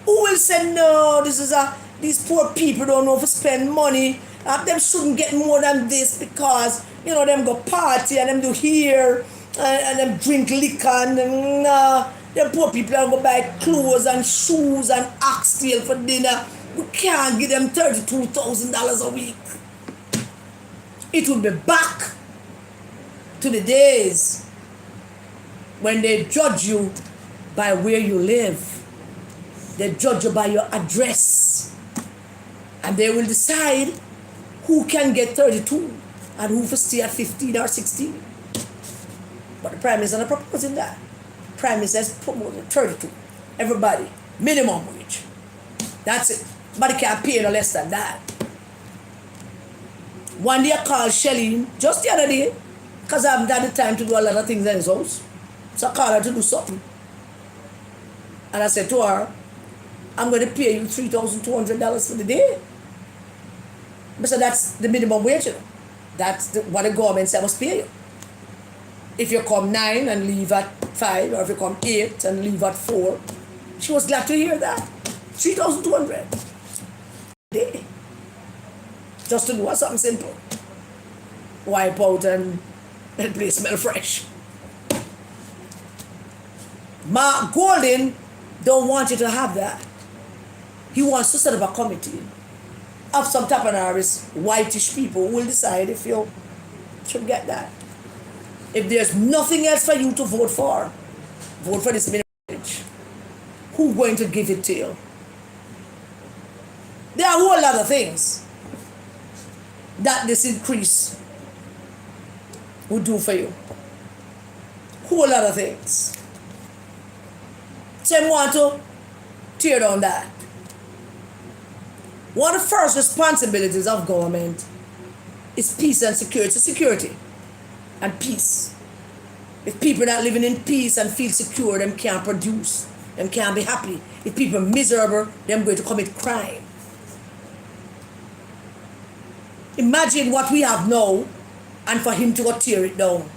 who will say, no, these poor people don't know if to spend money, them shouldn't get more than this because, you know, them go party and them do here, and them drink liquor and them poor people are going to buy clothes and shoes and oxtail for dinner. We can't give them $32,000 a week. It will be back to the days when they judge you by where you live. They judge you by your address. And they will decide who can get 32 and who will stay at 15 or 16. But the Prime Minister is not proposing that. Prime Minister is promoting 32. Everybody, minimum wage. That's it. Nobody can't pay no less than that. One day I called Shelly, just the other day, because I haven't had the time to do a lot of things in his house. So I called her to do something. And I said to her, I'm going to pay you $3,200 for the day. I said, that's the minimum wage. You know? That's what the government said must pay you. If you come 9 and leave at 5, or if you come 8 and leave at 4, she was glad to hear that. $3,200 a day. Just to do something simple. Wipe out and the place smell fresh. Mark Golding don't want you to have that. He wants to set up a committee of some tappanaris, whitish people who will decide if you should get that. If there's nothing else for you to vote for this minimum wage. Who's going to give it to you? There are a whole lot of things that this increase would do for you. Whole lot of things. Some want to tear down that. One of the first responsibilities of government is peace and security. Security and peace. If people are not living in peace and feel secure, them can't produce. Them can't be happy. If people are miserable, them going to commit crime. Imagine what we have now and for him to go tear it down.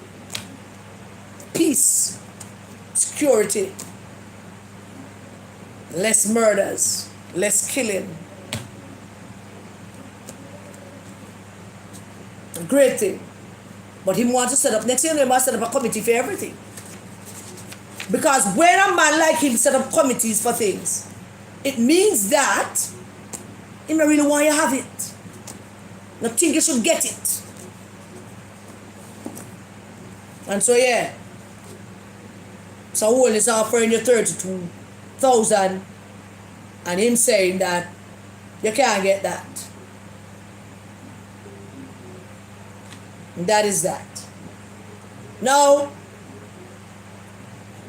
Peace, security, less murders, less killing. Great thing. But he wants to set up, next year he must set up a committee for everything. Because when a man like him set up committees for things, it means that he don't really want you to have it. Not think you should get it. And so yeah. So Holness offering you 32,000 and him saying that you can't get that. And that is that. Now,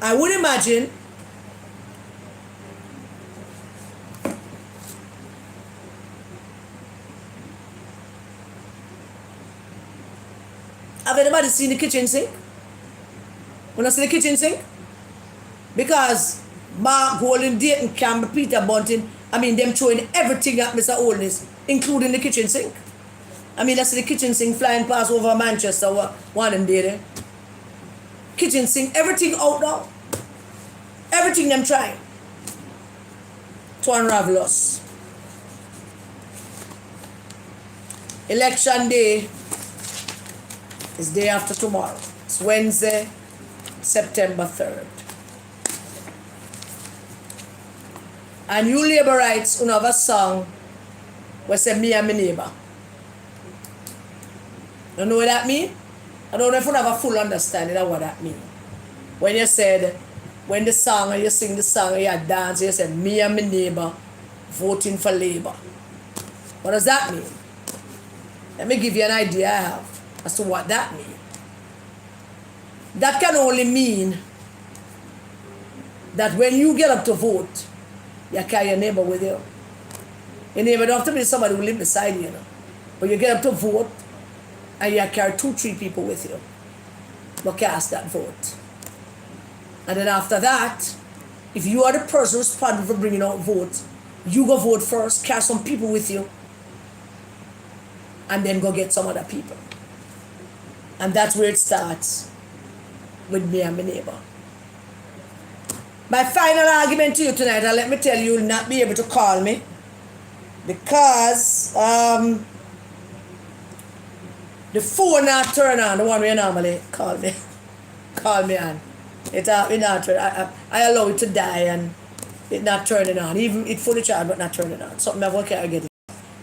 I would imagine have anybody seen the kitchen sink? When I see the kitchen sink? Because Mark Golden, Dayton Campbell, Peter Bunting, them throwing everything at Mr. Holness, including the kitchen sink. I see the kitchen sink flying past over Manchester one and day there. Kitchen sink, everything out now. Everything them trying to unravel us. Election day is day after tomorrow. It's Wednesday, September 3rd. And you labor rights, you have a song where say me and my neighbor. You know what that mean? I don't know if you have a full understanding of what that mean. When you said, when the song, you sing the song, you dance, you said, me and my neighbor voting for Labour. What does that mean? Let me give you an idea I have as to what that means. That can only mean that when you get up to vote, you carry your neighbor with you. Your neighbor don't have to be somebody who live beside you, But you get up to vote, and you carry 2-3 people with you. But cast that vote. And then after that, if you are the person responsible for bringing out votes, you go vote first, carry some people with you, and then go get some other people. And that's where it starts with me and my neighbor. My final argument to you tonight, and let me tell you, you'll not be able to call me because the phone not turn on, the one we normally call me on. It not turn. I allow it to die and it not turning on. Even it fully charged but not turning on. Something I've okay, I get it.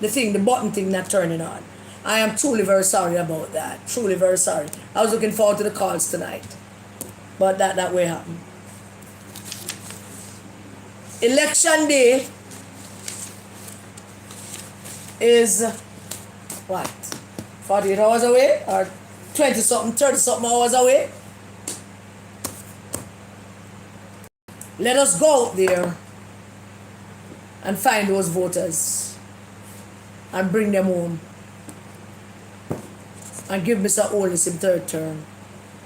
The button thing not turning on. I am truly very sorry about that. Truly very sorry. I was looking forward to the calls tonight. But that way happened. Election day is what? 48 hours away? Or 20-something, 30-something hours away? Let us go out there and find those voters and bring them home and give Mr. Holness his third term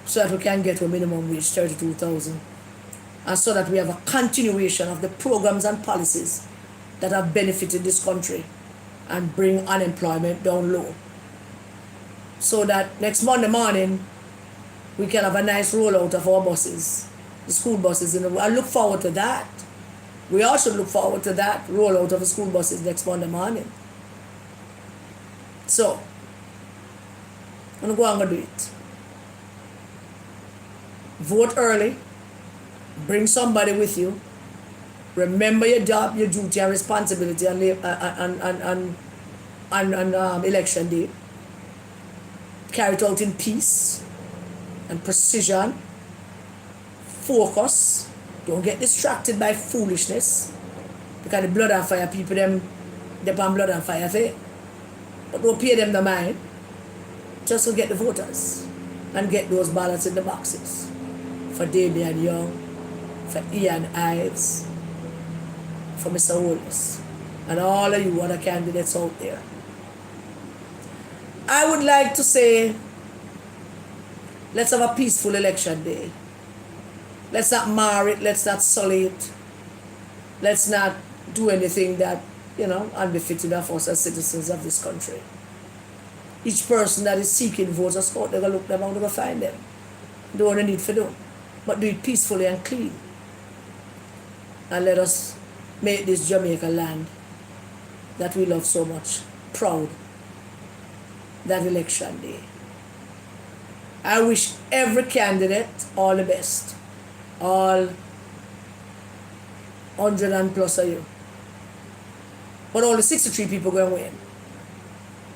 so that we can get a minimum wage 32,000 and so that we have a continuation of the programs and policies that have benefited this country and bring unemployment down low so that next Monday morning we can have a nice rollout of our buses, the school buses. I look forward to that. We also look forward to that rollout of the school buses next Monday morning. So, I'm going to do it. Vote early. Bring somebody with you. Remember your job, your duty, and responsibility on election day. Carry it out in peace and precision. Focus. Don't get distracted by foolishness. Because the blood and fire people, they're on blood and fire thing. But don't pay them the mind. Just to get the voters and get those ballots in the boxes. For Damian Young, for Ian Ives, for Mr. Holness and all of you other candidates out there. I would like to say, let's have a peaceful election day. Let's not mar it, let's not sully it. Let's not do anything that, unbefitting of us as citizens of this country. Each person that is seeking votes, just go out there, go look them out, go find them. Do what they need for them. But do it peacefully and clean. And let us make this Jamaica land that we love so much proud that election day. I wish every candidate all the best. All 100 and plus of you. But only 63 people going to win.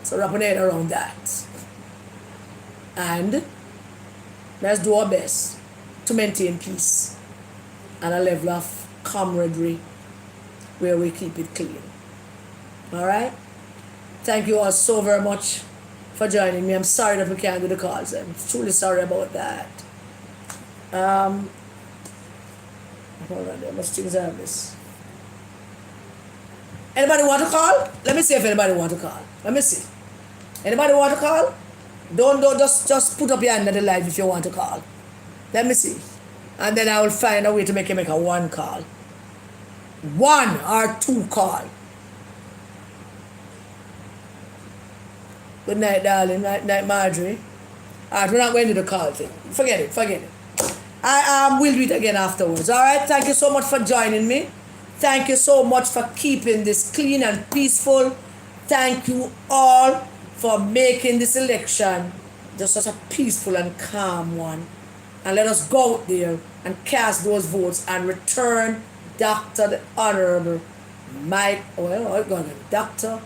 So wrap your head around that. And let's do our best to maintain peace and a level of camaraderie where we keep it clean. Alright? Thank you all so very much for joining me. I'm sorry that we can't do the calls. I'm truly sorry about that. Hold on, there must things have this. Anybody want to call? Let me see if anybody want to call. Let me see. Anybody want to call? Don't just put up your hand at the live if you want to call. Let me see. And then I will find a way to make you make a one call. One or two call. Good night, darling. Night, Marjorie. Alright, we're not going to do the call thing. Forget it. I will do it again afterwards. Alright, thank you so much for joining me. Thank you so much for keeping this clean and peaceful. Thank you all for making this election just such a peaceful and calm one. And let us go out there and cast those votes and return Dr. the Honorable Dr.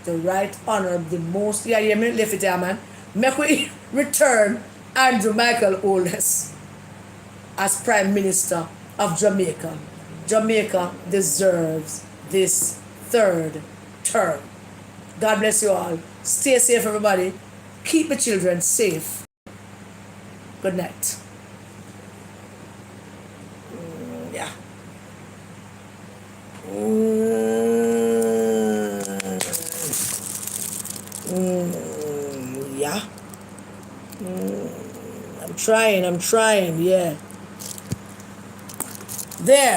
the Right Honorable, the most, yeah, you me left it there, man. Make we return Andrew Michael Holness as Prime Minister of Jamaica. Jamaica deserves this third term. God bless you all. Stay safe, everybody. Keep the children safe. Good night. Yeah. Yeah. I'm trying, yeah. There.